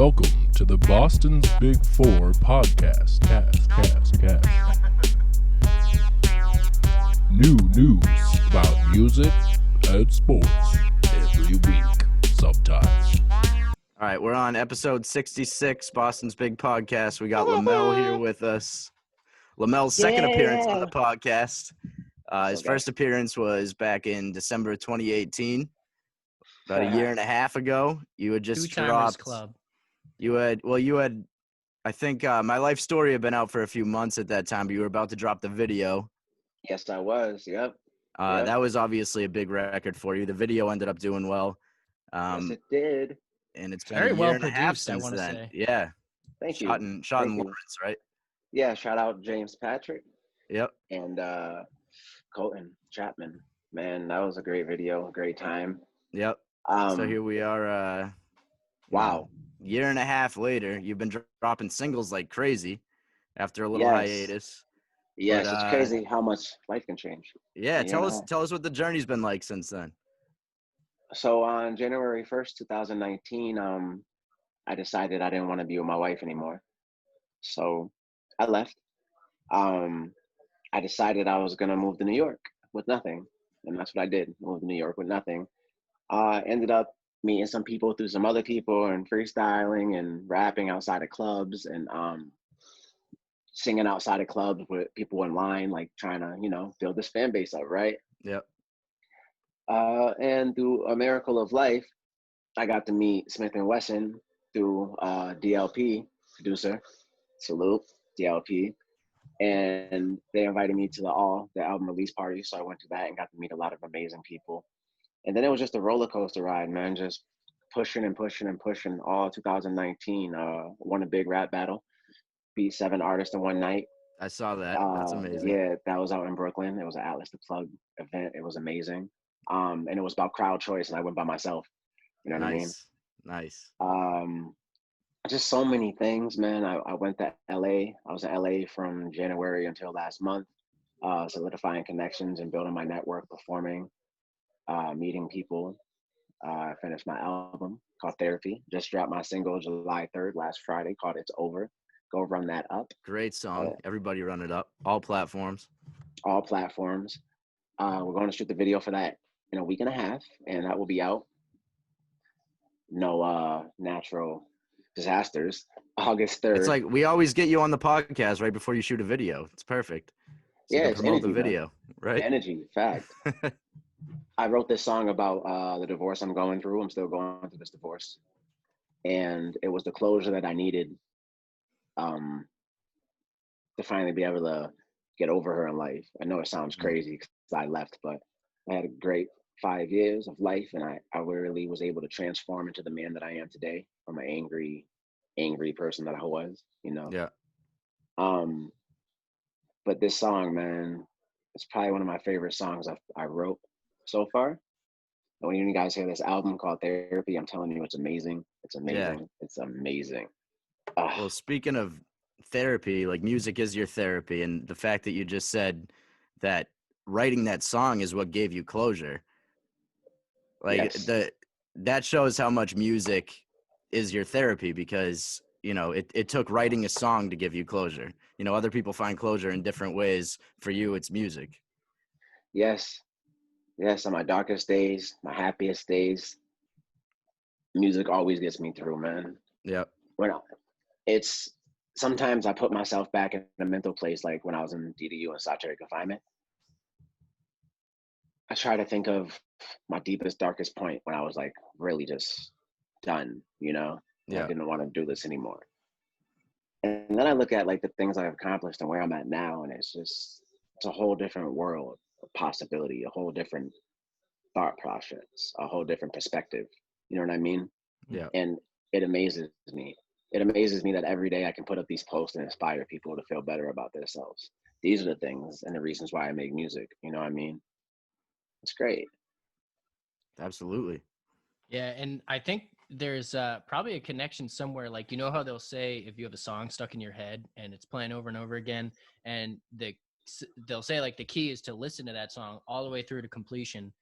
Welcome to the Boston's Big Four podcast. Cast. New news about music and sports every week, sometimes. All right, we're on episode 66, Boston's Big Podcast. We got Lomel here with us. Lomel's second appearance on the podcast. His first appearance was back in December 2018, about a year and a half ago. You had just dropped. Club. You had. I think My Life Story had been out for a few months at that time, but you were about to drop the video. Yes, I was. Yep. That was obviously a big record for you. The video ended up doing well. Yes, it did. And it's been Very a year well and a half produced, I since wanna then. say. Yeah. Thank you. Shot in Lawrence, right? Yeah, shout out James Patrick Yep. and Colton Chapman. Man, that was a great video, a great time. Yep. So here we are. Wow. Year and a half later, you've been dropping singles like crazy after a little hiatus. Yes, But, it's crazy how much life can change. Yeah, tell us what the journey's been like since then. So on January 1st, 2019, I decided I didn't want to be with my wife anymore. So I left. I decided I was gonna move to New York with nothing. And that's what I did, moved to New York with nothing. Ended up meeting some people through some other people and freestyling and rapping outside of clubs and singing outside of clubs with people in line, like trying to, build this fan base up, right? Yep. And through a miracle of life, I got to meet Smith & Wesson through DLP, producer, salute, DLP. And they invited me to the album release party. So I went to that and got to meet a lot of amazing people. And then it was just a roller coaster ride, man, just pushing all 2019. Won a big rap battle, beat 7 artists in one night. I saw that. That's amazing. Yeah, that was out in Brooklyn. It was an Atlas the Plug event. It was amazing. And it was about crowd choice, and I went by myself. You know what I mean? Nice. Just so many things, man. I went to LA. I was in LA from January until last month, solidifying connections and building my network, performing, meeting people. I finished my album called Therapy. Just dropped my single July 3rd, last Friday, called It's Over. Go run that up. Great song. Everybody run it up. All platforms. All platforms. We're going to shoot the video for that in a week and a half, and that will be out. No natural disasters. August 3rd. It's like we always get you on the podcast right before you shoot a video. It's perfect. So yeah, you it's can promote energy, the video, right? Energy, fact. I wrote this song about the divorce I'm going through. I'm still going through this divorce. And it was the closure that I needed to finally be able to get over her in life. I know it sounds crazy because I left, but I had a great 5 years of life, and I really was able to transform into the man that I am today from an angry person that I was, Yeah. But this song, man, it's probably one of my favorite songs I wrote so far. And when you guys hear this album called Therapy, I'm telling you, it's amazing. It's amazing. Yeah. It's amazing. Well, speaking of therapy, like music is your therapy, and the fact that you just said that writing that song is what gave you closure, like yes. that shows how much music is your therapy, because it took writing a song to give you closure. Other people find closure in different ways. For you, it's music. Yes, on my darkest days, my happiest days, music always gets me through, man. Yep. It's sometimes I put myself back in a mental place, like when I was in DDU and solitary confinement. I try to think of my deepest, darkest point when I was like really just done, Yeah. I didn't want to do this anymore. And then I look at like the things I've accomplished and where I'm at now, and it's a whole different world of possibility, a whole different thought process, a whole different perspective. You know what I mean? Yeah. And it amazes me. It amazes me that every day I can put up these posts and inspire people to feel better about themselves. These are the things and the reasons why I make music. You know what I mean? It's great. Absolutely. Yeah, and I think there's probably a connection somewhere. Like, how they'll say if you have a song stuck in your head and it's playing over and over again, and they'll say like the key is to listen to that song all the way through to completion.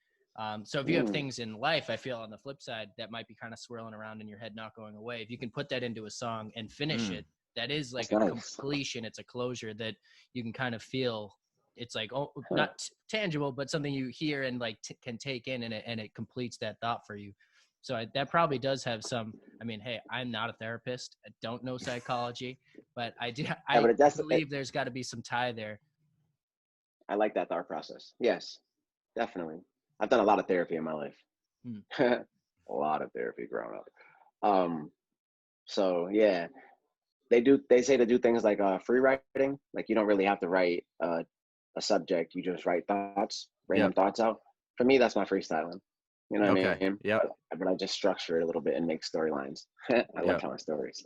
So if you have things in life, I feel on the flip side that might be kind of swirling around in your head, not going away. If you can put that into a song and finish it, that is like a completion. It's a closure that you can kind of feel. It's like, not tangible, but something you hear and like can take in, and it completes that thought for you. So that probably does have some. I mean, hey, I'm not a therapist. I don't know psychology, but I believe there's got to be some tie there. I like that thought process. Yes, definitely. I've done a lot of therapy in my life. A lot of therapy growing up. So yeah, they say to do things like free writing. Like you don't really have to write a subject. You just write random thoughts out. For me, that's my freestyling. You know what I mean? Yeah. But I just structure it a little bit and make storylines. I like telling stories.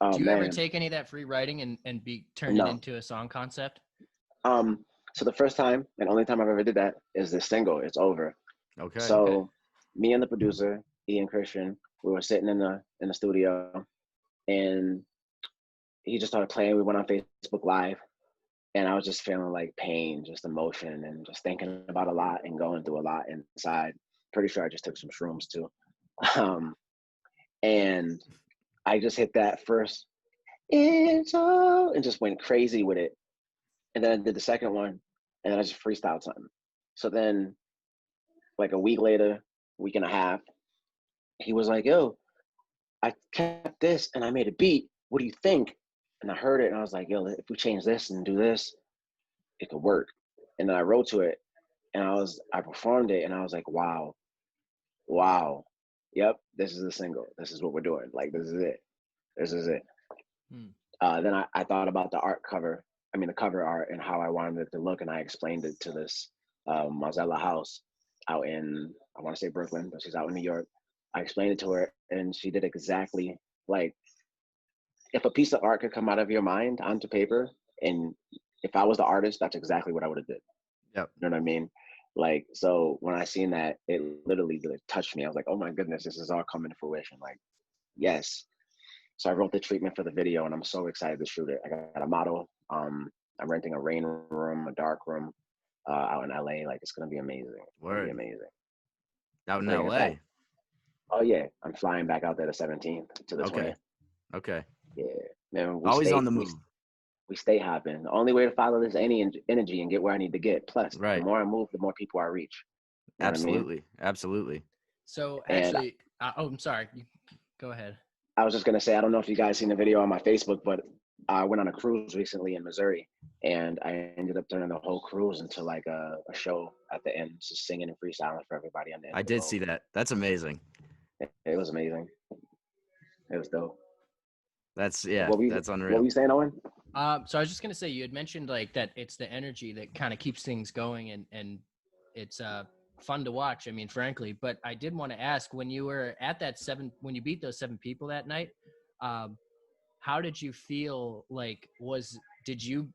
Do you ever take any of that free writing and turn it into a song concept? So the first time and only time I've ever did that is this single. It's Over. Okay. So me and the producer, Ian Christian, we were sitting in the studio, and he just started playing. We went on Facebook Live, and I was just feeling like pain, just emotion, and just thinking about a lot and going through a lot inside. Pretty sure I just took some shrooms too. And I just hit that first intro and just went crazy with it. And then I did the second one, and then I just freestyled something. So then, like a week later, week and a half, he was like, yo, I kept this and I made a beat. What do you think? And I heard it, and I was like, yo, if we change this and do this, it could work. And then I wrote to it, and I performed it, and I was like, wow, yep, this is the single. This is what we're doing. Like, this is it. Then I thought about the the cover art and how I wanted it to look, and I explained it to this Mozilla house out in, I want to say Brooklyn, but she's out in New York. I explained it to her, and she did exactly like, if a piece of art could come out of your mind onto paper, and if I was the artist, that's exactly what I would have did. Yep. You know what I mean? Like, so when I seen that, it literally touched me. I was like, oh my goodness, this is all coming to fruition. Like, yes. So I wrote the treatment for the video, and I'm so excited to shoot it. I got a model. I'm renting a rain room, a dark room out in LA. Like, it's going to be amazing. It's going to be amazing. Out in LA? Oh, yeah. I'm flying back out there the 17th to the 20th. Okay. Yeah. Man, always on the move. We stay hopping. The only way to follow this energy and get where I need to get. Plus, the more I move, the more people I reach. You know Absolutely. what I mean? Absolutely. So actually, I'm sorry. Go ahead. I was just going to say, I don't know if you guys seen the video on my Facebook, but I went on a cruise recently in Missouri, and I ended up turning the whole cruise into like a show at the end, just singing and freestyling for everybody on the end. I did see that. That's amazing. It was amazing. It was dope. That's that's unreal. What were you saying, Owen? So I was just gonna say, you had mentioned like that it's the energy that kind of keeps things going, and it's fun to watch. I mean, frankly, but I did want to ask, when you were at when you beat those 7 people that night, how did you feel? Like, did you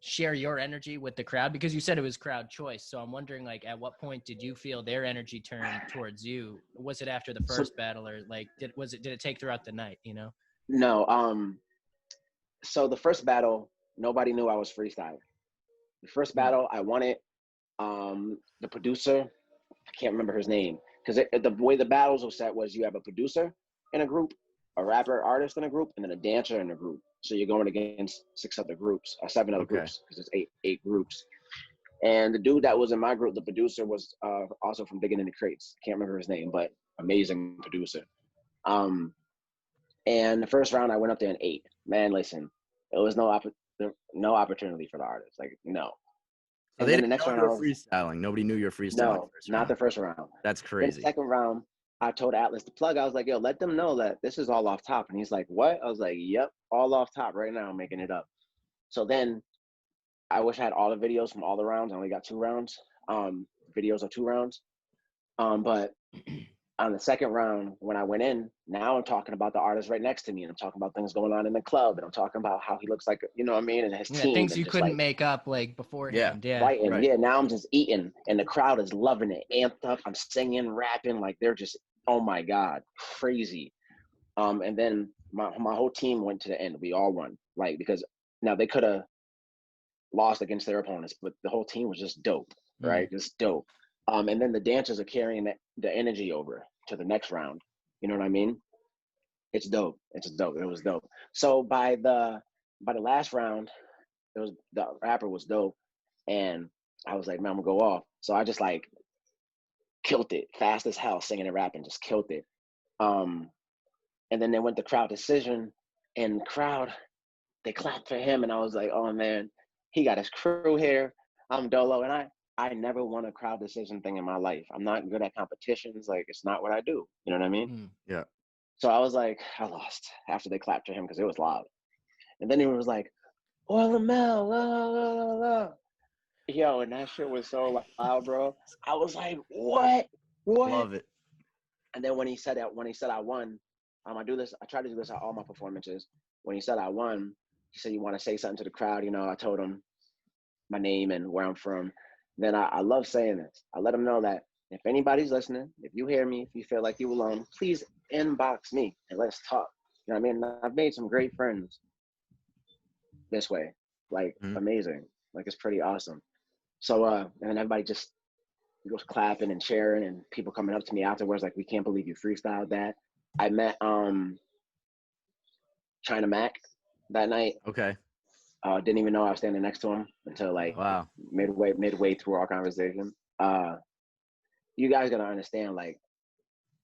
share your energy with the crowd? Because you said it was crowd choice. So I'm wondering, like, at what point did you feel their energy turn towards you? Was it after the first battle, or like, did it take throughout the night, you know? No. So the first battle, nobody knew I was freestyling. The first battle, I won it. The producer, I can't remember his name, because the way the battles were set was you have a producer in a group, a rapper artist in a group, and then a dancer in a group. So you're going against 7 other groups, because it's eight groups. And the dude that was in my group, the producer, was also from Digging in the Crates. Can't remember his name, but amazing producer. And the first round, I went up there and ate. Man, listen, it was no opportunity for the artist. Like, no. So they didn't know you were freestyling. Nobody knew you were freestyling. No, not the first round. That's crazy. Then the second round, I told Atlas to plug. I was like, yo, let them know that this is all off top. And he's like, what? I was like, yep, all off top right now. I'm making it up. So then I wish I had all the videos from all the rounds. I only got 2 rounds, videos of 2 rounds. But on the second round, when I went in, now I'm talking about the artist right next to me, and I'm talking about things going on in the club, and I'm talking about how he looks like, you know what I mean, and his team. Things you couldn't make up like beforehand. Yeah. Right. And now I'm just eating, and the crowd is loving it, amped up. I'm singing, rapping, like they're just, oh my God, crazy. And then my whole team went to the end. We all won, like, because now they could have lost against their opponents, but the whole team was just dope, right? Just dope. And then the dancers are carrying the energy over to the next round. You know what I mean? It's dope. It's dope. It was dope. So by the last round, the rapper was dope, and I was like, man, I'm gonna go off. So I just like killed it, fast as hell, singing and rapping, just killed it. And then they went to crowd decision, and crowd, they clapped for him, and I was like, oh man, he got his crew here. I'm Dolo, and I never won a crowd decision thing in my life. I'm not good at competitions. Like, it's not what I do. You know what I mean? Yeah. So I was like, I lost after they clapped for him because it was loud. And then he was like, oh, Lomel, la, la, la, la, la. Yo, and that shit was so loud, bro. I was like, what? Love it. And then when he said I won, I try to do this at all my performances. When he said I won, he said, you want to say something to the crowd? You know, I told him my name and where I'm from. Then I love saying this. I let him know that if anybody's listening, if you hear me, if you feel like you alone, please inbox me and let's talk. You know what I mean? I've made some great friends this way. Like, amazing. Like, it's pretty awesome. So, and then everybody just goes clapping and cheering, and people coming up to me afterwards like, we can't believe you freestyled that. I met China Mac that night. Okay. Didn't even know I was standing next to him until like Wow. midway through our conversation. You guys gotta understand, like,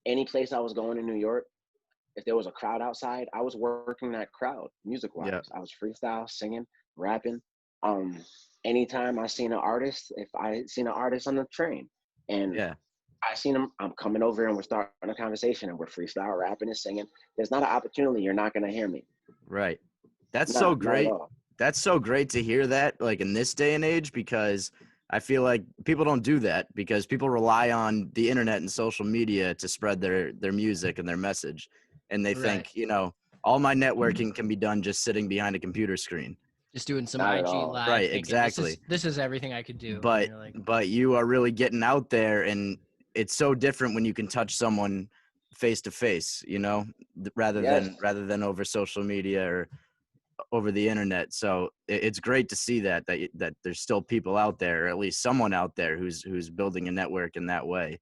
any place I was going in New York, if there was a crowd outside, I was working that crowd music-wise. Yeah. I was freestyle, singing, rapping. Anytime I seen an artist, if I seen an artist on the train and I seen him, I'm coming over and we're starting a conversation and we're freestyle, rapping and singing. There's not an opportunity you're not gonna hear me. Right. That's so great. Not at all. That's so great to hear that, like, in this day and age, because I feel like people don't do that because people rely on the internet and social media to spread their music and their message. And they think, you know, all my networking can be done just sitting behind a computer screen. Just doing some Not IG at all. live. Right, thinking, exactly. This is everything I could do. But And you're like, but you are really getting out there, and it's so different when you can touch someone face to face, you know, rather than over social media or over the internet. So it's great to see that there's still people out there, or at least someone out there who's building a network in that way.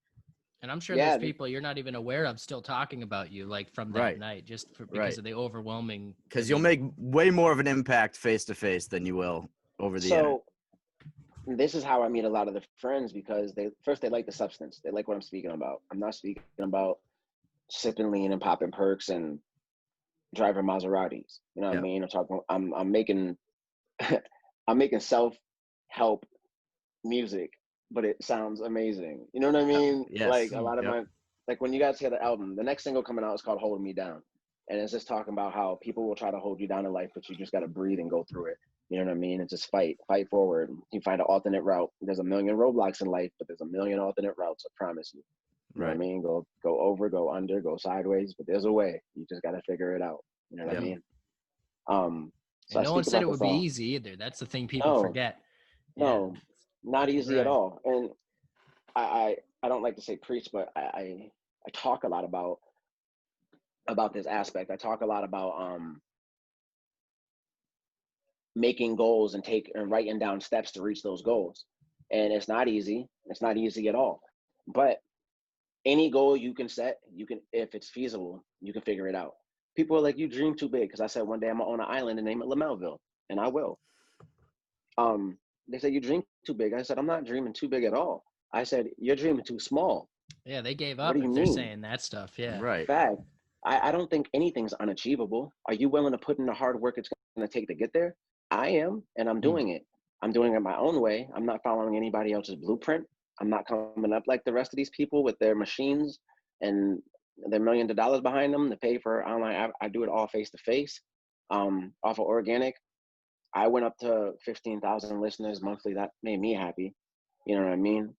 and I'm sure there's people you're not even aware of still talking about you, like from that night, just because of the overwhelming. Because you'll make way more of an impact face to face than you will over the internet. This is how I meet a lot of the friends, because they like the substance. They like what I'm speaking about. I'm not speaking about sipping lean and popping perks and driving Maseratis. You know what I mean? I'm making I'm making self-help music, but it sounds amazing. You know what I mean? Yes. Like a lot of my, like when you guys hear the album, the next single coming out is called Hold Me Down. And it's just talking about how people will try to hold you down in life, but you just got to breathe and go through it. You know what I mean? And just fight forward. You find an alternate route. There's a million roadblocks in life, but there's a million alternate routes, I promise you. You know what I mean? Go over, go under, go sideways, but there's a way. You just got to figure it out. You know what I mean? So no one said it would be easy either. That's the thing people forget. No, not easy at all. And I don't like to say preach, but I talk a lot about this aspect. I talk a lot about making goals and writing down steps to reach those goals. And it's not easy. It's not easy at all. But any goal you can set, if it's feasible, you can figure it out. People are like, you dream too big. Because I said one day I'm gonna own an island and name it Lomelville, and I will. They said you dream too big. I said, I'm not dreaming too big at all. I said, you're dreaming too small. Yeah, they gave up if they're saying that stuff. Yeah. Right. Fact. I don't think anything's unachievable. Are you willing to put in the hard work it's gonna take to get there? I am, and I'm doing it. I'm doing it my own way. I'm not following anybody else's blueprint. I'm not coming up like the rest of these people with their machines and their millions of dollars behind them to pay for online. I do it all face to face, off of organic. I went up to 15,000 listeners monthly. That made me happy. You know what I mean?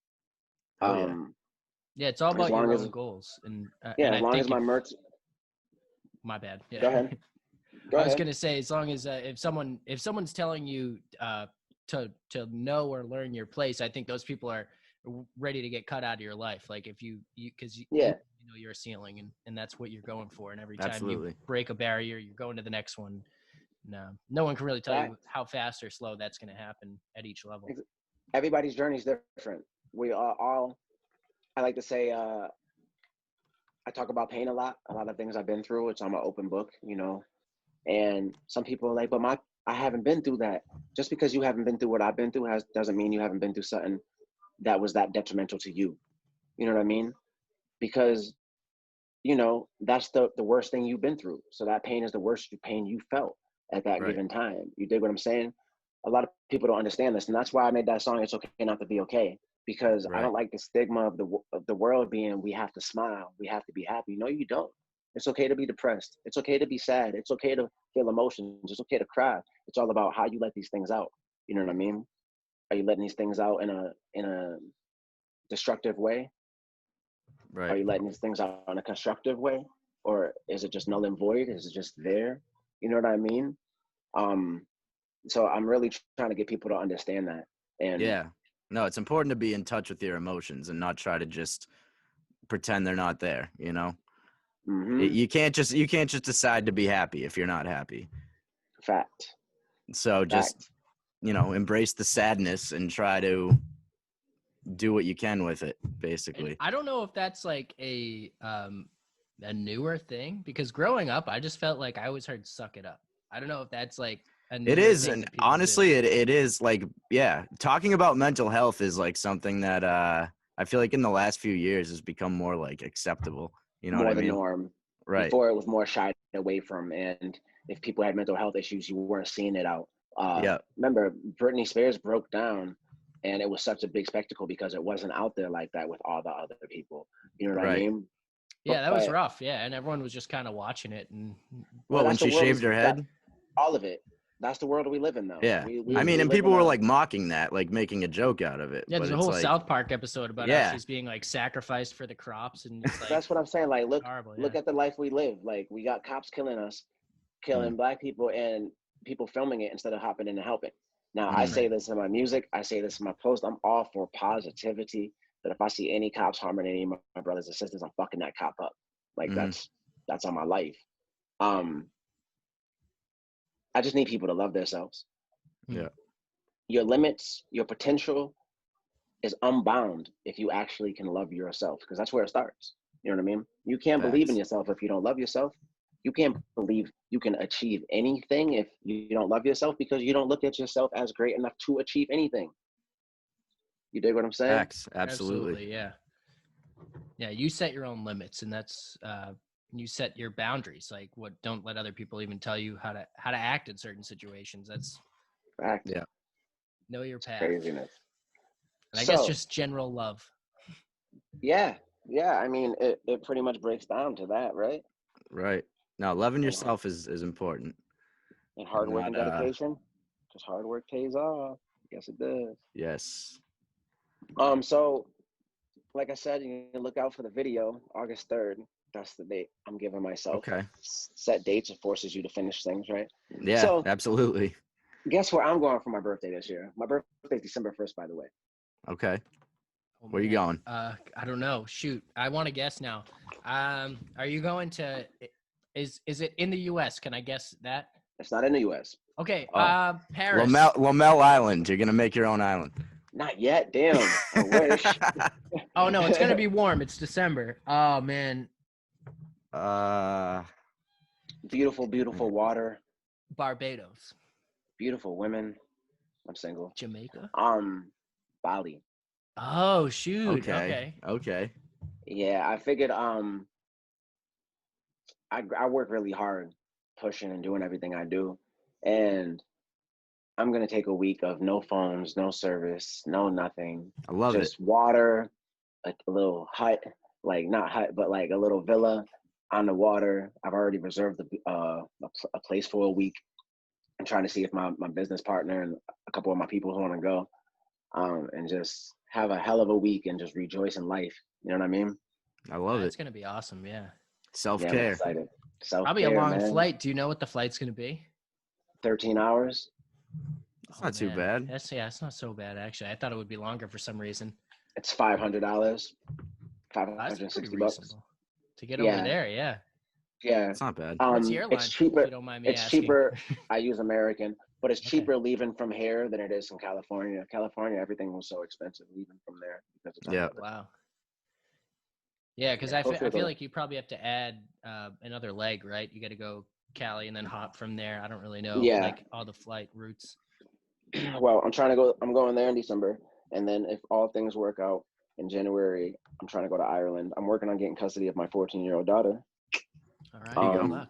Yeah, it's all about your own goals. And as long as my merch. My bad. Yeah. Go ahead. I was gonna say, as long as if someone's telling you to know or learn your place, I think those people are ready to get cut out of your life. Like if you know your ceiling, and that's what you're going for. And every time you break a barrier, you're going to the next one. No one can really tell you how fast or slow that's going to happen at each level. Everybody's journey is different. We are all I like to say, I talk about pain a lot of things I've been through. It's on my open book, you know. And some people are like, but I haven't been through that. Just because you haven't been through what I've been through doesn't mean you haven't been through something that was that detrimental to you. You know what I mean? Because, you know, that's the worst thing you've been through. So that pain is the worst pain you felt at that Right. given time. You dig what I'm saying? A lot of people don't understand this. And that's why I made that song, It's Okay Not to Be Okay. Because I Right. don't like the stigma of the world being, we have to smile, we have to be happy. No, you don't. It's okay to be depressed. It's okay to be sad. It's okay to feel emotions. It's okay to cry. It's all about how you let these things out. You know what I mean? Are you letting these things out in a destructive way? Are Right. you letting these things out in a constructive way? Or is it just null and void? Is it just there? You know what I mean? So I'm really trying to get people to understand that. And Yeah. No, it's important to be in touch with your emotions and not try to just pretend they're not there, you know? mhm, You can't just decide to be happy if you're not happy. fact. So just, you know, embrace the sadness and try to do what you can with it, And basically. I don't know if that's like a newer thing, because growing up, I just felt like I always heard "suck it up." I don't know if that's like a newer It is, thing and that people honestly, do. it is like, yeah, talking about mental health is like something that I feel like in the last few years has become more like acceptable. You know what I More the mean? norm. Right. Before it was more shied away from, and if people had mental health issues, you weren't seeing it out. Yeah. Remember, Britney Spears broke down, and it was such a big spectacle because it wasn't out there like that with all the other people. You know what I Right. mean? Yeah, that was But rough. Yeah, and everyone was just kind of watching it, and well, What, when that's the she world. shaved her That head? all of it. That's the world we live in, though. Yeah. I Mhm. mean, We and live in people were a. like mocking that, like making a joke out of it. yeah, But there's a it's whole like, South Park episode about how yeah, she's being like sacrificed for the crops, and it's like That's what I'm saying. Like, horrible. look Yeah. at the life we live. Like, we got cops killing us, killing Mm. black people, and people filming it instead of hopping in and helping. Now, I Mm. say this in my music. I say this in my post. I'm all for positivity. But if I see any cops harming any of my brothers and sisters, I'm fucking that cop up. Like Mhm. that's on my life. Um, I just need people to love themselves. Yeah. Your limits, your potential is unbound if you actually can love yourself, because that's where it starts. You know what I mean? You can't believe in Facts. yourself if you don't love yourself. You can't believe you can achieve anything if you don't love yourself, because you don't look at yourself as great enough to achieve anything. You dig what I'm saying? Facts. Absolutely. Yeah. Yeah, you set your own limits, and that's you set your boundaries. Like, what? Don't let other people even tell you how to act in certain situations. That's Fact. Yeah. know your path. Craziness. And I guess So just general love. yeah, I mean, it pretty much breaks down to that, right? Right. Now, loving And yourself is important. and hard work and Not dedication. Just hard work pays off. Yes, it does. yes. So like I said, you can look out for the video, August 3rd. That's the date I'm giving myself. Okay. Set dates, it forces you to finish things, right? Yeah, So absolutely. guess where I'm going for my birthday this year? My birthday's December 1st, by the way. Okay. Oh, Where you man. going? I don't know. Shoot, I want to guess now. Are you going to? Is it in the U.S.? Can I guess that? It's not in the US. Okay. Oh. Paris. Lomel Island. You're gonna make your own island. Not yet, damn. I wish. Oh no, it's gonna be warm. It's December. Oh man. Beautiful, beautiful water, Barbados. beautiful women. I'm single. Jamaica. Bali. Oh shoot. Okay. Okay. Okay. Yeah, I figured I work really hard pushing and doing everything I do. And I'm gonna take a week of no phones, no service, no nothing. I love it. Just water, a little hut, like not hut, but like a little villa on the water. I've already reserved a place for a week. I'm trying to see if my business partner and a couple of my people want to go, and just have a hell of a week and just rejoice in life. You know what I mean? I love That's it. gonna be awesome. Yeah. Self Yeah, I'm care. excited. Probably a Self-care, long man. flight. Do you know what the flight's gonna be? 13 hours. It's not too bad. It's not so bad actually. I thought it would be longer for some reason. It's $500. That's pretty $560. reasonable to get Yeah. over there. Yeah. Yeah. It's not bad. What's the airline? It's cheaper. If you don't mind me It's asking. cheaper. I use American, but it's Okay. cheaper leaving from here than it is in California. California, everything was so expensive leaving from there because it's Yeah. Wow. Yeah, because Yeah, I hopefully feel it'll- like you probably have to add another leg, right? You got to go Cali and then hop from there. I don't really know Yeah. like all the flight routes. Well, I'm going there in December, and then if all things work out in January, I'm trying to go to Ireland. I'm working on getting custody of my 14-year-old daughter. All right, There you good go. luck.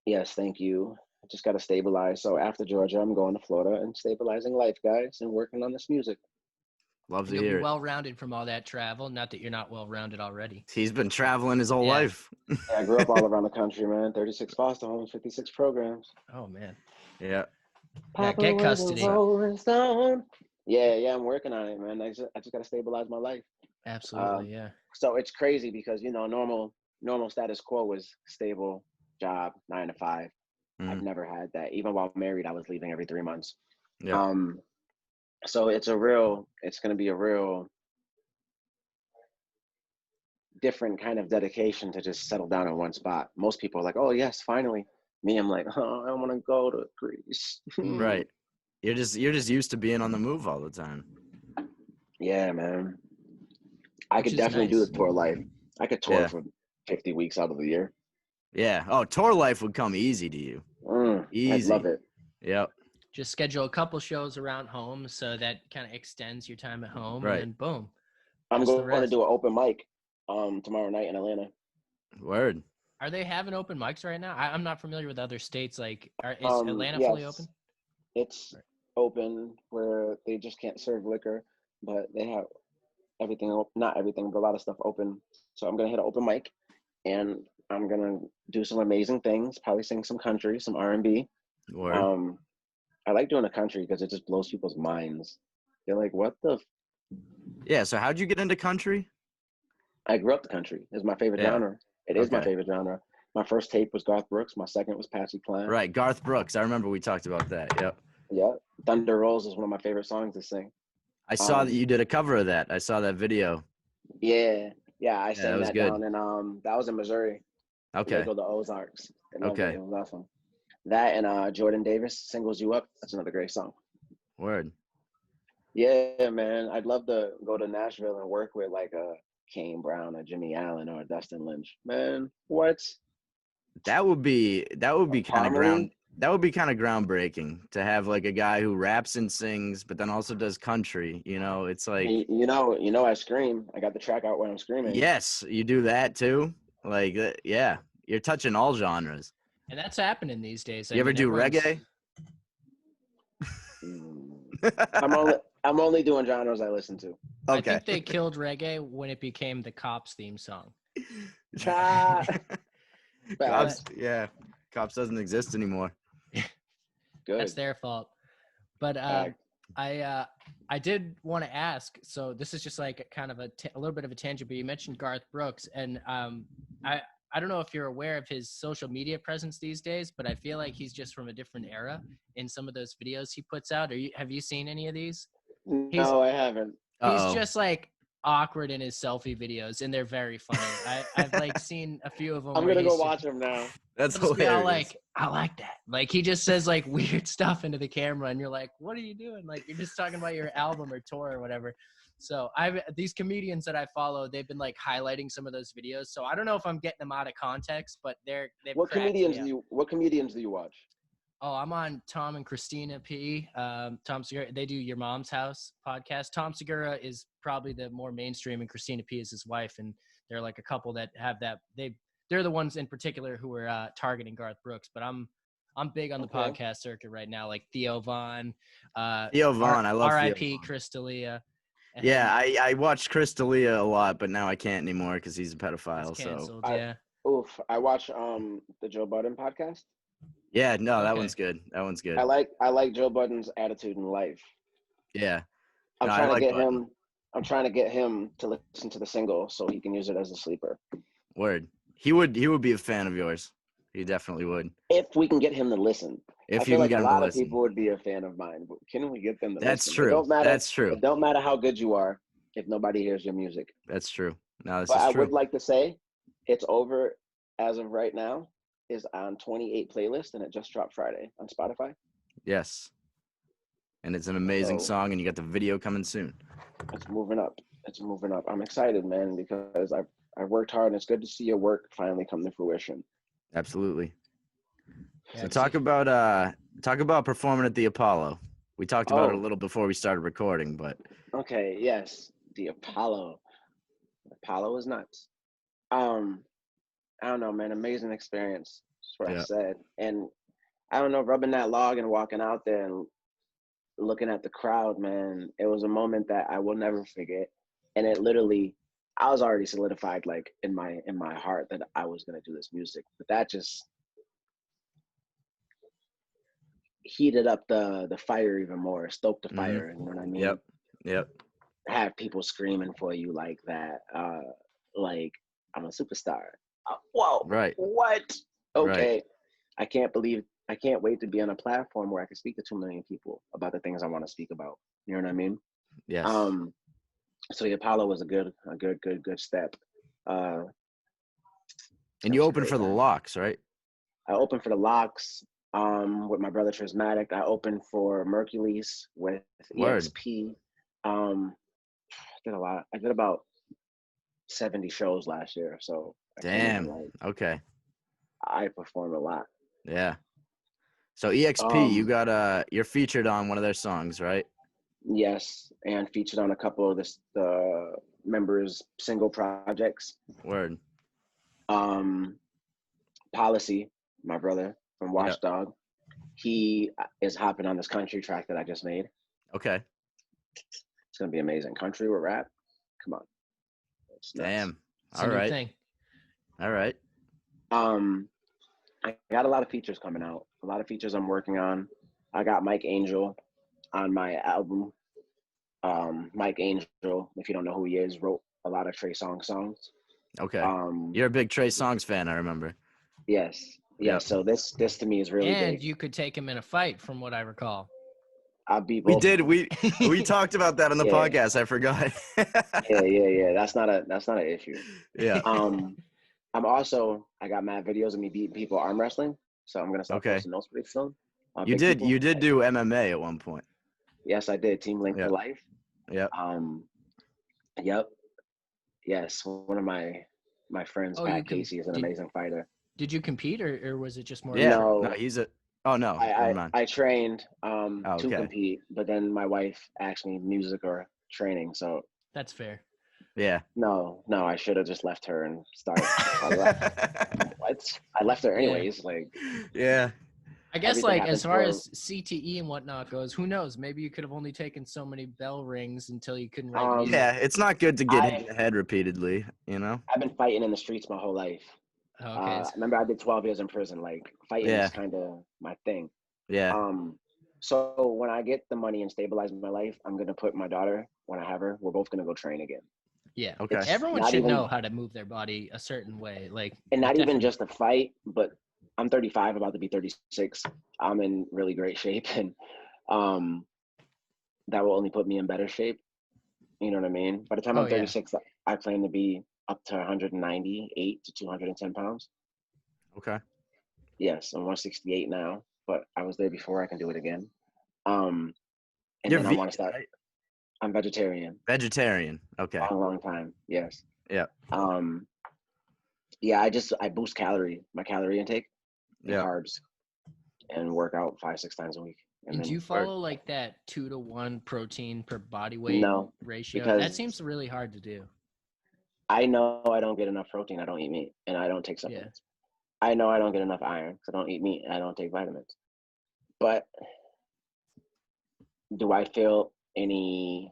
Yes, thank you. I just got to stabilize. So after Georgia, I'm going to Florida and stabilizing life, guys, and working on this music. Love to You'll be hear it. well-rounded from all that travel. Not that you're not well-rounded already. He's been traveling his whole Yeah. life. Yeah, I grew up all around the country, man. 36 foster homes, 56 programs. Oh man. Yeah. Yeah, get custody. Rolling Stone. Yeah, I'm working on it, man. I just got to stabilize my life. Absolutely, yeah. So it's crazy because normal status quo was stable job, 9 to 5. I've never had that. Even while married, I was leaving every 3 months. Yeah. So it's going to be a real different kind of dedication to just settle down in one spot. Most people are like, oh yes, finally. Me, I'm like, oh, I want to go to Greece. Right. You're just used to being on the move all the time. Yeah, man. I Which could is definitely do nice. the tour life. I could tour Yeah. for 50 weeks out of the year. Yeah. Oh, tour life would come easy to you. Easy. I'd love it. Yep. Just schedule a couple shows around home so that kind of extends your time at home, Right. and then boom. I'm That's the going to rest. do an open mic tomorrow night in Atlanta. Word. Are they having open mics right now? I'm not familiar with other states. Like, is Atlanta Yes, fully open? It's open where they just can't serve liquor, but they have everything, not everything, but a lot of stuff open. So I'm going to hit an open mic, and I'm going to do some amazing things, probably sing some country, some R&B. Word. I like doing a country because it just blows people's minds. They're like, what the? Yeah. So how'd you get into country? I grew up the country. It's my favorite Yeah. genre. It is my Okay. favorite genre. My first tape was Garth Brooks. My second was Patsy Cline. Right. Garth Brooks. I remember we talked about that. Yep. Yeah. Thunder Rolls is one of my favorite songs to sing. I saw that you did a cover of that. I saw that video. Yeah. I sang that was that good. down, and that was in Missouri. Okay. They go to Ozarks. I loved Okay. It. It was awesome. That and Jordan Davis, Singles You Up. That's another great song. Word. Yeah, man. I'd love to go to Nashville and work with like a Kane Brown or Jimmy Allen or Dustin Lynch. Man, what? That would be kind of Harmony? groundbreaking to have like a guy who raps and sings, but then also does country. It's like I scream. I got the track out when I'm screaming. yes, you do that too. Like yeah, you're touching all genres. And that's happening these days. You ever do reggae? I'm only doing genres I listen to. I Okay. think they killed reggae when it became the Cops theme song. Cops, yeah. Cops doesn't exist anymore. Good. That's their fault. But I did want to ask. So this is just like kind of a little bit of a tangent. But you mentioned Garth Brooks, and I don't know if you're aware of his social media presence these days, but I feel like he's just from a different era in some of those videos he puts out. Have you seen any of these? No, I haven't. He's just like awkward in his selfie videos, and they're very funny. I've like seen a few of them. I'm gonna go watch them now. That's He'll just be all hilarious. like, I like that. Like he just says like weird stuff into the camera, and you're like, what are you doing? Like you're just talking about your album or tour or whatever. So these comedians that I follow, they've been like highlighting some of those videos. So I don't know if I'm getting them out of context, but What comedians do you watch? Oh, I'm on Tom and Christina P. Tom Segura. They do Your Mom's House podcast. Tom Segura is probably the more mainstream, and Christina P. is his wife. And they're like a couple that have that. They're the ones in particular who are targeting Garth Brooks. But I'm big on the podcast circuit right now, like Theo Von. I love R.I.P. Chris D'Elia. Yeah, I watched Chris D'Elia a lot, but now I can't anymore because he's a pedophile. He's canceled, so yeah. I watch the Joe Budden podcast. Yeah, no, that one's good. That one's good. I like Joe Budden's attitude in life. Yeah. I'm trying to get him to listen to the single so he can use it as a sleeper. Word. He would be a fan of yours. He definitely would. If we can get him to listen. If I you feel can like get a him to lot of listen. people would be a fan of mine, but can we get them to That's listen? true. It don't matter, That's true. It don't matter how good you are if nobody hears your music. That's true. No, this But is I true. would like to say it's over as of right now. Is on 28 playlist and it just dropped Friday on Spotify. Yes. And it's an amazing So- song, and you got the video coming soon. It's moving up. I'm excited, man, because I've worked hard, and it's good to see your work finally come to fruition. Absolutely. Yeah, So I've seen- talk about performing at the Apollo. We talked about it a Oh. little before we started recording, but Okay, yes, the Apollo. Apollo is nuts. Um, I don't know, man. Amazing experience. That's what I yeah, said. And I don't know, rubbing that log and walking out there and looking at the crowd, man. It was a moment that I will never forget. And it literally, I was already solidified, like in my heart, that I was gonna do this music. But that just heated up the fire even more, stoked the Mhm. fire. You know what I mean? Yep. Have people screaming for you like that. Like I'm a superstar. Whoa, Right. what? Right. Okay, I can't wait to be on a platform where I can speak to 2 million people about the things I want to speak about. You know what I mean? Yes. So the Apollo was a good step. And It you was a opened great for the time. Locks, right? I opened for the Locks with my brother Trismatic. I opened for Mercules with Word. EXP. I did a lot. I did about 70 shows last year, so I can't even, Damn. like, Okay. I perform a lot. Yeah. So EXP, you got you're featured on one of their songs, right? Yes, and featured on a couple of the members' single projects. Word. Policy, my brother from Yeah. Watchdog, he is hopping on this country track that I just made. Okay. It's gonna be amazing. Country with rap, come on. It's nuts. Damn. It's All a new right. thing. All right. I got a lot of features coming out. A lot of features I'm working on. I got Mike Angel on my album. Mike Angel, if you don't know who he is, wrote a lot of Trey Songz songs. Okay. You're a big Trey Songz fan, I remember. Yes. Yep. So this to me is really And big. you could take him in a fight, from what I recall. I'll beat We both. did. We talked about that on the Yeah. podcast. I forgot. Yeah. That's not an issue. Yeah. I got mad videos of me beating people arm wrestling, so I'm gonna start posting those pretty soon. You did do MMA at one point. Yes, I did. Team Link for Life. Yep. Yep. Yes, one of my friends, Pat Casey, is an amazing fighter. Did you compete, or was it just more? Yeah. No, he's a. Oh no. Never mind. I trained to okay. compete, but then my wife asked me music or training, so That's fair. Yeah. no, I should have just left her and started. What? I left her anyways. Like, yeah. I guess, everything like, as happens far for- as CTE and whatnot goes, who knows? Maybe you could have only taken so many bell rings until you couldn't write music. Yeah, it's not good to get hit in the head repeatedly, you know? I've been fighting in the streets my whole life. Okay. Remember, I did 12 years in prison. Like, fighting is kind of my thing. Yeah. So when I get the money and stabilize my life, I'm gonna put my daughter, when I have her, we're both gonna go train again. Yeah. Okay. Everyone not should even- know how to move their body a certain way. Like, And not even definitely- just a fight, but I'm 35, about to be 36. I'm in really great shape, and that will only put me in better shape. You know what I mean? By the time I'm 36, I plan to be up to 198 to 210 pounds. Okay. Yes, I'm 168 now, but I was there before. I can do it again. And You're then I want to vegan, start. right? I'm vegetarian. Vegetarian. Okay. A long time. Yes. Yeah. Yeah, I boost my calorie intake, and carbs, and work out 5-6 times a week. And do you follow like that 2-to-1 protein per body weight ratio? because That seems really hard to do. I know I don't get enough protein. I don't eat meat, and I don't take supplements. I know I don't get enough iron because I don't eat meat and I don't take vitamins. But do I feel any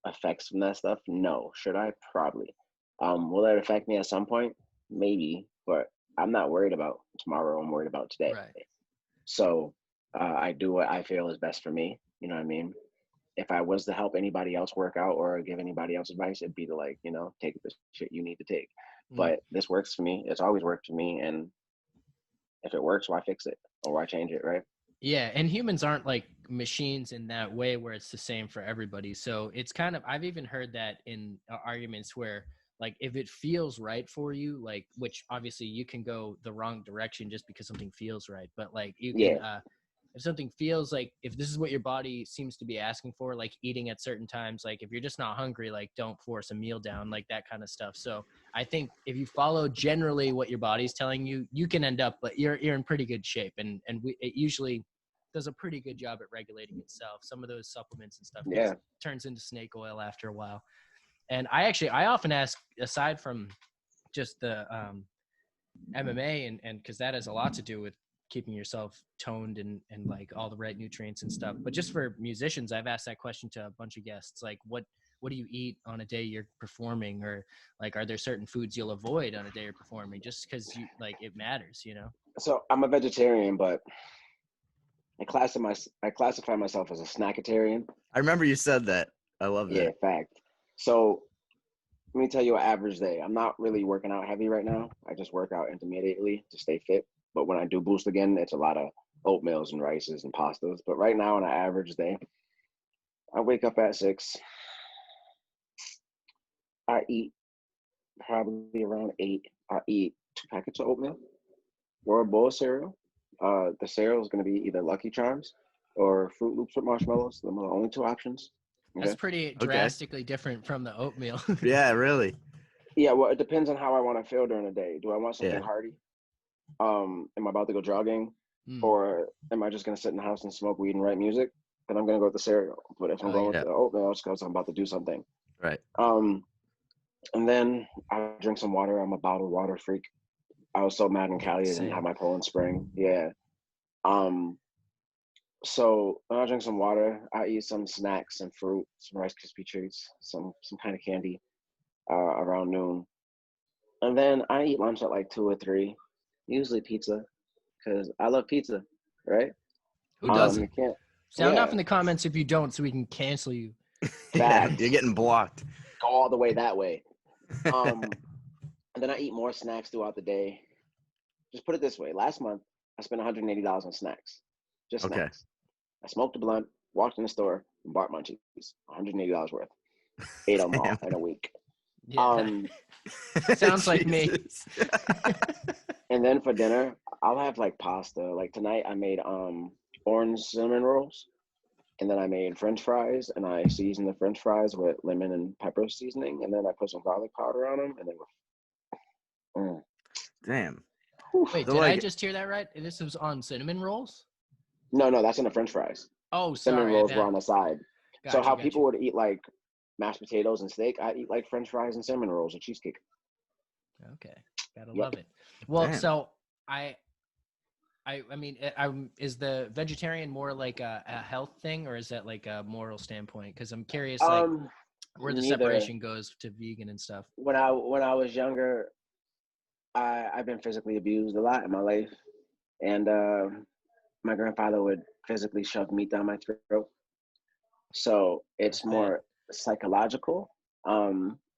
effects from that stuff? No. Should I? Probably. Will it affect me at some point? Maybe, but I'm not worried about tomorrow. I'm worried about today. Right. So I do what I feel is best for me. You know what I mean? If I was to help anybody else work out or give anybody else advice, it'd be to, like, take the shit you need to take. But this works for me. It's always worked for me. And if it works, why fix it or why change it, right? Yeah, and humans aren't like machines in that way where it's the same for everybody. So it's kind of, I've even heard that in arguments where, like, if it feels right for you, like, which obviously you can go the wrong direction just because something feels right, but like you can if something feels like, if this is what your body seems to be asking for, like eating at certain times, like if you're just not hungry, like don't force a meal down, like that kind of stuff. So I think if you follow generally what your body's telling you, you can end up, but you're in pretty good shape. And it usually does a pretty good job at regulating itself. Some of those supplements and stuff turns into snake oil after a while. And I often ask, aside from just the MMA and because that has a lot to do with keeping yourself toned and like all the right nutrients and stuff. But just for musicians, I've asked that question to a bunch of guests, like what do you eat on a day you're performing, or like are there certain foods you'll avoid on a day you're performing, just because you like it matters, you know? So I'm a vegetarian, but I classify myself as a snackatarian. I remember you said that. I love that. Yeah, fact. So let me tell you an average day. I'm not really working out heavy right now. I just work out intermediately to stay fit. But when I do boost again, it's a lot of oatmeals and rices and pastas. But right now, on an average day, I wake up at 6. I eat probably around 8. I eat 2 packets of oatmeal or a bowl of cereal. The cereal is going to be either Lucky Charms or Fruit Loops with marshmallows. Those are the only 2 options. Okay? That's pretty drastically different from the oatmeal. Yeah, really. Yeah, well, it depends on how I want to feel during the day. Do I want something hearty? Am I about to go jogging? Or am I just going to sit in the house and smoke weed and write music? Then I'm going to go with the cereal. But if I'm going with the oatmeal, it's because I'm about to do something. Right. And then I drink some water. I'm a bottled water freak. I was so mad in Cali I didn't have my Poland Spring. Yeah. So when I drink some water, I eat some snacks, some fruit, some Rice Krispie treats, some kind of candy around noon. And then I eat lunch at like 2 or 3, usually pizza, because I love pizza, right? Who doesn't? Can't, Sound off in the comments if you don't, so we can cancel you. Yeah, you're getting blocked. Go all the way that way. And then I eat more snacks throughout the day. Just put it this way. Last month, I spent $180 on snacks. Just snacks. I smoked a blunt, walked in the store, and bought munchies. $180 worth. Ate them all in a week. Yeah. Sounds like me. And then for dinner, I'll have like pasta. Like tonight, I made orange cinnamon rolls. And then I made French fries, and I seasoned the French fries with lemon and pepper seasoning. And then I put some garlic powder on them, and they were Damn. Wait, did I just hear that right? This was on cinnamon rolls? No, that's in the French fries. Oh, sorry. Cinnamon rolls were on the side. Gotcha, so people would eat like mashed potatoes and steak, I eat like French fries and cinnamon rolls and cheesecake. Okay, gotta love it. Well, so I mean, is the vegetarian more like a health thing, or is that like a moral standpoint? Because I'm curious, like where the separation goes to vegan and stuff. When I was younger, I've been physically abused a lot in my life, and my grandfather would physically shove meat down my throat. So it's more psychological.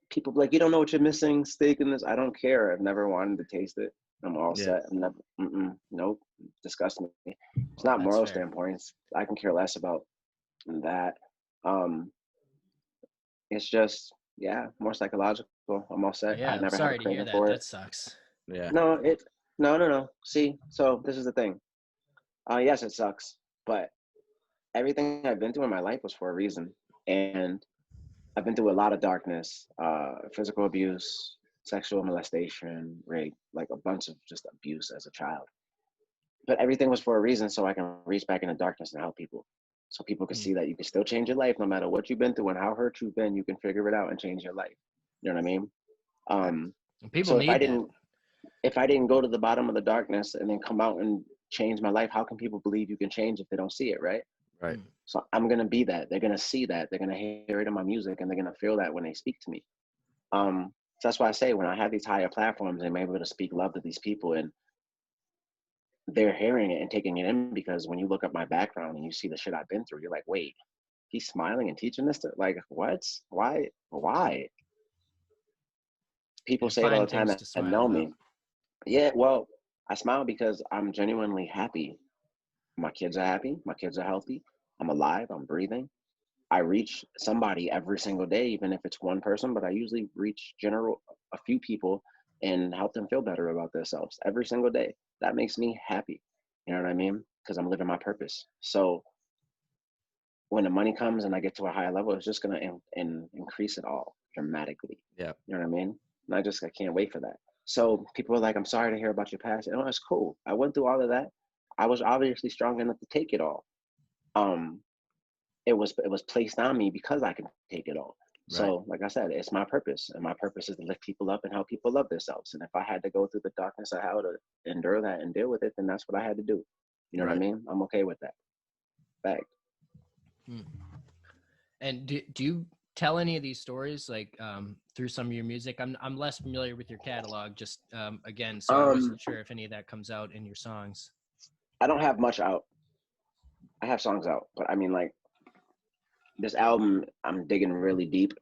People be like, you don't know what you're missing, steak in this. I don't care. I've never wanted to taste it. I'm all set. I'm never, nope, disgust me. It's not moral standpoints. I can care less about that. It's just, more psychological. I'm all set. Yeah, I never sorry had a to hear craving that. for it. That sucks. Yeah. No. See, so this is the thing. Yes, it sucks, but everything I've been through in my life was for a reason. And I've been through a lot of darkness, physical abuse, sexual molestation, rape, like a bunch of just abuse as a child. But everything was for a reason, so I can reach back in the darkness and help people. So people can see that you can still change your life no matter what you've been through and how hurt you've been, you can figure it out and change your life. You know what I mean? People need that. If I didn't go to the bottom of the darkness and then come out and change my life, how can people believe you can change if they don't see it, right? Right. So I'm going to be that. They're going to see that. They're going to hear it in my music, and they're going to feel that when they speak to me. So that's why I say when I have these higher platforms, I'm able to speak love to these people, and they're hearing it and taking it in, because when you look at my background and you see the shit I've been through, you're like, wait, he's smiling and teaching this to, like, what? Why? People say it all the time that know me. Yeah, well, I smile because I'm genuinely happy. My kids are happy. My kids are healthy. I'm alive. I'm breathing. I reach somebody every single day, even if it's one person, but I usually reach a few people and help them feel better about themselves every single day. That makes me happy. You know what I mean? because I'm living my purpose. So when the money comes and I get to a higher level, it's just gonna increase it all dramatically. Yeah. You know what I mean? And I can't wait for that. So people are like, I'm sorry to hear about your past. And it's cool. I went through all of that. I was obviously strong enough to take it all. It was placed on me because I can take it all. Right. So like I said, it's my purpose, and my purpose is to lift people up and help people love themselves. And if I had to go through the darkness of how to endure that and deal with it, then that's what I had to do. You know what I mean? I'm okay with that. Fact. And do you tell any of these stories like through some of your music? I'm less familiar with your catalog, just again, so I wasn't sure if any of that comes out in your songs. I don't have much out. I have songs out, but I mean, like, this album, I'm digging really deep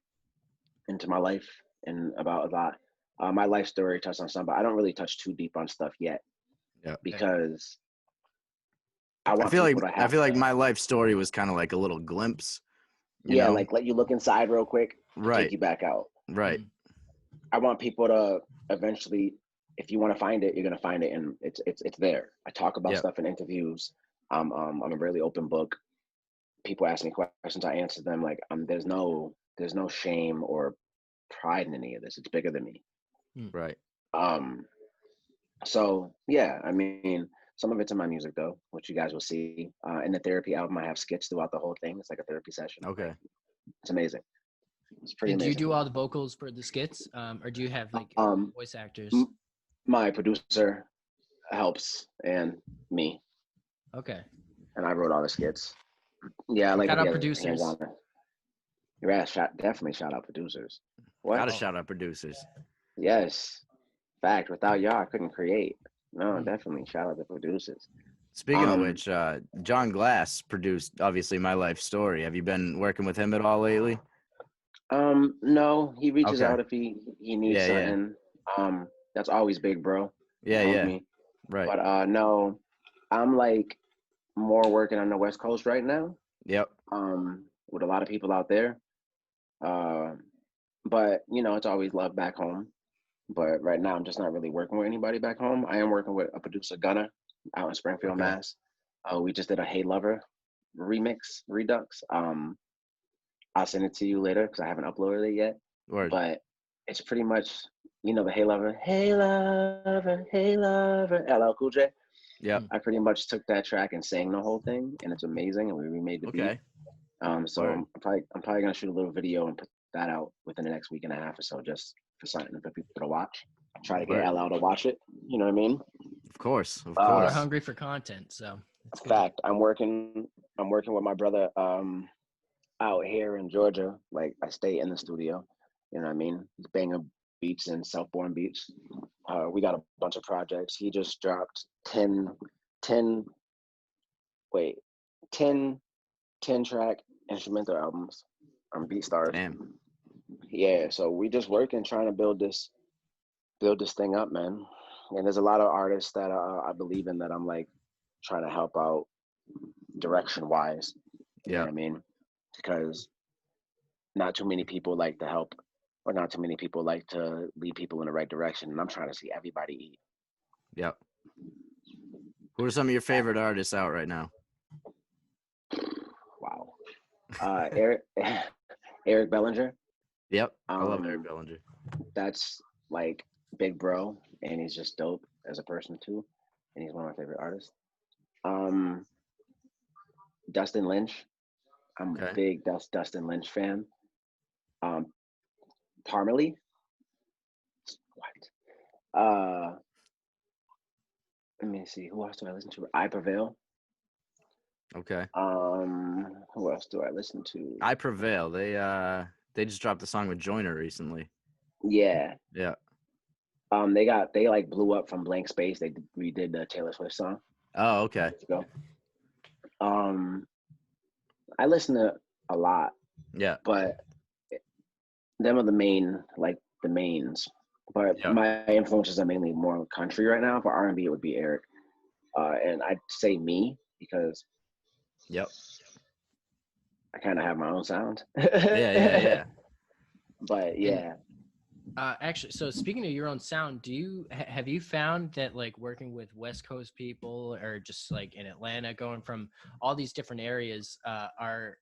into my life and about a lot. My life story touched on some, but I don't really touch too deep on stuff yet. Yeah. Because I feel like my life story was kind of like a little glimpse. You know? Like let you look inside real quick, right? Take you back out. Right. I want people to eventually, if you want to find it, you're gonna find it, and it's there. I talk about stuff in interviews. I'm a really open book. People ask me questions, I answer them. Like, there's no shame or pride in any of this. It's bigger than me. Right. So yeah, I mean, some of it's in my music though, which you guys will see. In the therapy album, I have skits throughout the whole thing. It's like a therapy session. Okay. It's amazing. It's pretty amazing. amazing. Do you do all the vocals for the skits, or do you have like voice actors? My producer helps, and me. Okay. And I wrote all the skits. Yeah, I like shout to out get producers. hands on it. Yeah, definitely shout out producers. What? Gotta shout out producers. Yes. Fact. Without y'all, I couldn't create. No, definitely shout out the producers. Speaking of which, John Glass produced obviously My Life Story. Have you been working with him at all lately? No, he reaches out if he needs something. That's always big, bro. Me. Right. But no, I'm like more working on the West Coast right now. Yep. With a lot of people out there. But it's always love back home. But right now, I'm just not really working with anybody back home. I am working with a producer, Gunner, out in Springfield, Mass. We just did a Hey Lover redux. I'll send it to you later because I haven't uploaded it yet. Word. But it's pretty much, the Hey Lover, Hey Lover, Hey Lover, LL Cool J. Yeah. I pretty much took that track and sang the whole thing, and it's amazing. And we remade the beat. So I'm probably gonna shoot a little video and put that out within the next week and a half or so, just for something for people to watch. Try to get LL to watch it. You know what I mean? Of course. We're hungry for content, so. Fact. I'm working with my brother out here in Georgia. Like, I stay in the studio. You know what I mean? He's banging beats and self-born beats. We got a bunch of projects. He just dropped 10 track instrumental albums on BeatStars. Damn. Yeah, so we just working, trying to build this thing up, man. And there's a lot of artists that I believe in that I'm like trying to help out direction wise. You know what I mean? Because not too many people like to help, or not too many people like to lead people in the right direction. And I'm trying to see everybody eat. Yep. Who are some of your favorite artists out right now? Wow. Eric Bellinger. Yep. I love Eric Bellinger. That's like big bro, and he's just dope as a person too. And he's one of my favorite artists. Dustin Lynch. I'm a big Dustin Lynch fan. Parmalee. What? Let me see. Who else do I listen to? I Prevail. Okay. Who else do I listen to? I Prevail. They just dropped a song with Joyner recently. Yeah. Yeah. They like blew up from Blank Space. They redid the Taylor Swift song. Oh, okay. I listen to a lot. Yeah. But them are the mains. But my influences are mainly more country right now. For R&B, it would be Eric. And I'd say me because I kind of have my own sound. Yeah. But yeah. Actually, so speaking of your own sound, have you found that like working with West Coast people or just like in Atlanta, going from all these different areas, are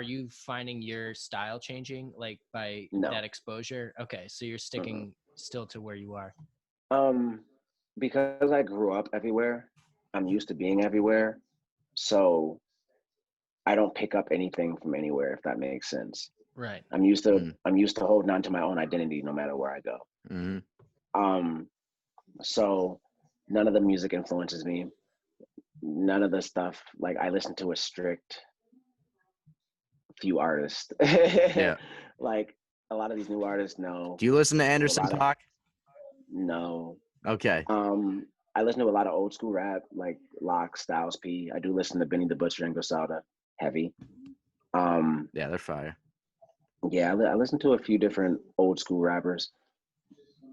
you finding your style changing like by No. that exposure? Okay, so you're sticking still to where you are. Because I grew up everywhere, I'm used to being everywhere. So I don't pick up anything from anywhere, if that makes sense. Right. I'm used to holding on to my own identity no matter where I go. Mm-hmm. So none of the music influences me. None of the stuff, like I listen to a strict few artists. Yeah. Like a lot of these new artists, no. Do you listen to Anderson .Paak? No. Okay. I listen to a lot of old school rap, like Locke, Styles P. I do listen to Benny the Butcher and Griselda, heavy. Yeah, they're fire. Yeah, I listen to a few different old school rappers,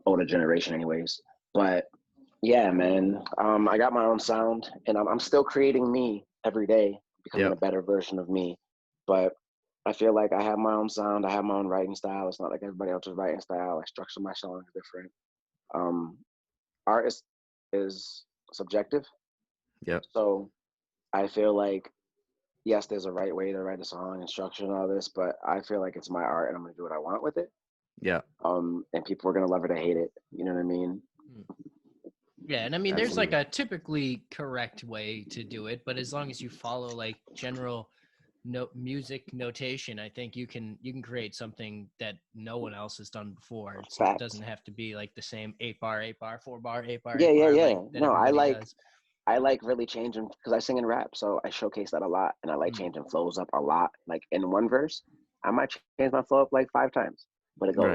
older generation, anyways. But yeah, man, I got my own sound, and I'm still creating me every day, becoming a better version of me. But I feel like I have my own sound. I have my own writing style. It's not like everybody else's writing style. I structure my songs different. Art is subjective. Yep. So I feel like, yes, there's a right way to write a song and structure and all this, but I feel like it's my art and I'm gonna do what I want with it. Yeah. And people are gonna love it or hate it. You know what I mean? Yeah, and I mean, there's like a typically correct way to do it, but as long as you follow like general music notation, I think you can create something that no one else has done before. It doesn't have to be like the same 8-bar, 8-bar, 4-bar, 8-bar. Yeah. Like, no, I like really changing because I sing in rap, so I showcase that a lot, and I like changing flows up a lot. Like in one verse, I might change my flow up like 5 times, but it goes.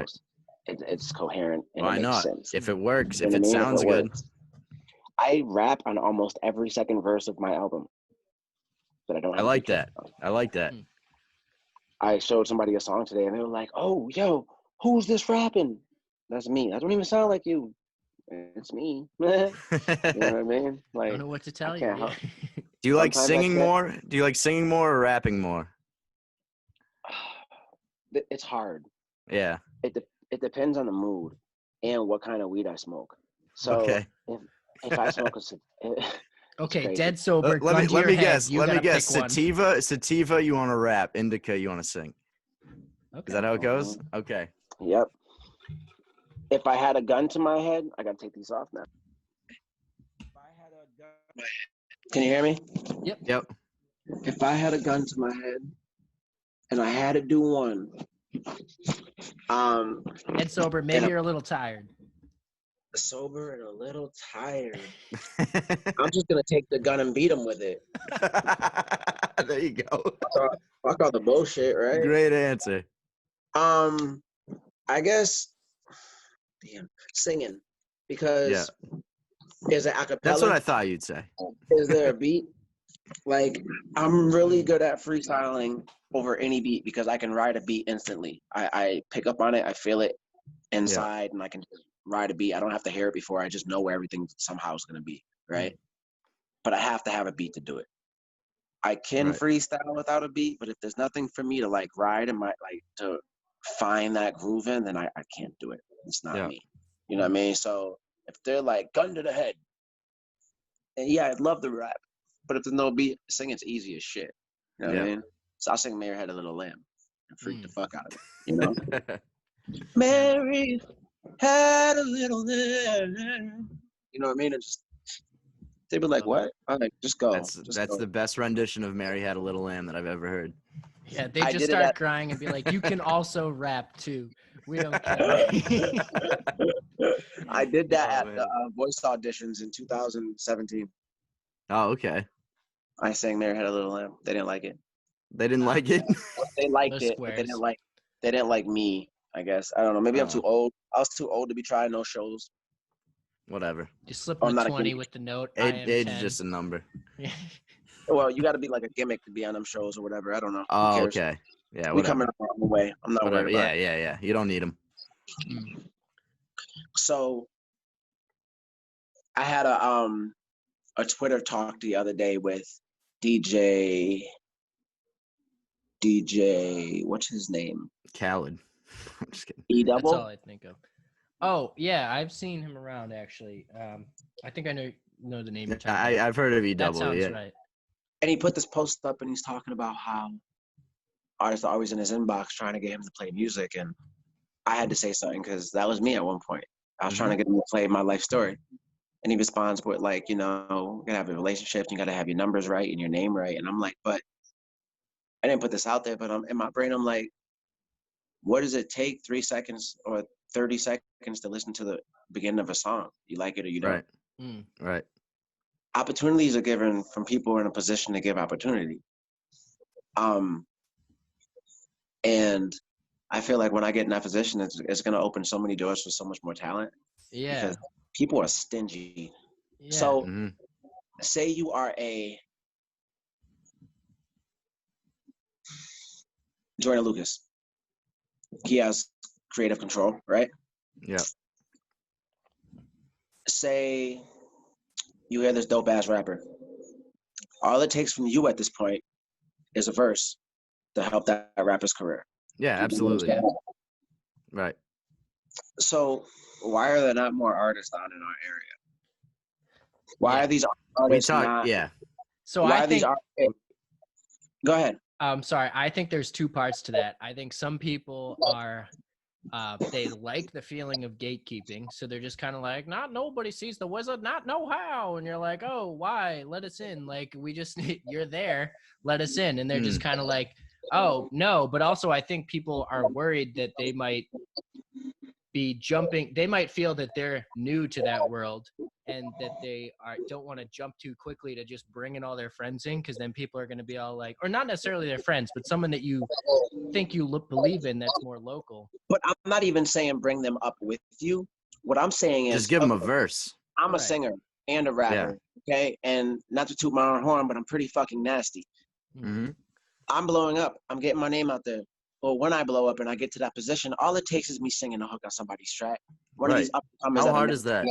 Right. It's coherent and Why it makes not? sense. If it works, if You know it what I mean? sounds good. Works. I rap on almost every second verse of my album, but I don't. I like that. I like that. I showed somebody a song today, and they were like, "Oh, yo, who's this rapping?" That's me. I don't even sound like you. It's me. You know what I mean? Like, I don't know what to tell you. Do you like singing more? Do you like singing more or rapping more? It's hard. Yeah. It depends on the mood and what kind of weed I smoke. So if I smoke okay, dead sober. Let me guess. Let me guess. Sativa, you want to rap. Indica, you want to sing. Okay. Is that how it goes? Okay. Yep. If I had a gun to my head, I gotta take these off now. If I had a gun to my head, can you hear me? Yep. If I had a gun to my head and I had to do one, dead sober, maybe you're a little tired. Sober and a little tired. I'm just gonna take the gun and beat him with it. There you go. Fuck all the bullshit, right? Great answer. I guess, singing, because is it acapella? That's what I thought you'd say. Is there a beat? Like, I'm really good at freestyling over any beat because I can ride a beat instantly. I pick up on it, I feel it inside, and I can just ride a beat. I don't have to hear it before. I just know where everything somehow is going to be, right? But I have to have a beat to do it. I can freestyle without a beat, but if there's nothing for me to like ride and to find that groove in, then I can't do it. It's not me. You know what I mean? So if they're like gun to the head, and I'd love to rap, but if there's no beat, singing's easy as shit. You know what I mean? So I'll sing Mary Had a Little Lamb and freak the fuck out of it, you know? Mary had a little lamb. You know what I mean? And just they'd be like, "What?" I'm like, "Just go." That's the best rendition of Mary Had a Little Lamb that I've ever heard. Yeah, they just start crying and be like, "You can also rap too. We don't care." I did that at the voice auditions in 2017. Oh, okay. I sang Mary Had a Little Lamb. They didn't like it. They didn't like it? They liked it, but they didn't like me, I guess. I don't know. Maybe I'm too old. I was too old to be trying those shows. Whatever. You slip them a 20 with the note. Age is just a number. Well, you got to be like a gimmick to be on them shows or whatever. I don't know. Oh, okay. Yeah, we coming up our own way. I'm not worried about it. Yeah. You don't need them. So I had a Twitter talk the other day with DJ, what's his name? Khaled. I'm just kidding. E That's all double. I think of. Oh yeah, I've seen him around actually. I think I know the name you're talking about. I've heard of E That double. sounds Yeah. right. And he put this post up and he's talking about how artists are always in his inbox trying to get him to play music. And I had to say something because that was me at one point. I was trying to get him to play my life story. And he responds with like, you gotta have a relationship, you gotta have your numbers right and your name right. And I'm like, but I didn't put this out there, but in my brain, I'm like, what does it take 3 seconds or 30 seconds to listen to the beginning of a song? You like it or you don't? Right. Right. Opportunities are given from people who are in a position to give opportunity. And I feel like when I get in that position, it's going to open so many doors for so much more talent. Yeah. Because people are stingy. Yeah. So say you are a Jordan Lucas. He has creative control, right? Yeah. Say you hear this dope ass rapper. All it takes from you at this point is a verse to help that rapper's career. Yeah, absolutely. Right. So why are there not more artists on in our area? Why are these artists not? Yeah. So why I are these think. Go ahead. I'm sorry. I think there's two parts to that. I think some people are, they like the feeling of gatekeeping. So they're just kind of like, not nobody sees the wizard, not know how. And you're like, oh, why? Let us in. Like, we just need, you're there, let us in. And they're just kind of like, oh, no. But also I think people are worried that they might be jumping. They might feel that they're new to that world and that they don't want to jump too quickly to just bringing all their friends in, because then people are going to be all like, or not necessarily their friends, but someone that you think you believe in that's more local. But I'm not even saying bring them up with you. What I'm saying is just give them a verse. I'm a singer and a rapper, okay? And not to toot my own horn, but I'm pretty fucking nasty. I'm blowing up. I'm getting my name out there. Well, when I blow up and I get to that position, all it takes is me singing a hook on somebody's track. One of these up-and-comers. How hard is that?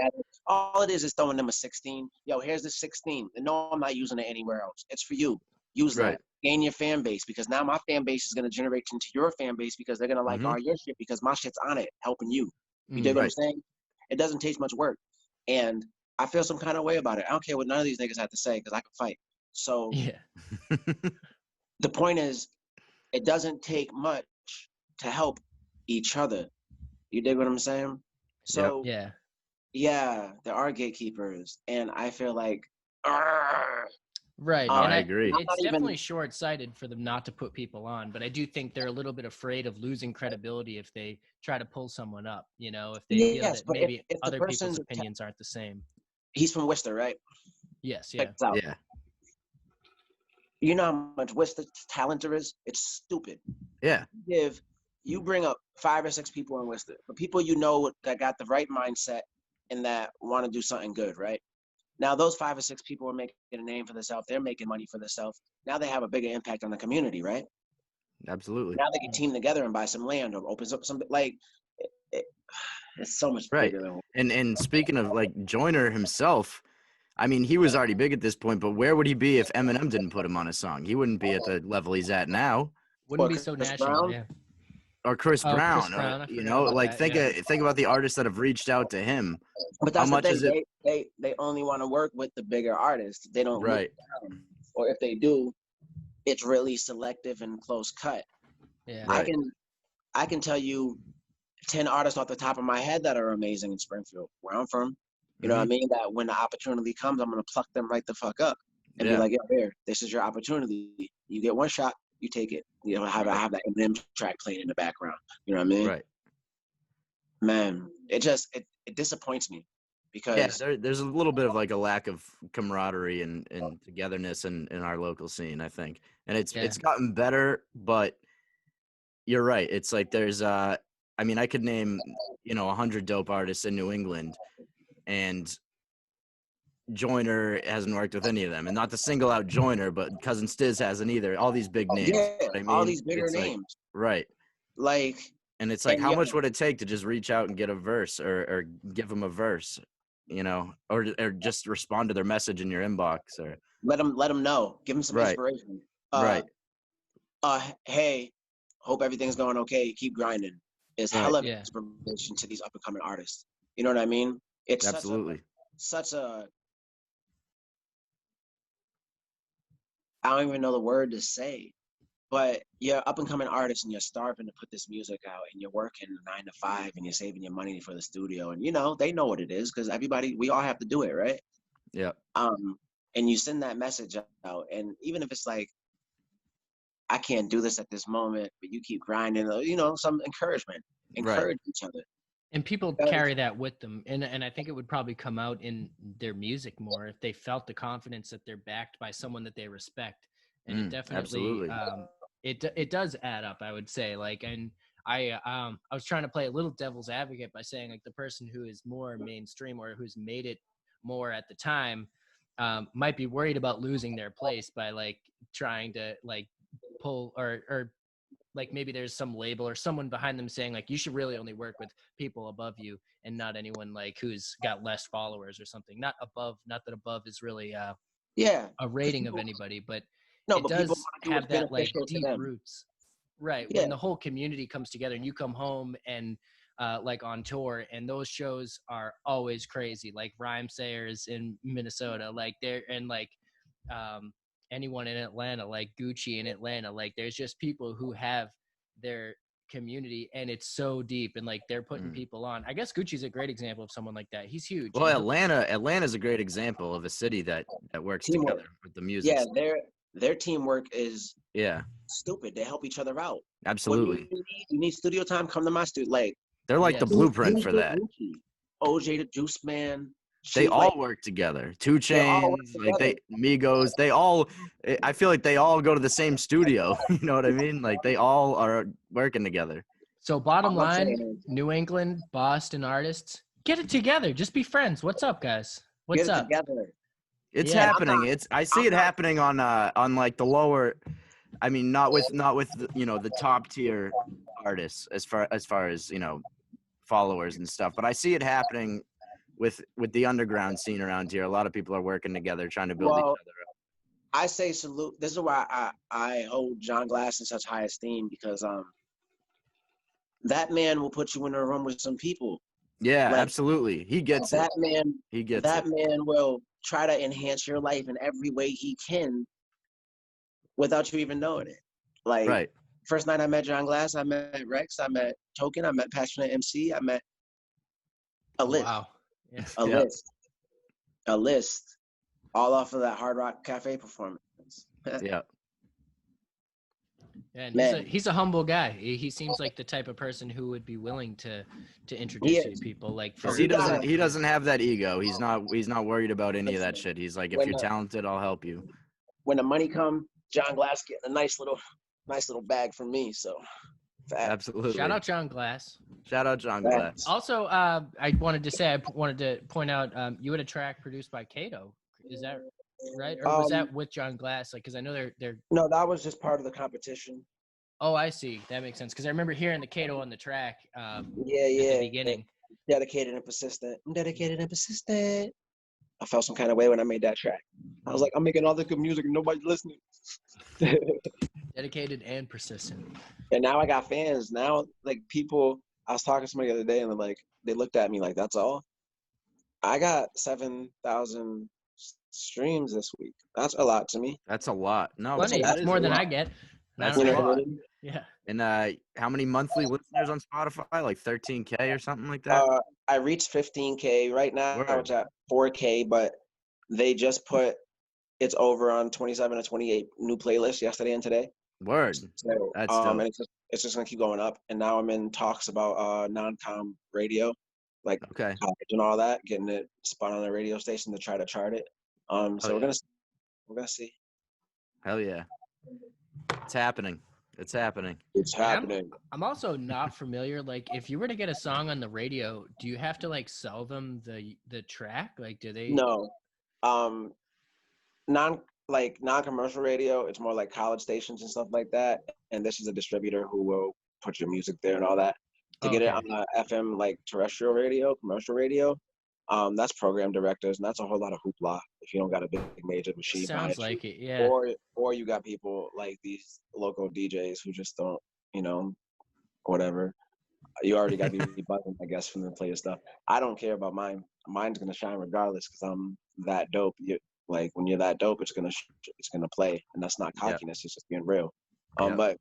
All it is throwing them a 16. Yo, here's the 16. And no, I'm not using it anywhere else. It's for you. Use that. Gain your fan base, because now my fan base is going to generate into your fan base, because they're going to like all your shit because my shit's on it, helping you. You dig what I'm saying? It doesn't take much work. And I feel some kind of way about it. I don't care what none of these niggas have to say because I can fight. So the point is, it doesn't take much to help each other. You dig what I'm saying? So yeah, there are gatekeepers, and I feel like right. And I agree. It's definitely short-sighted for them not to put people on, but I do think they're a little bit afraid of losing credibility if they try to pull someone up, if they feel that maybe if other people's opinions aren't the same. He's from Worcester, right? Yes, yeah. You know how much Worcester talent there is? It's stupid. Yeah. You bring up 5 or 6 people in Worcester, but people that got the right mindset and that want to do something good, right? Now those 5 or 6 people are making a name for themselves. They're making money for themselves. Now they have a bigger impact on the community, right? Absolutely. Now they can team together and buy some land or opens up some it's so much bigger than and speaking of like Joyner himself, I mean, he was already big at this point, but where would he be if Eminem didn't put him on a song? He wouldn't be at the level he's at now. Wouldn't be so national, Or Chris Brown, Chris Brown, think about the artists that have reached out to him. But that's the thing. They only want to work with the bigger artists. They don't look down. Or if they do, it's really selective and close cut. Yeah. I can tell you 10 artists off the top of my head that are amazing in Springfield, where I'm from. You know what I mean? That when the opportunity comes, I'm gonna pluck them right the fuck up and be like, "Yo, here, this is your opportunity. You get one shot, you take it. I have that Eminem track playing in the background. You know what I mean? Right. Man, it disappoints me because there's a little bit of like a lack of camaraderie and togetherness in our local scene, I think, and it's gotten better, but you're right. It's like there's I mean, I could name 100 dope artists in New England. And Joyner hasn't worked with any of them. And not to single out Joyner, but Cousin Stiz hasn't either. All these big names. Yeah, all these bigger names. Right. And it's like, how much would it take to just reach out and get a verse or give them a verse, or just respond to their message in your inbox, or let them know. Give them some inspiration. Hey, hope everything's going okay. Keep grinding. is Right. hella Yeah. inspiration to these up and coming artists. You know what I mean? It's Absolutely. such a I don't even know the word to say, but you're up and coming artist and you're starving to put this music out and you're working 9 to 5 and you're saving your money for the studio, and they know what it is because we all have to do it, right? Yeah. And you send that message out, and even if it's like, I can't do this at this moment, but you keep grinding, some encouragement, Right. encourage each other. And people Because- carry that with them, and I think it would probably come out in their music more if they felt the confidence that they're backed by someone that they respect. And it definitely, absolutely. it does add up, I would say. Like, and I was trying to play a little devil's advocate by saying, like, the person who is more mainstream or who's made it more at the time might be worried about losing their place by like trying to like pull or like maybe there's some label or someone behind them saying like you should really only work with people above you and not anyone like who's got less followers or something. Not that above is really a rating of anybody, but it does have that like deep roots, right? Yeah. When the whole community comes together and you come home and like on tour, and those shows are always crazy, like Rhyme Sayers in Minnesota, like they're and like anyone in Atlanta, like Gucci in Atlanta, like there's just people who have their community and it's so deep and like they're putting people on. I guess Gucci's a great example of someone like that. He's huge. Well, Atlanta's a great example of a city that works together with the music. Yeah, their teamwork is yeah, stupid. They help each other out. absolutely. You need studio time, come to my studio. Like, They're like the blueprint for that. OJ the Juice Man. They all work together. 2 Chainz, like Migos, they all. I feel like they all go to the same studio. You know what I mean? Like they all are working together. So bottom line, New England, Boston artists, get it together. Just be friends. What's up, guys? What's up? Together. It's happening. I see it happening on like the lower. I mean, not with the top tier artists as far as followers and stuff, but I see it happening with the underground scene around here. A lot of people are working together, trying to build each other up. I say salute. This is why I hold John Glass in such high esteem, because that man will put you in a room with some people. Yeah, absolutely. He gets that it. Man. He gets that it. man will try to enhance your life in every way he can, without you even knowing it. Like, right. First night I met John Glass, I met Rex, I met Token, I met Passionate MC, I met a list. Wow. Yeah. A list, all off of that Hard Rock Cafe performance. Yeah. And he's a humble guy. He seems like the type of person who would be willing to introduce you to people. Like, he doesn't have that ego. He's not worried about any of that shit. He's like, if you're talented, I'll help you. When the money come, John Glass getting a nice little bag from me. So. Absolutely. Shout out John Glass. Shout out John Glass. Also, I wanted to point out you had a track produced by Kato. Is that right? Or was that with John Glass? Like, because I know they're. No, that was just part of the competition. Oh, I see. That makes sense. Because I remember hearing the Kato on the track. At the beginning. Dedicated and persistent. I'm dedicated and persistent. I felt some kind of way when I made that track. I was like, I'm making all this good music and nobody's listening. Dedicated and persistent. And now I got fans. Now, like, people, I was talking to somebody the other day and they looked at me like, that's all? I got 7,000 streams this week. That's a lot to me. That's a lot. No, that's more than I get. That's a lot. Yeah. And how many monthly listeners on Spotify? Like 13K or something like that? I reached 15K. Right now I was at 4K, but they just put it's over on 27 or 28 new playlists yesterday and today. Word. So, that's dope. And it's just gonna keep going up. And now I'm in talks about non-com radio, like college and all that, getting it spot on the radio station to try to chart it. So we're gonna see. Hell yeah. It's happening. It's happening. It's happening. I'm also not familiar. Like, if you were to get a song on the radio, do you have to like sell them the track? Like, do they? No. Non-commercial radio, it's more like college stations and stuff like that. And this is a distributor who will put your music there and all that. To get it on FM, like terrestrial radio, commercial radio, that's program directors, and that's a whole lot of hoopla if you don't got a big major machine. Sounds like it, yeah. Or you got people like these local DJs who just don't, whatever. You already got me buzzing, I guess, from the player stuff. I don't care about mine. Mine's gonna shine regardless because I'm that dope. Like when you're that dope, it's gonna play, and that's not cockiness. It's just being real. But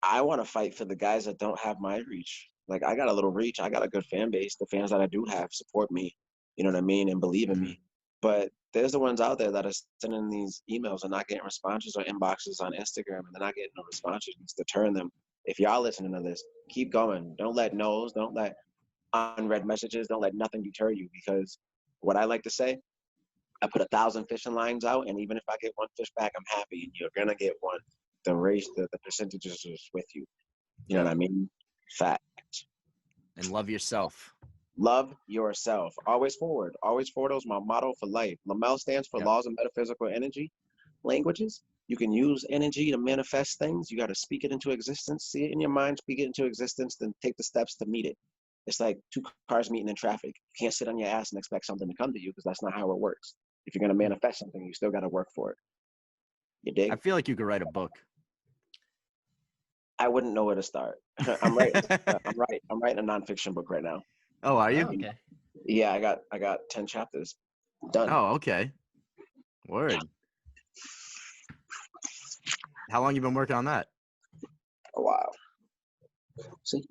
I want to fight for the guys that don't have my reach. Like I got a little reach. I got a good fan base. The fans that I do have support me. You know what I mean, and believe in me. But there's the ones out there that are sending these emails and not getting responses or inboxes on Instagram, and they're not getting no responses. It's deterring them. If y'all listening to this, keep going. Don't let no's, don't let unread messages, don't let nothing deter you, because what I like to say, I put 1,000 fishing lines out, and even if I get one fish back, I'm happy, and you're gonna get one. The percentages is with you. You know what I mean? Fact. And love yourself. Love yourself. Always forward. Always forward is my motto for life. Lomel stands for Laws of Metaphysical Energy Languages. You can use energy to manifest things. You got to speak it into existence, see it in your mind, speak it into existence, then take the steps to meet it. It's like two cars meeting in traffic. You can't sit on your ass and expect something to come to you because that's not how it works. If you're going to manifest something, you still got to work for it. You dig? I feel like you could write a book. I wouldn't know where to start. I'm writing a nonfiction book right now. Oh, are you? Oh, okay. Yeah, I got 10 chapters done. Oh, okay. Word. How long you been working on that? A while. See?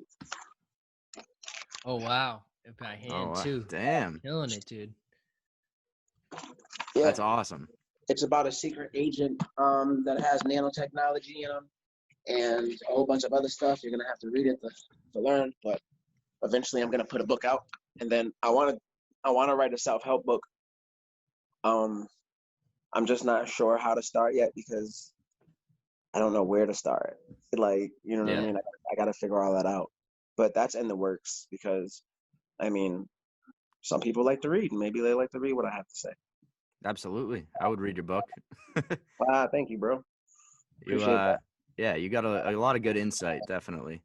Oh wow. By hand too. Damn. Killing it, dude. Yeah. That's awesome. It's about a secret agent that has nanotechnology in them and a whole bunch of other stuff. You're gonna have to read it to learn, but eventually I'm gonna put a book out, and then I wanna write a self-help book. I'm just not sure how to start yet because I don't know where to start. Like, you know what I mean? I got to figure all that out. But that's in the works because, I mean, some people like to read, and maybe they like to read what I have to say. Absolutely. I would read your book. Thank you, bro. You you got a lot of good insight, definitely.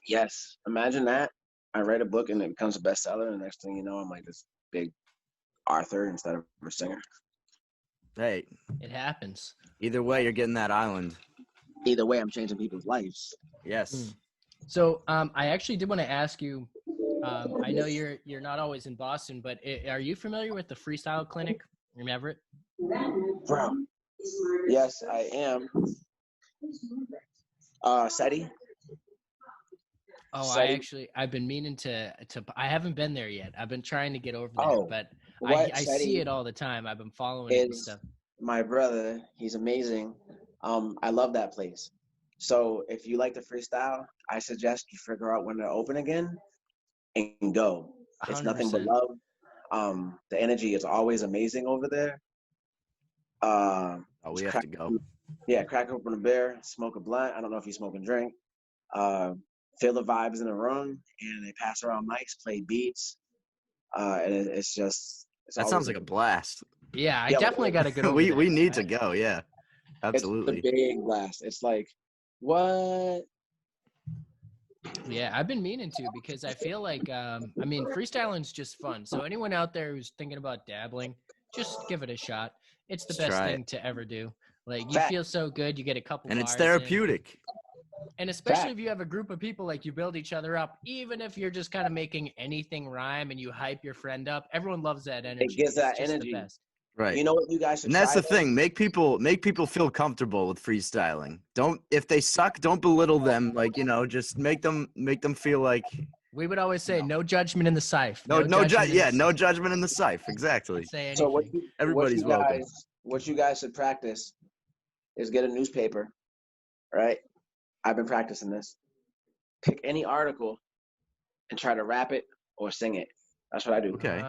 Yes. Imagine that. I write a book and it becomes a bestseller, and the next thing you know, I'm like this big author instead of a singer. Hey, It happens. either way, you're getting that island. Either way, I'm changing people's lives. Yes. So I actually did want to ask you, I know you're not always in Boston, but are you familiar with the freestyle clinic in Everett? Bro. Yes, I am. SETI? Oh, SETI. I've been meaning to I haven't been there yet. I've been trying to get over there, but I see it all the time. I've been following it and stuff. My brother, he's amazing. I love that place. So if you like to freestyle, I suggest you figure out when they're open again and go. It's 100%. nothing but love. The energy is always amazing over there. We have to go. Yeah, crack open a beer, smoke a blunt. I don't know if you smoke and drink. Feel the vibes in the room, and they pass around mics, play beats, and it's just. That sounds like a blast. Yeah, I definitely got to get over there. We need to go. Yeah, absolutely. It's a big blast. It's like, what? Yeah, I've been meaning to because I feel like, I mean, freestyling's just fun. So anyone out there who's thinking about dabbling, just give it a shot. It's the best thing to ever do. Like, you feel so good. You get a couple and bars it's therapeutic. And especially if you have a group of people, like you build each other up, even if you're just kind of making anything rhyme and you hype your friend up, everyone loves that energy. It gives that it's energy. The best. Right. You know what you guys should And that's try the thing. Make people feel comfortable with freestyling. If they suck, don't belittle them. Like, just make them feel like. We would always say no judgment in the Scythe. No judgment in the Scythe. Exactly. Say anything. So everybody's welcome. What you guys should practice is get a newspaper, right? I've been practicing this. Pick any article and try to rap it or sing it. That's what I do. Okay.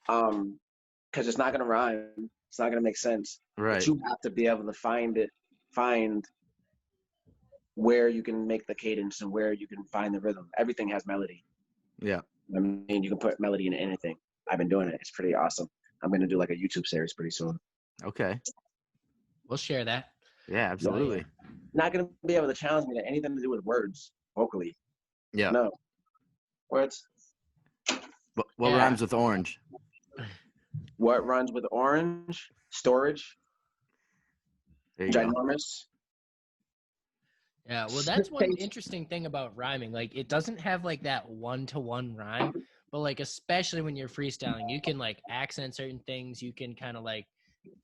Because it's not gonna rhyme. It's not gonna make sense. Right. But you have to be able to find where you can make the cadence and where you can find the rhythm. Everything has melody. Yeah. I mean, you can put melody in anything. I've been doing it. It's pretty awesome. I'm gonna do like a YouTube series pretty soon. Okay. We'll share that. Yeah, absolutely. You're not gonna be able to challenge me to anything to do with words vocally. Yeah. No. Words. What rhymes with orange? What runs with orange? Storage. There you Ginormous. Yeah, well, that's one interesting thing about rhyming. Like, it doesn't have like that one-to-one rhyme, but like, especially when you're freestyling, you can like accent certain things. You can kind of like,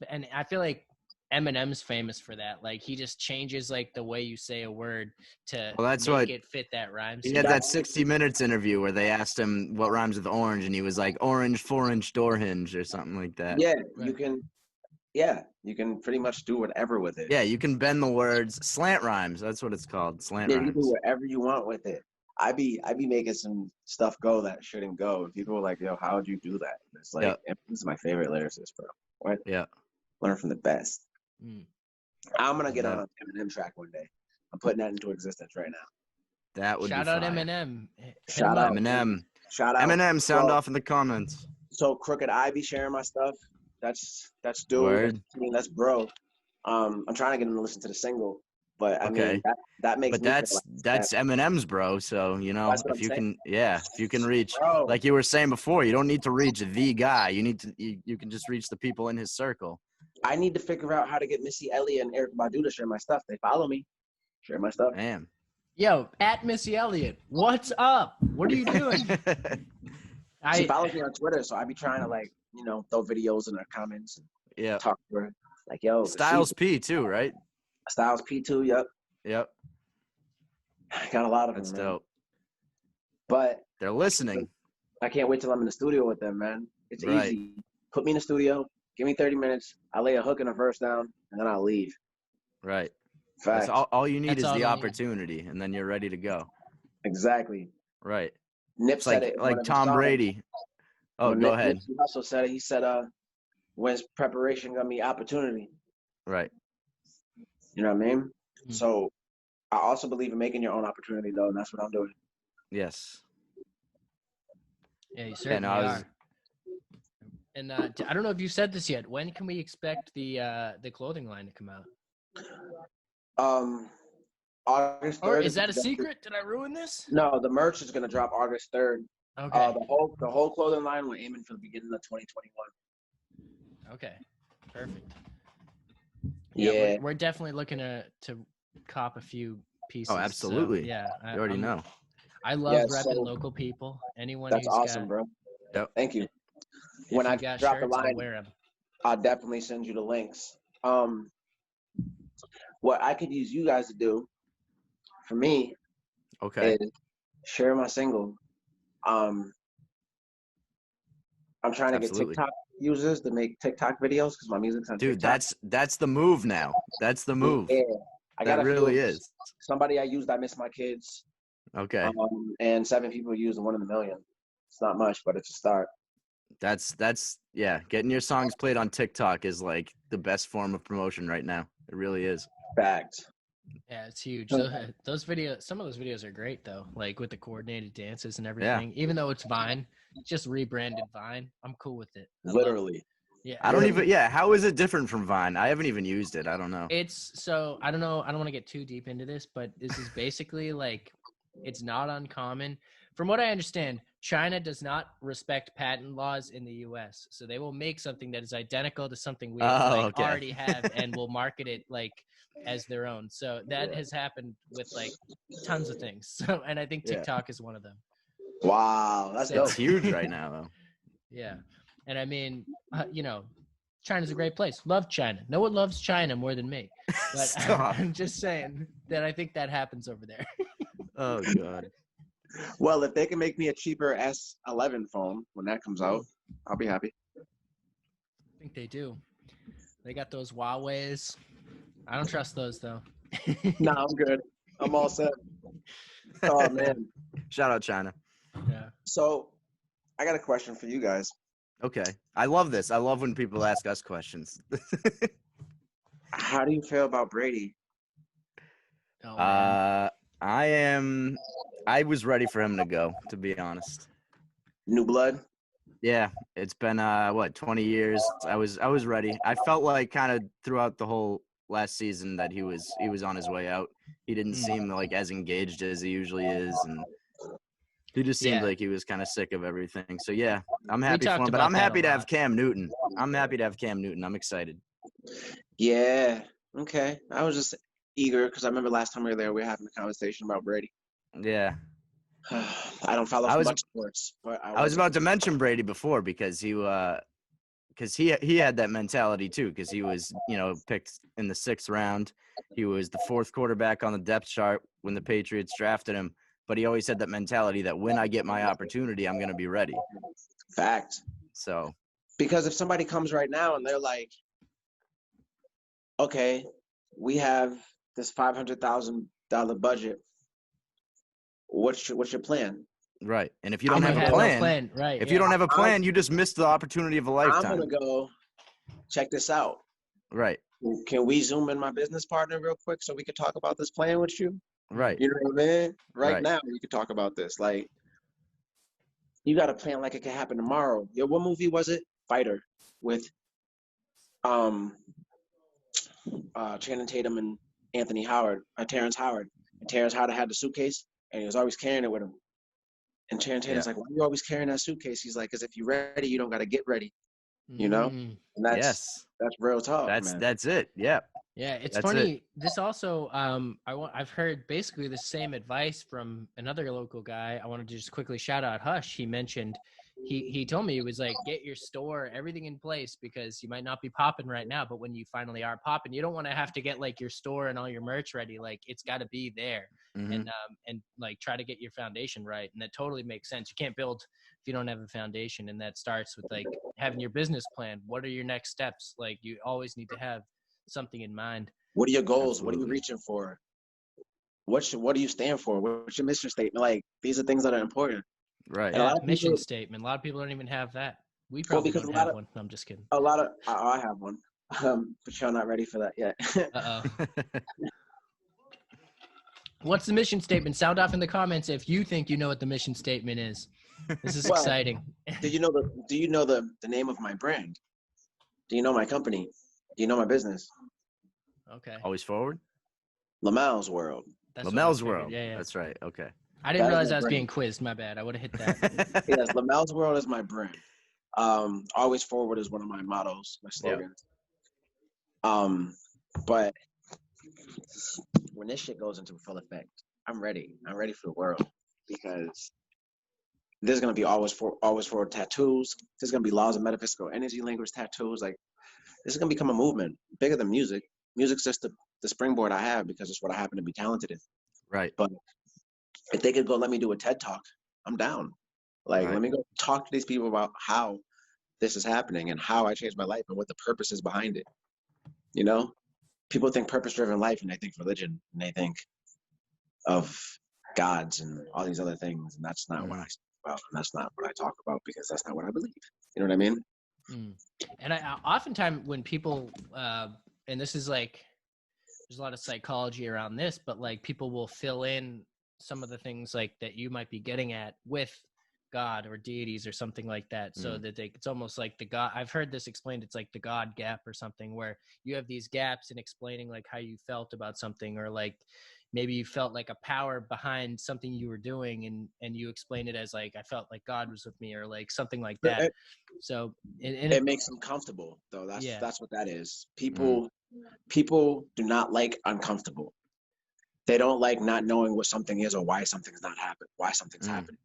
and I feel like Eminem's famous for that. Like, he just changes like the way you say a word to Well, that's make what it fit that rhyme. he scheme. had that 60 Minutes interview where they asked him what rhymes with orange, and he was like, orange 4-inch door hinge or something like that. Yeah, Right. you can. Yeah, you can pretty much do whatever with it. Yeah, you can bend the words. Slant rhymes. That's what it's called. Slant Yeah, you can do rhymes. whatever you want with it. I be making some stuff go that shouldn't go. And people are like, "Yo, how would you do that?" And it's like, Yep. this is my favorite lyricist, bro. What? Yeah. Learn from the best. Mm. I'm gonna get Yeah. on an Eminem track one day. I'm putting that into existence right now. That would Shout be out fire. Eminem. Hit Shout him up. out. Eminem. Shout out. Eminem, sound Well, off in the comments. So Crooked I be sharing my stuff. That's dude. Word. That's bro. I'm trying to get him to listen to the single, but I mean that makes But me feel that's Eminem's, bro. So That's what if I'm you saying. if you can reach, bro. like you were saying before, you don't need to reach the guy. You need to you can just reach the people in his circle. I need to figure out how to get Missy Elliott and Eric Badu to share my stuff. They follow me. Share my stuff. Damn. Yo, at Missy Elliott, what's up? What are you doing? She follows me on Twitter, so I be trying to throw videos in her comments and Yeah. talk to her. Like, yo, Styles P too, right? Styles P2, yep. Yep. Got a lot of That's them, man. dope. But They're listening. I can't wait till I'm in the studio with them, man. It's Right. easy. Put me in the studio, give me 30 minutes, I lay a hook and a verse down, and then I'll leave. Right. Facts. That's all you need That's is all the you need. opportunity, and then you're ready to go. Exactly. Right. Nip It's said it in one like of his Tom songs. Brady. Oh, When go Nip ahead. also said it. He said, when's preparation gonna be opportunity? Right. You know what I mean? Mhm. So I also believe in making your own opportunity, though, and that's what I'm doing. Yes. Yeah, you certainly are. And I don't know if you said this yet. When can we expect the clothing line to come out? August 3rd. Or is that a secret? Did I ruin this? No, the merch is gonna drop August 3rd. Okay. The whole clothing line, we're aiming for the beginning of 2021. Okay. Perfect. Yeah. We're definitely looking to cop a few pieces. Oh, absolutely. So, yeah. You already know. I love Yeah, repping so local people. Anyone That's who's awesome, got, bro. Yep. Thank you. if When you I got drop the shirts, I'll line, wear them. I'll definitely send you the links. What I could use you guys to do for me Okay. is share my single. I'm trying to Absolutely. get TikTok users to make TikTok videos because my music's on Dude, TikTok. that's the move now. That's the move. Yeah, I got That a few really of them. is. Somebody I used, I Miss My Kids. Okay. And 7 people used One in a Million. It's not much, but it's a start. That's yeah. Getting your songs played on TikTok is like the best form of promotion right now. It really is. Fact. Yeah, it's huge. Those videos, some of those videos are great though, like with the coordinated dances and everything. Even though it's Vine, just rebranded Vine. I'm cool with it. Literally. Yeah. I don't even. Yeah. How is it different from Vine? I haven't even used it. I don't know. It's so I don't know. I don't want to get too deep into this, but this is basically like it's not uncommon. From what I understand, China does not respect patent laws in the U.S., so they will make something that is identical to something we already have, and will market it like as their own. So that has happened with like tons of things. So, and I think TikTok is one of them. Wow, that's It's huge right now, though. Yeah, and I mean, China's a great place. Love China. No one loves China more than me. But I'm just saying that I think that happens over there. Oh God. Well, if they can make me a cheaper S11 phone when that comes out, I'll be happy. I think they do. They got those Huawei's. I don't trust those though. No, I'm good. I'm all set. Oh man. Shout out China. Yeah. So I got a question for you guys. Okay. I love this. I love when people ask us questions. How do you feel about Brady? Oh, man. I was ready for him to go, to be honest. New blood? Yeah, it's been 20 years. I was ready. I felt like kind of throughout the whole last season that he was on his way out. He didn't seem like as engaged as he usually is, and he just seemed like he was kind of sick of everything. So yeah, I'm happy for him, but I'm happy to have Cam Newton. I'm excited. Yeah. Okay. eager because I remember last time we were there, we were having a conversation about Brady. Yeah. I don't follow much sports, but I was about to mention Brady before because he had that mentality too, because he was, picked in the 6th round. He was the 4th quarterback on the depth chart when the Patriots drafted him, but he always had that mentality that when I get my opportunity, I'm going to be ready. Fact. So, because if somebody comes right now and they're like, okay, we have this $500,000 budget. What's your plan? Right. And if you don't have a plan, right? If you don't have a plan, you just missed the opportunity of a lifetime. I'm going to go check this out. Right. Can we Zoom in my business partner real quick so we can talk about this plan with you? Right. You know what I mean? Right now, we could talk about this. Like, you got a plan like it could happen tomorrow. Yo, what movie was it? Fighter with Channing Tatum and Terrence Howard. And Terrence Howard had the suitcase, and he was always carrying it with him. And Channing Tatum's like, why are you always carrying that suitcase? He's like, because if you're ready, you don't got to get ready. You know? And that's real talk, man. That's it. Yeah. Yeah, it's funny. This also, I've heard basically the same advice from another local guy. I wanted to just quickly shout out Hush. He mentioned, he told me, he was like, get your store, everything in place, because you might not be popping right now, but when you finally are popping, you don't want to have to get like your store and all your merch ready. Like, it's got to be there. And like try to get your foundation right. And that totally makes sense. You can't build if you don't have a foundation. And that starts with like having your business plan. What are your next steps? Like, you always need to have something in mind. What are your goals? Absolutely. What are you reaching for? What do you stand for? What's your mission statement? Like, these are things that are important. Right. Yeah, mission statement. A lot of people don't even have that. We probably don't have one. No, I'm just kidding. I have one. But you're not ready for that yet. What's the mission statement? Sound off in the comments if you think you know what the mission statement is. This is exciting. Do you know the name of my brand? Do you know my company? Do you know my business? Okay. Always forward? Lomel's World. Lomel's World. Yeah. That's right. Okay. I didn't realize I was being quizzed. My bad. I would have hit that. Yes, Lomel's World is my brand. Always forward is one of my mottos, my slogans. Yep. But when this shit goes into full effect, I'm ready. I'm ready for the world, because there's gonna be always forward tattoos. There's gonna be laws of metaphysical energy language tattoos. Like, this is gonna become a movement bigger than music. Music's just the springboard I have because it's what I happen to be talented in. Right. But if they could go let me do a TED Talk, I'm down. Like, let me go talk to these people about how this is happening and how I changed my life and what the purpose is behind it. You know, people think purpose-driven life and they think religion and they think of gods and all these other things, and that's not what I talk about, and that's not what I talk about, because that's not what I believe. You know what I mean? And I oftentimes when people, and this is like, there's a lot of psychology around this, but like people will fill in some of the things like that you might be getting at with God or deities or something like that, so that it's almost like the God. I've heard this explained. It's like the God gap or something, where you have these gaps in explaining like how you felt about something, or like maybe you felt like a power behind something you were doing, and you explain it as like, I felt like God was with me, or like something like that. So it makes them comfortable, though. That's what that is. People do not like uncomfortable. They don't like not knowing what something is or why something's not happening, why something's happening.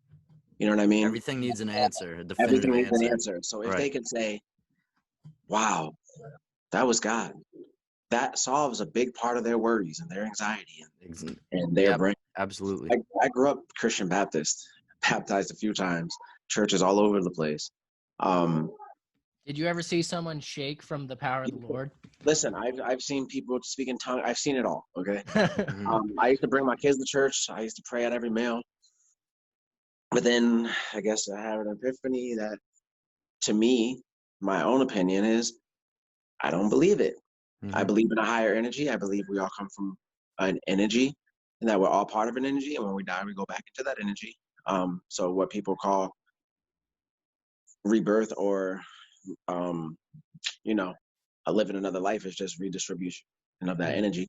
You know what I mean? Everything needs an answer. Everything needs an answer. So if they can say, wow, that was God, that solves a big part of their worries and their anxiety and their brain. Absolutely. I grew up Christian Baptist, baptized a few times, churches all over the place. Did you ever see someone shake from the power of the Lord? Listen, I've seen people speak in tongues. I've seen it all, okay? I used to bring my kids to church. I used to pray at every meal. But then I guess I had an epiphany that, to me, my own opinion is, I don't believe it. I believe in a higher energy. I believe we all come from an energy, and that we're all part of an energy. And when we die, we go back into that energy. So what people call rebirth, or living another life, is just redistribution of that energy.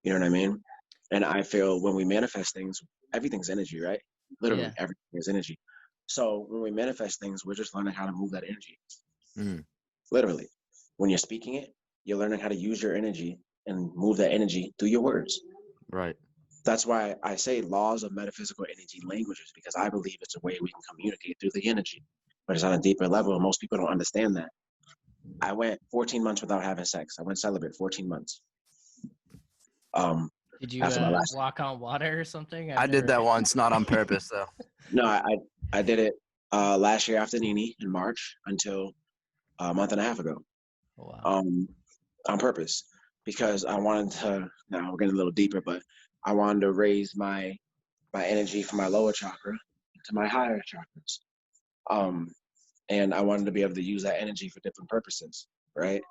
You know what I mean? And I feel when we manifest things, everything's energy, right? Literally, everything is energy. So when we manifest things, we're just learning how to move that energy. Literally, when you're speaking it, you're learning how to use your energy and move that energy through your words. Right. That's why I say laws of metaphysical energy languages, because I believe it's a way we can communicate through the energy, but it's on a deeper level. And most people don't understand that. I went 14 months without having sex. I went celibate 14 months. Did you After my last walk on water or something? I did that once, not on purpose though. No, I did it last year after Nini in March until a month and a half ago. Oh, wow. On purpose, because I wanted to. Now we're getting a little deeper, but I wanted to raise my energy from my lower chakra to my higher chakras. And I wanted to be able to use that energy for different purposes, right?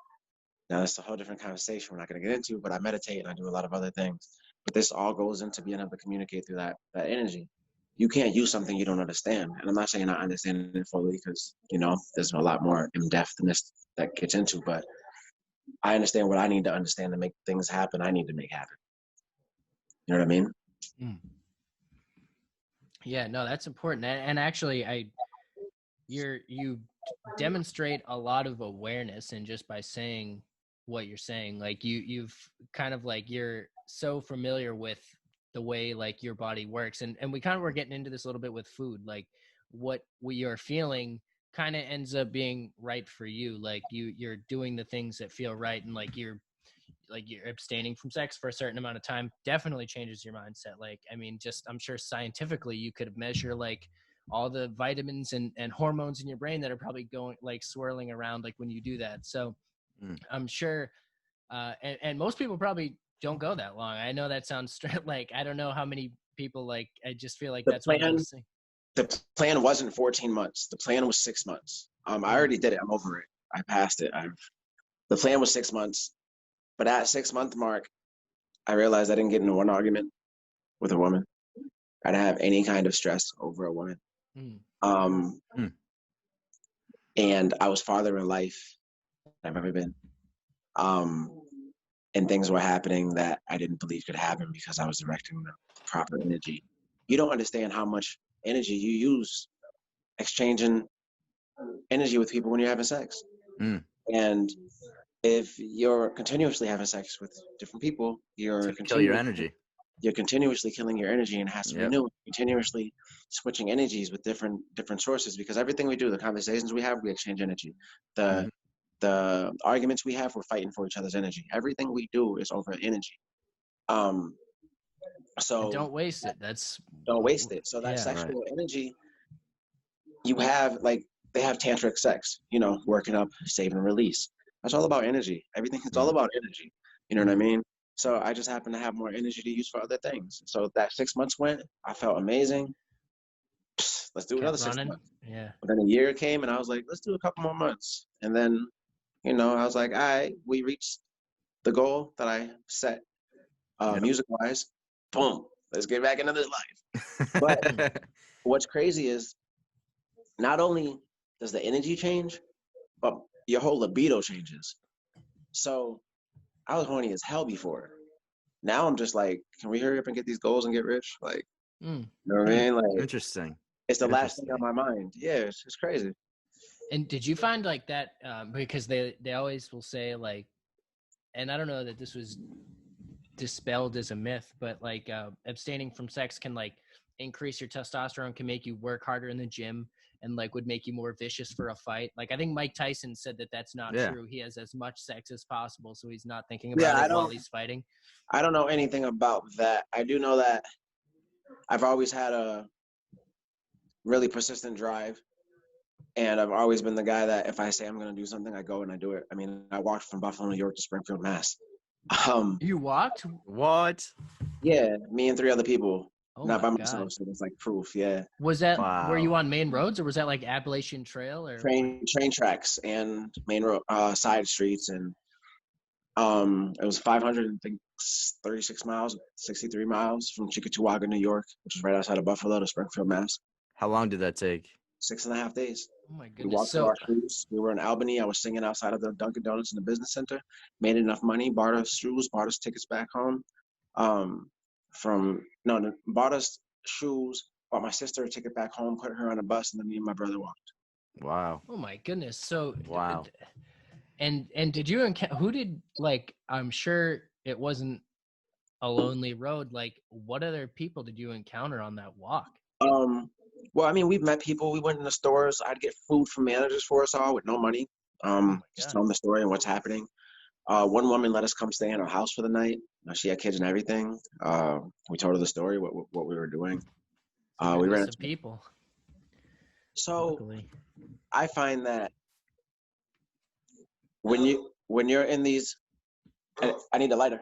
Now that's a whole different conversation we're not going to get into, but I meditate and I do a lot of other things. But this all goes into being able to communicate through that energy. You can't use something you don't understand. And I'm not saying I understand it fully, because, there's a lot more in-depthness that gets into, but I understand what I need to understand to make things happen. I need to make happen. You know what I mean? Mm. Yeah, no, that's important. And actually, you demonstrate a lot of awareness, and just by saying what you're saying, like you've kind of like, you're so familiar with the way like your body works, and we kind of were getting into this a little bit with food, like what we are feeling kind of ends up being right for you. Like you're doing the things that feel right, and like you're abstaining from sex for a certain amount of time definitely changes your mindset. Like, I mean, just, I'm sure scientifically you could measure like all the vitamins and hormones in your brain that are probably going like swirling around like when you do that. So I'm sure and most people probably don't go that long. I know that sounds like, I don't know how many people, like, I just feel like that's one of those things. The plan wasn't 14 months. The plan was 6 months. I already did it. I'm over it. I passed it. The plan was 6 months. But at 6 month mark, I realized I didn't get into one argument with a woman. I didn't have any kind of stress over a woman. And I was farther in life than I've ever been. And things were happening that I didn't believe could happen because I was directing the proper energy. You don't understand how much energy you use exchanging energy with people when you're having sex. And if you're continuously having sex with different people, you're kill your energy. You're continuously killing your energy, and it has to be new. Continuously switching energies with different sources, because everything we do, the conversations we have, we exchange energy. The arguments we have, we're fighting for each other's energy. Everything we do is over energy. So and don't waste it. Don't waste it. So that sexual energy you have, like they have tantric sex, working up, save and release. That's all about energy. Everything is all about energy. You know what I mean? So I just happen to have more energy to use for other things. So that 6 months went, I felt amazing. Let's do another 6 months. Yeah. But then a year came and I was like, let's do a couple more months. And then, I was like, all right, we reached the goal that I set music-wise. Boom, let's get back into this life. But what's crazy is not only does the energy change, but your whole libido changes. So I was horny as hell before. Now I'm just like, can we hurry up and get these goals and get rich? Like, you know what I mean? Like, interesting. It's the last thing on my mind. Yeah, it's crazy. And did you find like that, because they always will say like, and I don't know that this was dispelled as a myth, but like abstaining from sex can like increase your testosterone, can make you work harder in the gym, and like would make you more vicious for a fight. Like I think Mike Tyson said that that's not true. He has as much sex as possible, so he's not thinking about it while he's fighting. I don't know anything about that. I do know that I've always had a really persistent drive, and I've always been the guy that if I say I'm going to do something, I go and I do it. I mean, I walked from Buffalo, New York to Springfield, Mass. You walked? What? Yeah, me and 3 other people. Oh, not by myself, so it's like proof. Yeah. Was that were you on main roads, or was that like Appalachian Trail, or train tracks and main road side streets, and it was 536 miles, 63 miles from Chickasaw, New York, which is right outside of Buffalo, to Springfield, Mass. How long did that take? 6.5 days. Oh my We goodness! walked to our shoes. We were in Albany. I was singing outside of the Dunkin' Donuts in the business center. Made enough money. Bought us shoes. Bought us tickets back home. Bought us shoes. Bought my sister a ticket back home. Put her on a bus, and then me and my brother walked. Wow. Oh my goodness! So wow. And did you who did, like, I'm sure it wasn't a lonely road. Like, what other people did you encounter on that walk? Well, I mean, we've met people. We went in the stores. I'd get food from managers for us all with no money. Just tell them the story and what's happening. One woman let us come stay in her house for the night. She had kids and everything. We told her the story, what we were doing. We ran into people. So Luckily. I find that when you're in these, I need a lighter.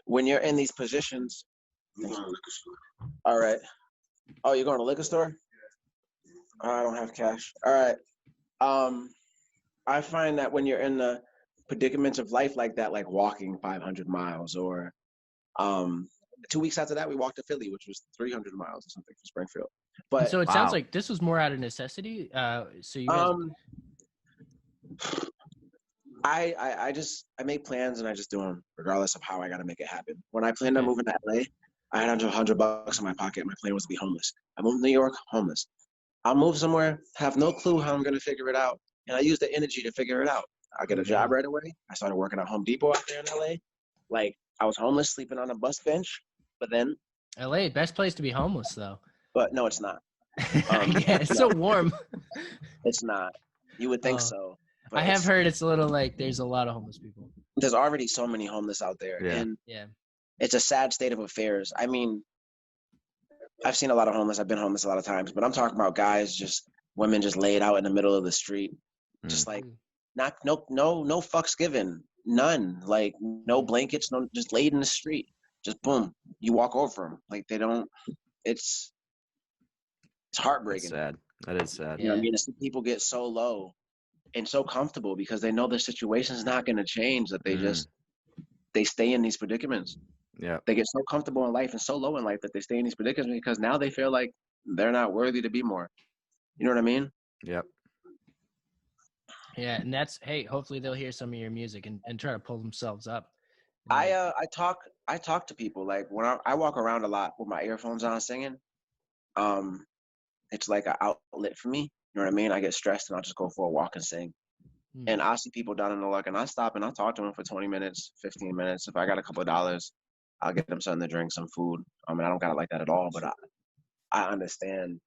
When you're in these positions, all right. Oh, you're going to the liquor store? I don't have cash. All right. I find that when you're in the predicaments of life like that, like walking 500 miles, or 2 weeks after that, we walked to Philly, which was 300 miles or something from Springfield. But so it sounds like this was more out of necessity. So you guys... I make plans and I just do them regardless of how I got to make it happen. When I planned on moving to LA, I had $100 in my pocket. My plan was to be homeless. I moved to New York, homeless. I'll move somewhere, have no clue how I'm going to figure it out. And I use the energy to figure it out. I get a job right away. I started working at Home Depot out there in LA. Like, I was homeless, sleeping on a bus bench, but then... LA, best place to be homeless, though. But no, it's not. Yeah, it's so warm. It's not. You would think so. I have heard it's a little like there's a lot of homeless people. There's already so many homeless out there. Yeah. And yeah, it's a sad state of affairs. I mean, I've seen a lot of homeless. I've been homeless a lot of times, but I'm talking about women just laid out in the middle of the street, just like no fucks given, none, like no blankets, no, just laid in the street, just boom, you walk over them, like they don't. It's heartbreaking. That's sad. That is sad. You know what I mean? People get so low and so comfortable because they know their situation is not going to change, that they stay in these predicaments. Yeah. They get so comfortable in life and so low in life that they stay in these predicaments because now they feel like they're not worthy to be more. You know what I mean? Yep. Yeah, and that's, hey, hopefully they'll hear some of your music and try to pull themselves up. I talk to people, like when I walk around a lot with my earphones on singing. It's like an outlet for me. You know what I mean? I get stressed and I'll just go for a walk and sing. And I'll see people down in the luck and I stop and I'll talk to them for 20 minutes, 15 minutes. If I got a couple of dollars, I'll get them something to drink, some food. I mean, I don't got it like that at all, but I understand.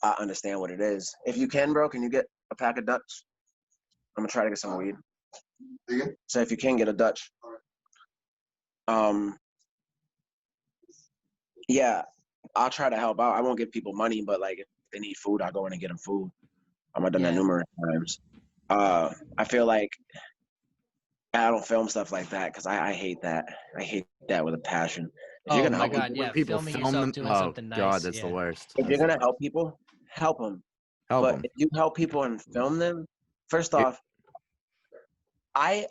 I understand what it is. If you can, bro, can you get a pack of Dutch? I'm gonna try to get some weed. So if you can get a Dutch. Yeah, I'll try to help out. I won't give people money, but like if they need food, I'll go in and get them food. I've done that numerous times. I feel like I don't film stuff like that because I hate that. I hate that with a passion. If you're gonna help people filming film yourself them, doing something nice. God, that's the worst. If you're gonna help people, help them. But if you help people and film them, first off, my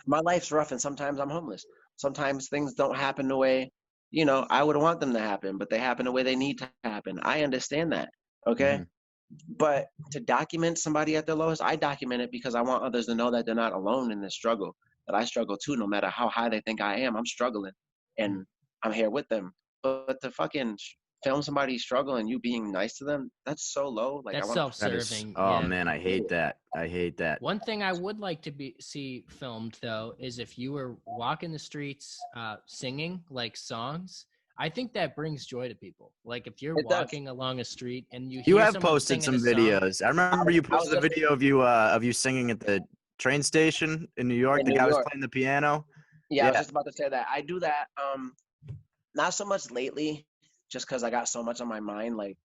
life's rough and sometimes I'm homeless. Sometimes things don't happen the way, I would want them to happen, but they happen the way they need to happen. I understand that. Okay. But to document somebody at their lowest, I document it because I want others to know that they're not alone in this struggle, that I struggle too, no matter how high they think I am. I'm struggling and I'm here with them. But to fucking film somebody struggling, you being nice to them, that's so low. Like, that's self-serving. Man, I hate that. I hate that. One thing I would like to see filmed though is if you were walking the streets singing like songs. I think that brings joy to people. Like if you're walking along a street and you have posted some videos. I remember you posted a video of you singing at the train station in New York. The guy was playing the piano. Yeah, I was just about to say that. I do that. Not so much lately, just because I got so much on my mind. Like,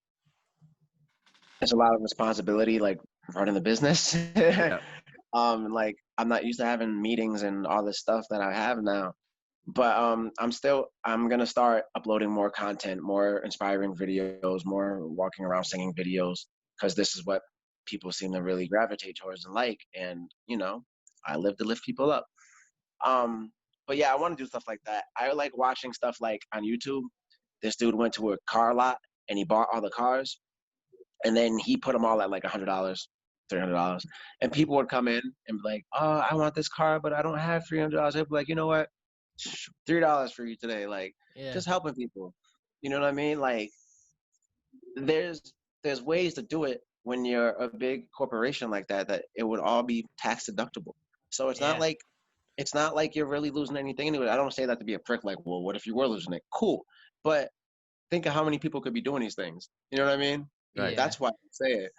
it's a lot of responsibility, like running the business. Like I'm not used to having meetings and all this stuff that I have now. But I'm gonna start uploading more content, more inspiring videos, more walking around singing videos, because this is what people seem to really gravitate towards and like. And I live to lift people up. But yeah, I want to do stuff like that. I like watching stuff like on YouTube. This dude went to a car lot and he bought all the cars, and then he put them all at like $100, $300, and people would come in and be like, "Oh, I want this car, but I don't have $300." They'd be like, "You know what? $3 for you today." Like, just helping people. You know what I mean? Like, there's ways to do it when you're a big corporation like that it would all be tax deductible. So it's Yeah. not like you're really losing anything anyway. I don't say that to be a prick. Like, well, what if you were losing it? Cool, but think of how many people could be doing these things. You know what I mean? Right. Yeah. That's why I say it.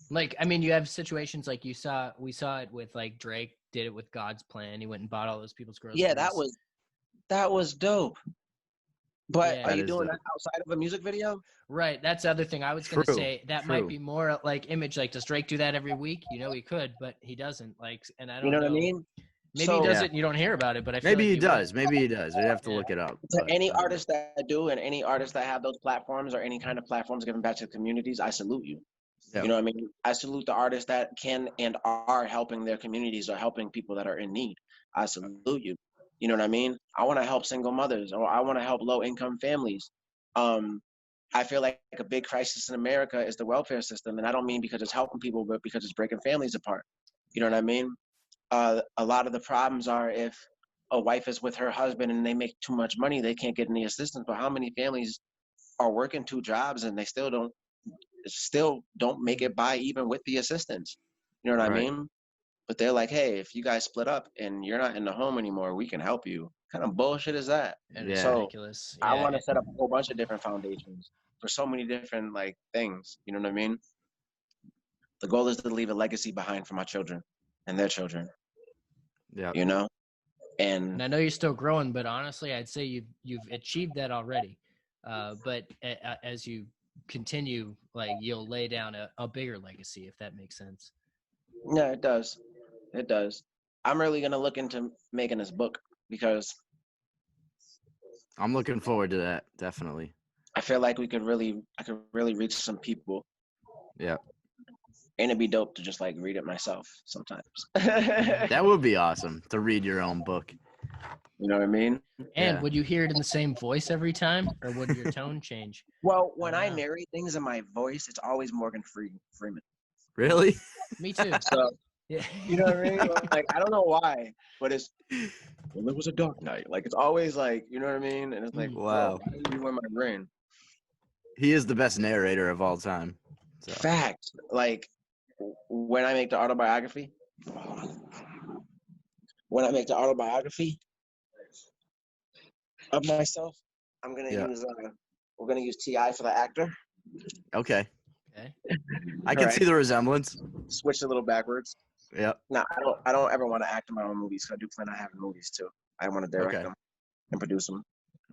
Like, I mean, you have situations like we saw it with like Drake did it with God's Plan. He went and bought all those people's groceries. Yeah, that was dope. But Yeah. are That you is doing dope. that outside of a music video? Right. That's the other thing I was going to True, say. That true. might be more like image. Like, does Drake do that every week? You know, he could, but he doesn't. Like, and I don't You know what I mean? Maybe So- he does Yeah. it and you don't hear about it, but I feel Maybe like he would. does. Maybe he does. We'd have to Yeah. look it up. To but, any artist that do and any artists that have those platforms or any kind of platforms giving back to the communities, I salute you. Yeah. You know what I mean? I salute the artists that can and are helping their communities or helping people that are in need. I salute you. You know what I mean? I want to help single mothers or I want to help low income families. I feel like a big crisis in America is the welfare system. And I don't mean because it's helping people, but because it's breaking families apart. You know what I mean? A lot of the problems are if a wife is with her husband and they make too much money, they can't get any assistance. But how many families are working 2 jobs and they still don't make it by even with the assistance? You know what I Right. mean? But they're like, hey, if you guys split up and you're not in the home anymore, we can help you. What kind of bullshit is that? And Yeah. it's So ridiculous. I Yeah. want to set up a whole bunch of different foundations for so many different like things. You know what I mean? The goal is to leave a legacy behind for my children and their children. Yeah. You know? And I know you're still growing, but honestly, I'd say you've achieved that already. But as you continue, like you'll lay down a bigger legacy, if that makes sense. Yeah, it does. It does. I'm really gonna look into making this book because I'm looking forward to that. Definitely. I feel like I could really reach some people. Yeah. And it'd be dope to just like read it myself sometimes. That would be awesome to read your own book. You know what I mean? And Yeah. would you hear it in the same voice every time, or would your tone change? Well, when I Wow. narrate things in my voice, it's always Morgan Freeman. Really? Me too. So Yeah. you know what I mean? Like I don't know why, but it's well, it was a dark night. Like it's always like, you know what I mean? And it's like, Wow. bro, why are you in my brain? He is the best narrator of all time. So. Fact. Like when I make the autobiography of myself, I'm gonna Yeah. use we're gonna use T.I. for the actor. Okay. Okay. I can Alright. see the resemblance. Switch a little backwards. Yep. No, I don't ever want to act in my own movies. 'Cause I do plan on having movies too. I want to direct Okay. them and produce them.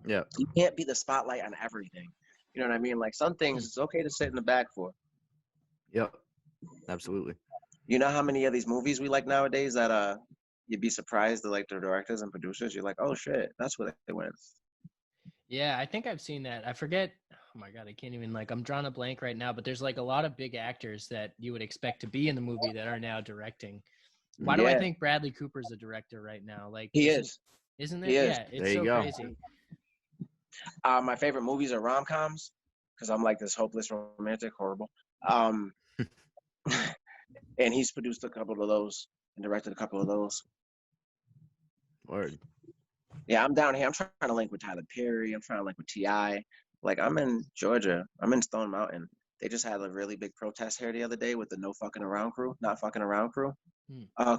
Yep. You can't be the spotlight on everything. You know what I mean? Like some things it's okay to sit in the back for. Yep. Absolutely. You know how many of these movies we like nowadays that you'd be surprised that like the directors and producers, you're like, oh shit, that's what they went. Yeah, I think I've seen that. I forget. Oh my god, I can't even I'm drawing a blank right now. But there's like a lot of big actors that you would expect to be in the movie that are now directing. Why do I Yeah. think Bradley Cooper's a director right now? Like He is. isn't it? He is. Yeah, it's There you so go. crazy. My favorite movies are rom-coms because I'm like this hopeless romantic, horrible. And he's produced a couple of those and directed a couple of those. Word. Yeah, I'm down here. I'm trying to link with Tyler Perry. I'm trying to link with T.I. Like I'm in Georgia. I'm in Stone Mountain. They just had a really big protest here the other day with the Not Fucking Around crew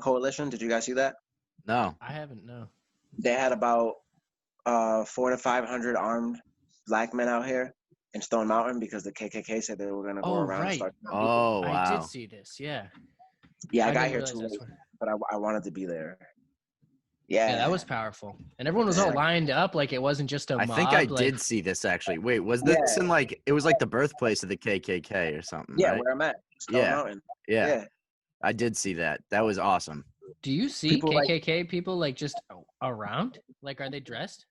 coalition. Did you guys see that? No. I haven't. No. They had about 400 to 500 armed black men out here in Stone Mountain because the KKK said they were going to go Oh, around and right. start killing people. Oh, I wow. did see this. Yeah. Yeah, I got didn't here realize too that's late, what- but I wanted to be there. Yeah, Yeah, that was powerful. And everyone was all Yeah. lined up like it wasn't just a I mob. think I like, did see this actually. Wait, was this in like it was like the birthplace of the KKK or something? yeah, right? where I'm at, Stone Yeah. Mountain. Yeah. Yeah. I did see that. That was awesome. Do you see People like- KKK people like just around? Like, are they dressed?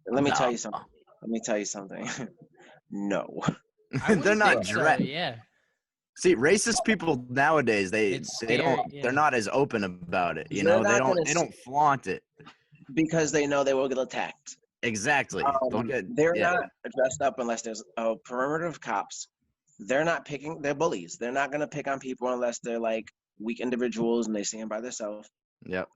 Let me No. tell you something. No. I They're wouldn't not think so, dressed. Yeah. See, racist people nowadays, they It's don't scary, yeah. they're not as open about it. You They're know, they not gonna don't flaunt it. Because they know they will get attacked. Exactly. They're yeah. not dressed up unless there's a perimeter of cops. They're not picking. They're bullies. They're not gonna pick on people unless they're like weak individuals and they see them by themselves. Yep.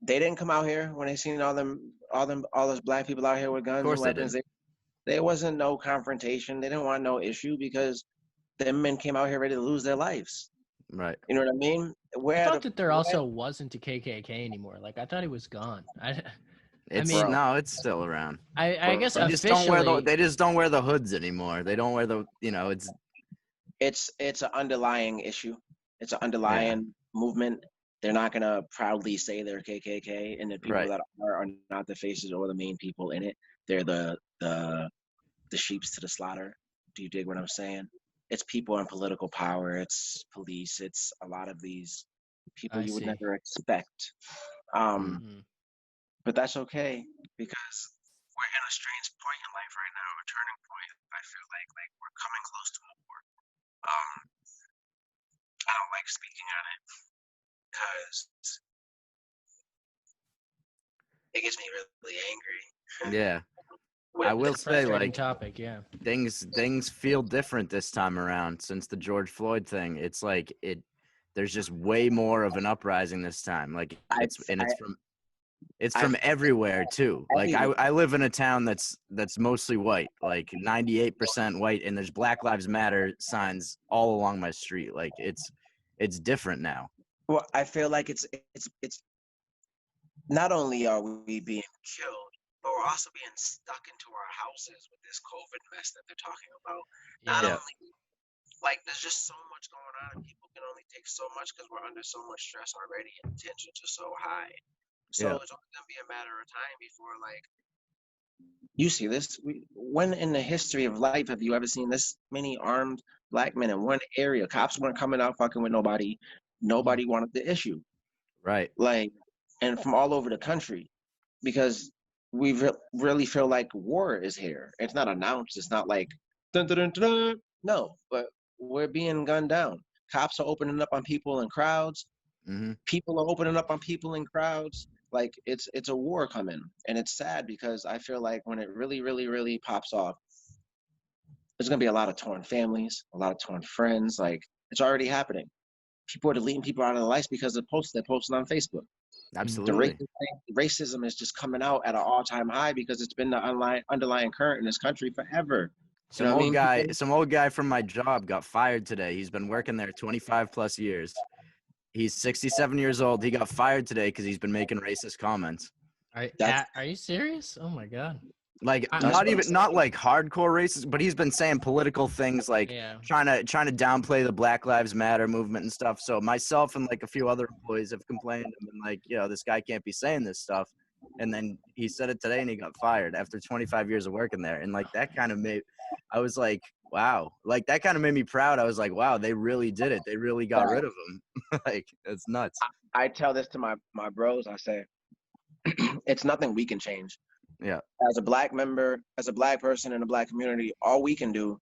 They didn't come out here when they seen all those black people out here with guns course and they weapons. There wasn't no confrontation. They didn't want no issue because them men came out here ready to lose their lives. Right. You know what I mean? I thought that there also wasn't a KKK anymore. Like I thought he was gone. It's mean- no, it's still around. I guess They just don't wear officially. they just don't wear the hoods anymore. They don't wear the It's an underlying issue. It's an underlying movement. They're not gonna proudly say they're KKK, and the people Right. that are not the faces or the main people in it. They're the sheeps to the slaughter. Do you dig what I'm saying? It's people in political power. It's police. It's a lot of these people I you would see. never expect. Mhm. But that's okay because we're in a strange point in life right now, a turning point. I feel like we're coming close to a war. I don't like speaking on it because it gets me really angry. Yeah. I will say, Frustrating like, topic. Yeah. things feel different this time around since the George Floyd thing. It's like there's just way more of an uprising this time. Like it's from everywhere too. Like I live in a town that's mostly white, like 98% white, and there's Black Lives Matter signs all along my street. Like it's different now. Well, I feel like it's not only are we being killed, but we're also being stuck into our houses with this COVID mess that they're talking about. Not Yeah. only like there's just so much going on, and people can only take so much because we're under so much stress already, and tensions are so high. So it's only gonna be a matter of time before like you see this. When in the history of life have you ever seen this many armed black men in one area? Cops weren't coming out fucking with nobody. Nobody wanted the issue. Right. Like, and from all over the country, because we really feel like war is here. It's not announced. It's not like dun, dun, dun, dun, dun. No, but we're being gunned down. Cops are opening up on people in crowds. Mm-hmm. People are opening up on people in crowds. Like it's a war coming, and it's sad because I feel like when it really, really, really pops off, there's gonna be a lot of torn families, a lot of torn friends. Like it's already happening. People are deleting people out of their lives because of posts they're posting on Facebook. Absolutely. The racism is just coming out at an all-time high because it's been the underlying current in this country forever. Some old guy from my job got fired today. He's been working there 25 plus years. He's 67 years old. He got fired today because he's been making racist comments. Are you serious? Oh my god. Like not like hardcore racist, but he's been saying political things like trying to downplay the Black Lives Matter movement and stuff. So myself and like a few other employees have complained and been like, this guy can't be saying this stuff. And then he said it today and he got fired after 25 years of working there. And like that kind of I was like, wow, like that kind of made me proud. I was like, wow, they really did it. They really got rid of him. Like it's nuts. I tell this to my bros. I say, it's nothing we can change. Yeah. As a black member, as a black person in a black community, all we can do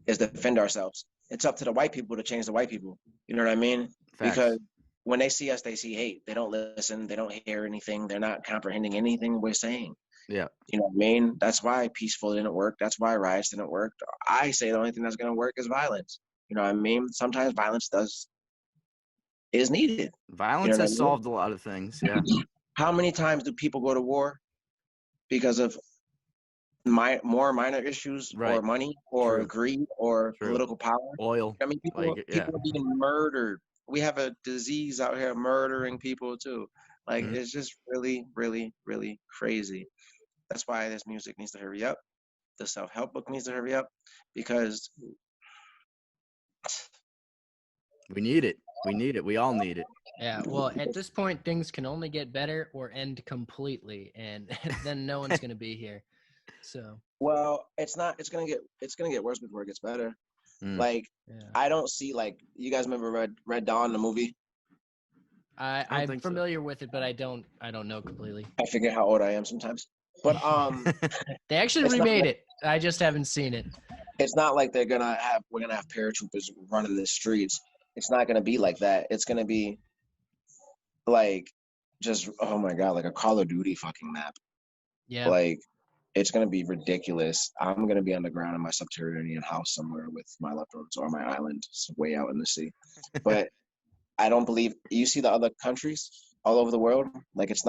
is defend ourselves. It's up to the white people to change the white people. You know what I mean? Facts. Because when they see us, they see hate. They don't listen. They don't hear anything. They're not comprehending anything we're saying. Yeah. You know what I mean? That's why peaceful didn't work. That's why riots didn't work. I say the only thing that's going to work is violence. You know what I mean? Sometimes violence is needed. Violence has solved a lot of things. Yeah. How many times do people go to war because of more minor issues or money or greed or political power? Oil. I mean, people are being murdered. We have a disease out here murdering people too. Like it's just really, really, really crazy. That's why this music needs to hurry up. The self-help book needs to hurry up because we need it. We need it. We all need it. Yeah. Well, at this point, things can only get better or end completely, and then no one's gonna be here. So. Well, it's not. It's gonna get worse before it gets better. Like I don't see like you guys remember Red Dawn, the movie. I'm familiar with it, but I don't know completely. I forget how old I am sometimes. But they actually remade it. I just haven't seen it. It's not like we're gonna have paratroopers running the streets. It's not gonna be like that. It's gonna be like just oh my god, like a Call of Duty fucking map. Yeah. Like it's gonna be ridiculous. I'm gonna be underground in my subterranean house somewhere with my loved ones or my island way out in the sea. But I don't believe you see the other countries all over the world. Like it's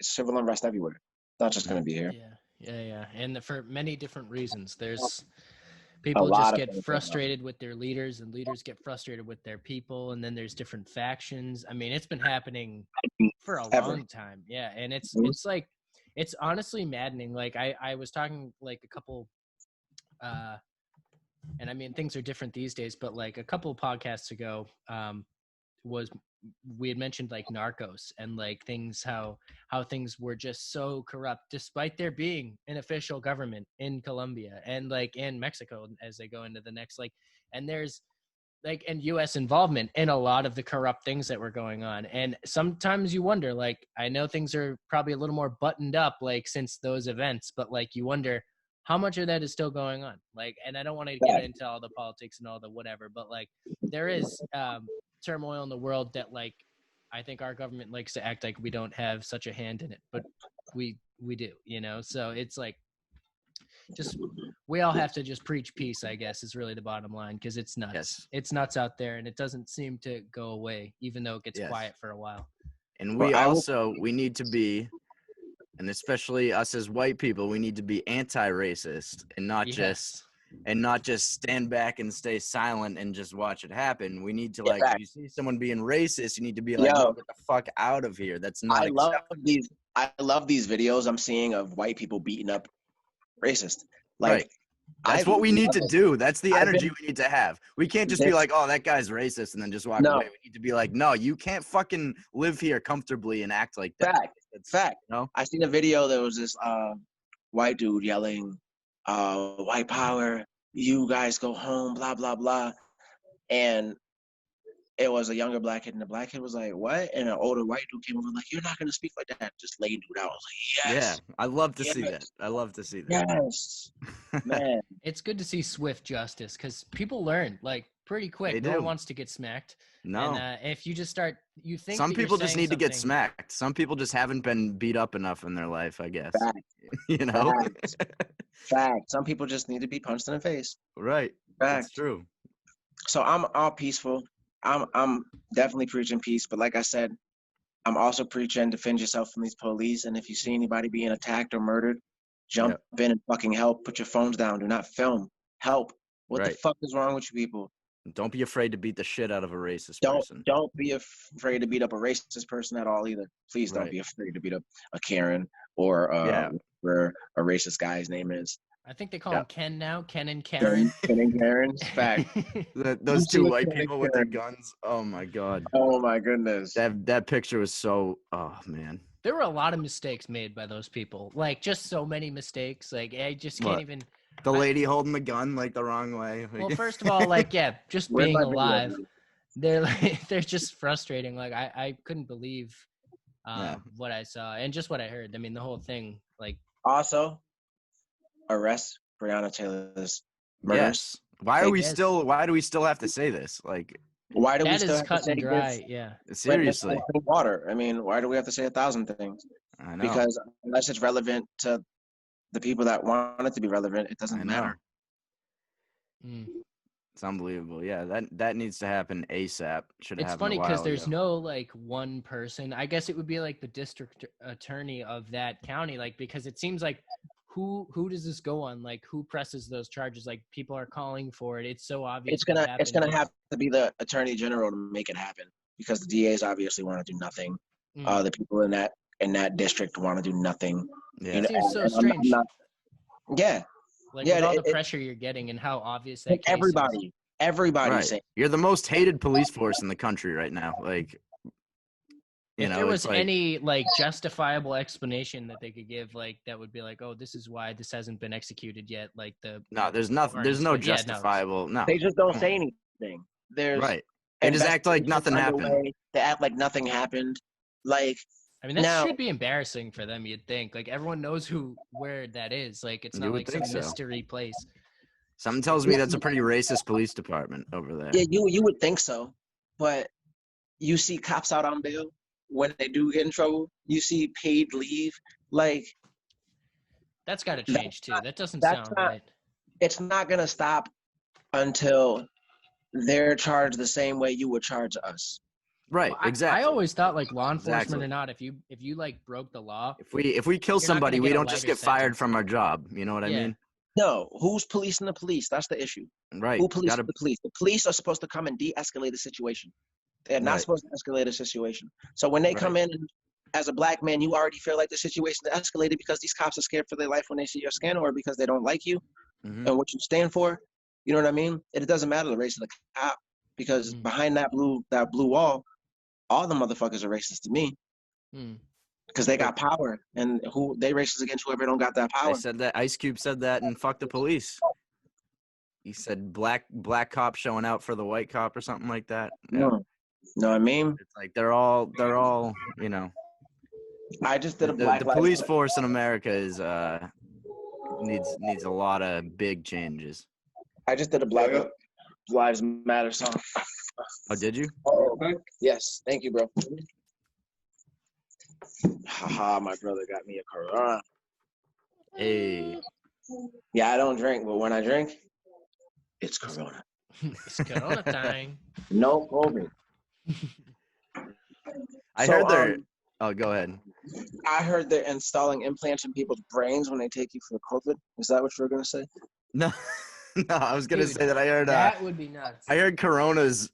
civil unrest everywhere. It's not just gonna be here. Yeah, and for many different reasons. There's People lot just of get things going on. frustrated with their leaders, and leaders get frustrated with their people, and then there's different factions. I mean, it's been happening for a Ever. long time. Yeah, and it's Mhm. it's like it's honestly maddening. Like I was talking like a couple and I mean things are different these days, but like a couple of podcasts ago was we had mentioned like Narcos and like things how things were just so corrupt despite there being an official government in Colombia and like in Mexico as they go into the next like, and there's like and US involvement in a lot of the corrupt things that were going on. And sometimes you wonder, like, I know things are probably a little more buttoned up like since those events, but like you wonder how much of that is still going on. Like, and I don't want to get into all the politics and all the whatever, but like there is turmoil in the world that like I think our government likes to act like we don't have such a hand in it, but we do, you know. So it's like just we all have to just preach peace, I guess, is really the bottom line, because it's nuts. Yes. It's nuts out there, and it doesn't seem to go away, even though it gets Yes. quiet for a while. And Well, we I will- also we need to be, and especially us as white people, we need to be anti-racist and not just stand back and stay silent and just watch it happen. We need to like if you see someone being racist, you need to be like, no, get the fuck out of here. That's not acceptable. I love these videos I'm seeing of white people beating up racist. Like, Right. That's what we need to do. That's the energy we need to have. We can't just be like, oh, that guy's racist and then just walk away. We need to be like, no, you can't fucking live here comfortably and act like that. Fact. No? I seen a video. There was this white dude yelling, white power, you guys go home, blah, blah, blah. And it was a younger black kid, and the black kid was like, what? And an older white dude came over like, you're not going to speak like that. Just laid dude out. I was like, yes. Yeah, I love to see that. I love to see that. Yes. Man. It's good to see swift justice because people learn like pretty quick. They No do. one wants to get smacked. No. And if you just start, you think Some that you're people just saying need to get something- smacked. Some people just haven't been beat up enough in their life, I guess. Fact. You know? Fact. Some people just need to be punched in the face. Right. Fact. That's true. So I'm all peaceful. I'm definitely preaching peace, but like I said, I'm also preaching defend yourself from these police. And if you see anybody being attacked or murdered, jump in and fucking help. Put your phones down. Do not film. Help. What the fuck is wrong with you people? Don't be afraid to beat the shit out of a racist person. Don't be afraid to beat up a racist person at all either. Please don't be afraid to beat up a Karen or where a racist guy's name is. I think they call him Ken now. Ken and Karen. Ken and Karen. Fact. Those two white people with their guns. Oh my god. Oh my goodness. That picture was so. Oh man. There were a lot of mistakes made by those people. Like just so many mistakes. Like I just can't even. The lady holding the gun like the wrong way. Well, first of all, like just being alive. They're just frustrating. Like I couldn't believe what I saw and just what I heard. I mean, the whole thing. Like also. Arrest Breonna Taylor's murders. Yes. Why do we still have to say this? Like, why do we that still is have cut to say and dry? this? Yeah. Seriously. Water. I mean, why do we have to say 1,000 things? I know. Because unless it's relevant to the people that want it to be relevant, it doesn't matter. It's unbelievable. Yeah, that needs to happen ASAP. It's funny because there's no like one person. I guess it would be like the district attorney of that county, like because it seems like who does this go on? Like who presses those charges? Like people are calling for it. It's so obvious. It's gonna have to be the attorney general to make it happen because the DAs obviously want to do nothing. The people in that district want to do nothing. Yeah. It seems so strange. Like with all the pressure you're getting and how obvious that case is. Everybody's saying you're the most hated police force in the country right now. Like, if there was any like justifiable explanation that they could give, like that would be like, oh, this is why this hasn't been executed yet. Like there's nothing. There's no justifiable. No, they just don't say anything. They just act like nothing happened. They act like nothing happened. Like. I mean, that should be embarrassing for them, you'd think. Like, everyone knows where that is. Like, it's not like some mystery place. Something tells me that's a pretty racist police department over there. Yeah, you would think so. But you see cops out on bail when they do get in trouble. You see paid leave. Like... That's got to change, too. That doesn't sound right. It's not going to stop until they're charged the same way you would charge us. Right, exactly. I always thought like law enforcement or not, if you like broke the law, if we kill somebody, we don't just get fired from our job. You know what I mean? No, who's policing the police? That's the issue. Right. Who polices the police? The police are supposed to come and de-escalate the situation. They're not Right. supposed to escalate a situation. So when they come in, as a black man, you already feel like the situation is escalated because these cops are scared for their life when they see your skin, or because they don't like you and what you stand for. You know what I mean? It doesn't matter the race of the cop, because behind that blue wall, all the motherfuckers are racist to me. Because they got power, and who they racist against whoever don't got that power. They said that. Ice Cube said that, and fuck the police. He said black cop showing out for the white cop or something like that. Yeah. No, know what I mean? It's like they're all you know. I just did a the police force in America is needs a lot of big changes. I just did a Black Lives Matter song. Oh, did you? Yes, thank you, bro. Haha, my brother got me a Corona. Hey. Yeah, I don't drink, but when I drink, it's Corona. It's Corona time. No COVID. I heard they're. Oh, go ahead. I heard they're installing implants in people's brains when they take you for COVID. Is that what you were gonna say? No, no. I was gonna say that I heard. That would be nuts. I heard Corona's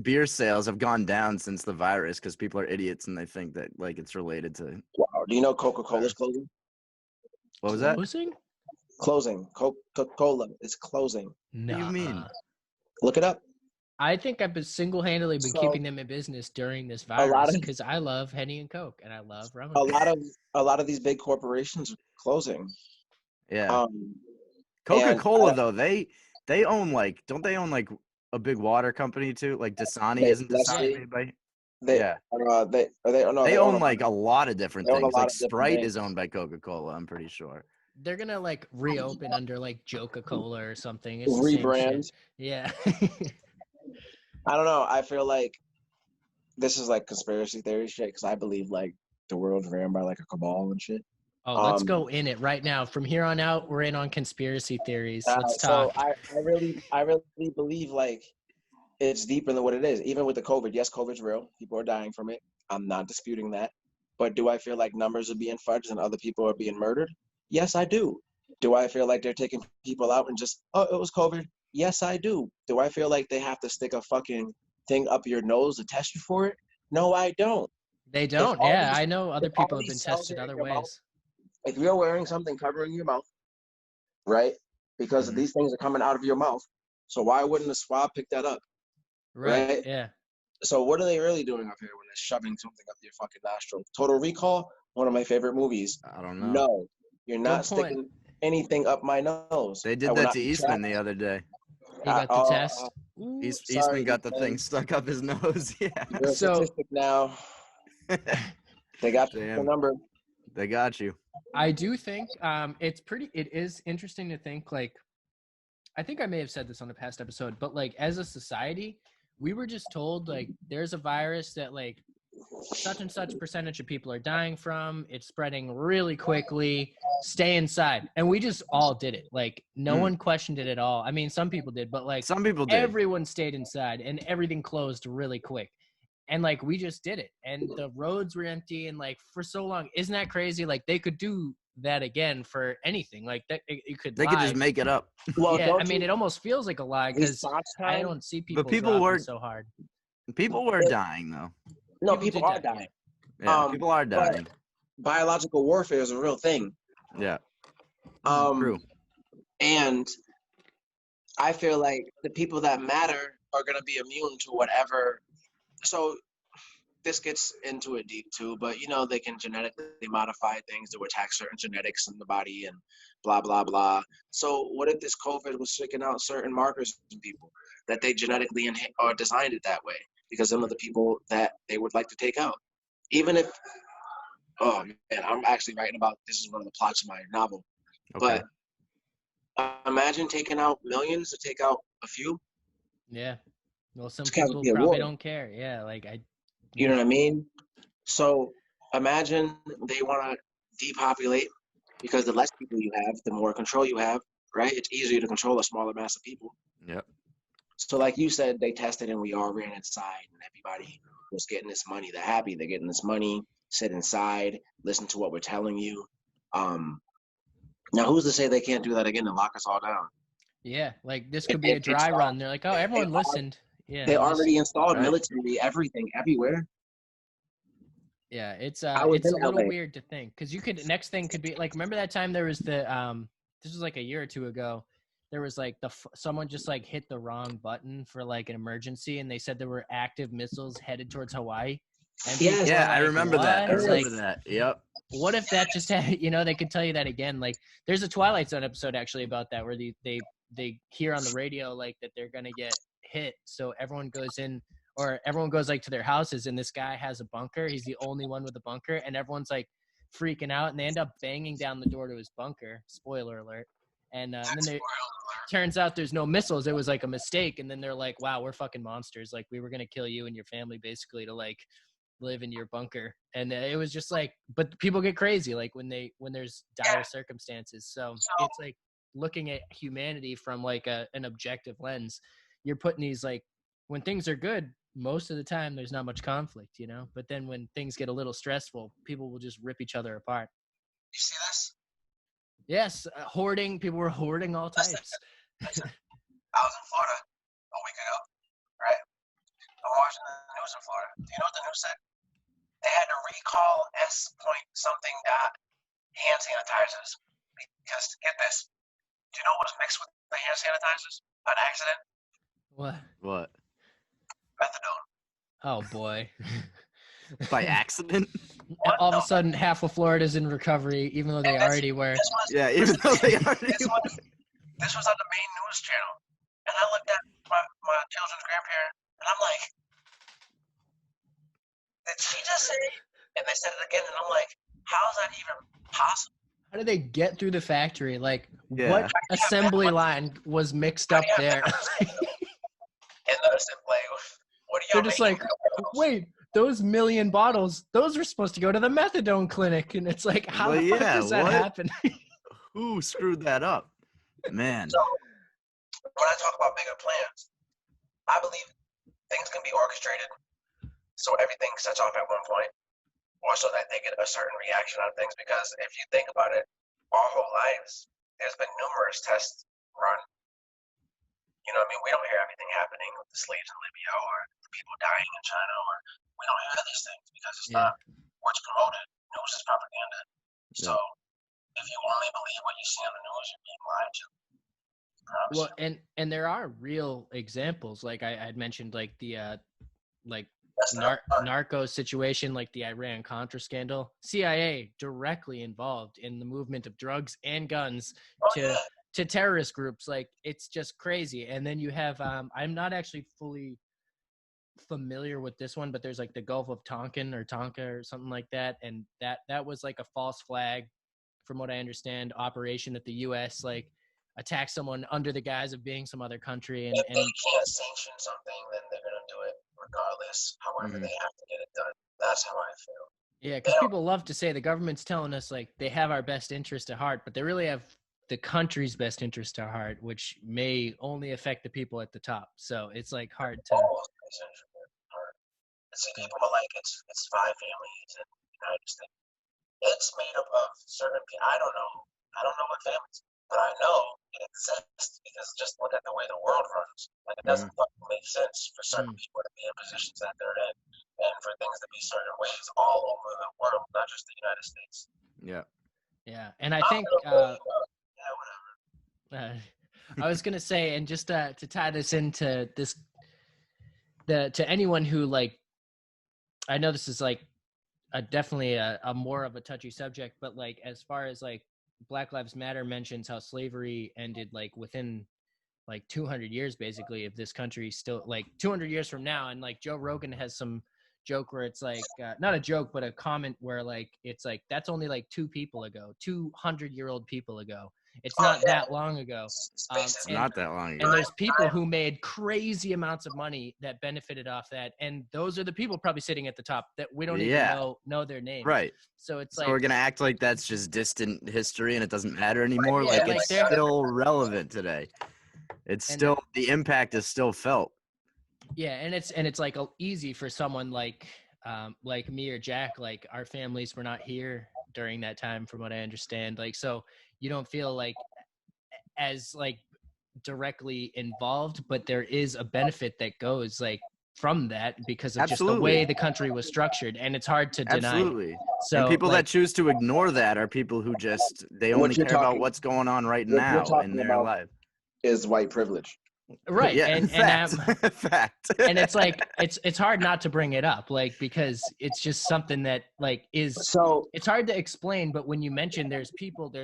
beer sales have gone down since the virus because people are idiots and they think that like it's related to. Wow. Do you know Coca-Cola's closing? What was that? Closing? Closing. Coca-Cola is closing. No. What do you mean? Look it up. I think I've been single-handedly keeping them in business during this virus because I love Henny and Coke and I love rum. A lot of these big corporations are closing. Yeah. Coca-Cola though, they own like, don't they own like a big water company too? Like Dasani, isn't Dasani made by? They own like a lot of different things. Like Sprite things. is owned by Coca-Cola, I'm pretty sure. They're gonna like reopen under like Joca-Cola or something. It's rebrand. Yeah. I don't know. I feel like this is like conspiracy theory shit because I believe like the world's ran by like a cabal and shit. Oh, let's go in it right now. From here on out, we're in on conspiracy theories. Let's talk. So I really believe like it's deeper than what it is. Even with the COVID, yes, COVID's real. People are dying from it. I'm not disputing that. But do I feel like numbers are being fudged and other people are being murdered? Yes, I do. Do I feel like they're taking people out and just, oh, it was COVID? Yes, I do. Do I feel like they have to stick a fucking thing up your nose to test you for it? No, I don't. They don't. Yeah, I know other people have been tested other ways. Mouth, if you're wearing something covering your mouth, right? Because these things are coming out of your mouth. So why wouldn't the swab pick that up? Right? Yeah. So what are they really doing up here when they're shoving something up your fucking nostril? Total Recall, one of my favorite movies. I don't know. No, you're not sticking anything up my nose. They did that to Eastman the other day. He got the test. Eastman got the thing stuck up his nose. Yeah. You're a statistic now. They got the number. They got you. I do think it is interesting to think like, I think I may have said this on a past episode, but like as a society, we were just told like there's a virus that like such and such percentage of people are dying from. It's spreading really quickly. Stay inside. And we just all did it. Like no one questioned it at all. I mean, some people did, but like some people did. Everyone stayed inside and everything closed really quick. And like we just did it. And the roads were empty and like for so long. Isn't that crazy? Like they could do that again for anything. Like that it could They could just make it up. Well, yeah, I mean it almost feels like a lie because I don't see people dropping so hard. People were dying though. No, people are dying. Yeah, people are dying. Biological warfare is a real thing. Yeah. True. And I feel like the people that matter are going to be immune to whatever. So this gets into it deep too, but you know, they can genetically modify things to attack certain genetics in the body and blah, blah, blah. So what if this COVID was sticking out certain markers in people that they genetically or designed it that way because some of the people that they would like to take out? Even if, oh man, I'm actually writing about, this is one of the plots of my novel. Okay. But imagine taking out millions to take out a few. Yeah. Well, some people probably don't care. Yeah, like you know what I mean? So imagine they want to depopulate because the less people you have, the more control you have, right? It's easier to control a smaller mass of people. Yep. So like you said, they tested and we all ran inside and everybody was getting this money. They're happy. They're getting this money, sit inside, listen to what we're telling you. Now, who's to say they can't do that again and lock us all down? Yeah, like this If could be they a dry install- run. They're like, oh, everyone they are- listened. Yeah, They already installed Right. military, everything, everywhere. yeah, it's was it's a in little LA. weird to think because you could next thing could be like remember that time there was the this was like a year or two ago. There was like someone just like hit the wrong button for like an emergency and they said there were active missiles headed towards Hawaii. And Yes. people Yeah, were I like, remember that. I "What?" remember Like, that. Yep. what if that just had, you know, they could tell you that again. Like there's a Twilight Zone episode actually about that where they hear on the radio like that they're gonna get hit, so everyone goes in or everyone goes like to their houses and this guy has a bunker. He's the only one with a bunker and everyone's like freaking out and they end up banging down the door to his bunker. Spoiler alert. And then they turns out there's no missiles. It was like a mistake. And then they're like, wow, we're fucking monsters. Like we were gonna kill you and your family basically to like live in your bunker. And it was just like, but people get crazy like when there's dire circumstances. So it's like looking at humanity from like an objective lens. You're putting these like when things are good, most of the time there's not much conflict, you know. But then when things get a little stressful, people will just rip each other apart. You see this? Yes, hoarding. People were hoarding all types. I was in Florida a week ago, right? I'm watching the news in Florida. Do you know what the news said? They had to recall S point something dot hand sanitizers because get this. Do you know what was mixed with the hand sanitizers? An accident? What? Methadone. Oh boy. By accident? All of a sudden, half of Florida's in recovery, even though they already were. Yeah, even though they already This was on the main news channel. And I looked at my children's grandparent, and I'm like, did she just say? And they said it again, and I'm like, how is that even possible? How did they get through the factory? Like, Yeah. what assembly line was mixed up there? And then I said, like, what are y'all They're just making? like, wait, those million bottles, those were supposed to go to the methadone clinic. And it's like, how Well, the fuck yeah, does that what? happen? Who screwed that up? Man. So, when I talk about bigger plans, I believe things can be orchestrated so everything sets off at one point, or so that they get a certain reaction on things. Because if you think about it, our whole lives, there's been numerous tests run. You know what I mean? We don't hear everything happening with the slaves in Libya or the people dying in China, or we don't hear these things because it's not what's promoted. News is propaganda. So if you only believe what you see on the news, you're being lied to. Well, and there are real examples. Like I had mentioned, like the like narco situation, like the Iran-Contra scandal. CIA directly involved in the movement of drugs and guns to terrorist groups. Like it's just crazy. And then you have I'm not actually fully familiar with this one, but there's like the Gulf of Tonkin or Tonka or something like that, and that was like a false flag, from what I understand, operation that the U.S. like attacked someone under the guise of being some other country. And if they can't sanction something, then they're gonna do it regardless. However, they have to get it done. That's how I feel. yeah, because people love to say the government's telling us like they have our best interest at heart, but they really have the country's best interest at heart, which may only affect the people at the top. So it's like hard to. See, people are like it's 5 families in the United States. It's made up of certain people. I don't know what families, but I know it exists because just look at the way the world runs. Like it doesn't fucking make sense for certain people to be in positions that they're in, and for things to be certain ways all over the world, not just the United States. Yeah, and I think I was gonna say, and just to tie this into this, to anyone who like, I know this is like definitely a more of a touchy subject, but like as far as like Black Lives Matter mentions how slavery ended like within like 200 years basically of this country, still like 200 years from now, and like Joe Rogan has some joke where it's like not a joke but a comment where like it's like that's only like 200-year-old people ago. It's not that long ago. It's not that long ago. And there's people who made crazy amounts of money that benefited off that, and those are the people probably sitting at the top that we don't even know their names. Right. So it's so like we're gonna act like that's just distant history and it doesn't matter anymore. Yeah, like like it's still relevant today. It's still the impact is still felt. Yeah, and it's like easy for someone like me or Jack. Like our families were not here during that time, from what I understand. Like, so you don't feel like as like directly involved, but there is a benefit that goes like from that because of just the Absolutely. way the country was structured, and it's hard to deny it. Absolutely. So And people like, that choose to ignore that are people who just, they What only you're care about talking- what's going on right what you're now in talking their about life. is white privilege. right. Yeah, and fact. Fact. and it's like it's hard not to bring it up, like, because it's just something that like is, So it's hard to explain, but when you mention there's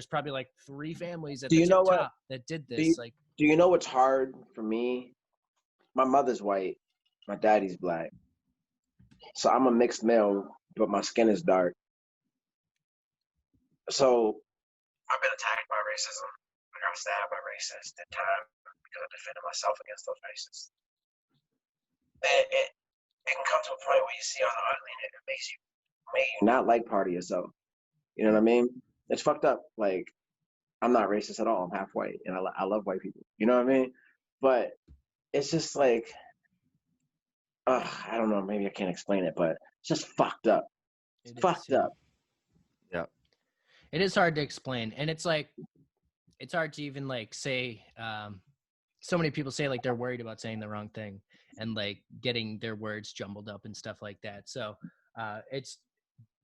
probably like 3 families at Do the you know what? top that did Do this. you- Like, do you know what's hard for me? My mother's white, my daddy's black. So I'm a mixed male, but my skin is dark. So I've been attacked by racism. I got stabbed by racists at times because I defended myself against those racists. It can come to a point where you see all the ugly and it makes you not like part of yourself. You know what I mean? It's fucked up. Like, I'm not racist at all. I'm half white, and I love white people. You know what I mean? But it's just like, I don't know. Maybe I can't explain it, but it's just fucked up. it is, Fucked yeah. up. Yeah. It is hard to explain, and it's like, it's hard to even like say, so many people say like they're worried about saying the wrong thing and like getting their words jumbled up and stuff like that. So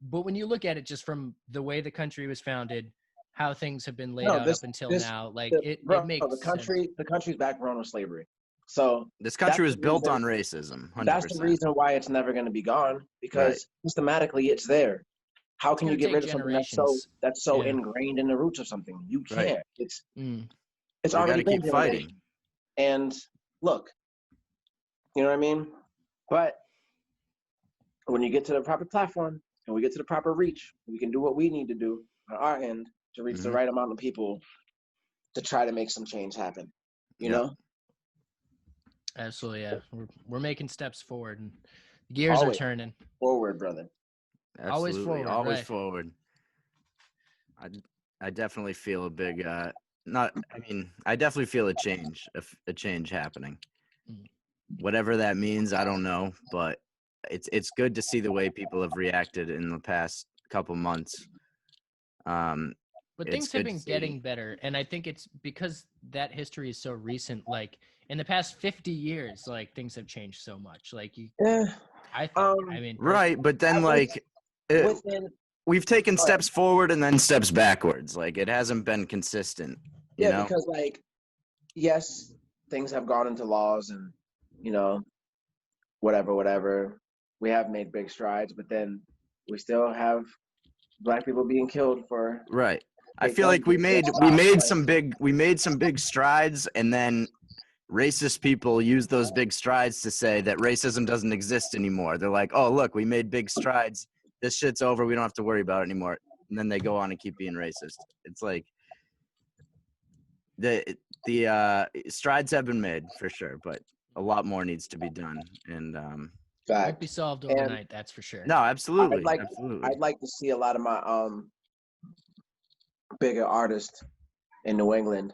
but when you look at it just from the way the country was founded, how things have been laid out up until now, like it makes sense. The country's background was slavery. So This country was that's the built reason- on racism. 100%. That's the reason why it's never going to be gone, because systematically it's there. How can you gonna get rid take of something that's so Yeah. ingrained in the roots of something? You Right. can't. It's Mm. it's We already gotta been keep generated. fighting. And look, you know what I mean? But when you get to the proper platform and we get to the proper reach, we can do what we need to do on our end to reach the Mhm. right amount of people to try to make some change happen. You Yep. know? Absolutely, yeah. We're making steps forward, and gears Always. are turning. Forward, brother. Always Absolutely. forward, Always right. forward. I definitely feel a big I definitely feel a change happening. Mm. Whatever that means, I don't know, but it's good to see the way people have reacted in the past couple months. But It's things have good to been see. getting better, and I think it's because that history is so recent. Like in the past 50 years, like things have changed so much. Like Yeah. I think. I mean, Right, but then Within we've taken Right. steps forward and then steps backwards. Like it hasn't been consistent. You know? because like, yes, things have gone into laws and, you know, whatever. We have made big strides, but then we still have black people being killed for Right. I They feel don't like we get made stopped, some big strides, and then racist people use those big strides to say that racism doesn't exist anymore. They're like, "Oh, look, we made big strides. This shit's over. We don't have to worry about it anymore." And then they go on and keep being racist. It's like the strides have been made for sure, but a lot more needs to be done. And won't fact. be solved And- overnight. That's for sure. no, absolutely, I'd absolutely. like to see a lot of my bigger artists in New England,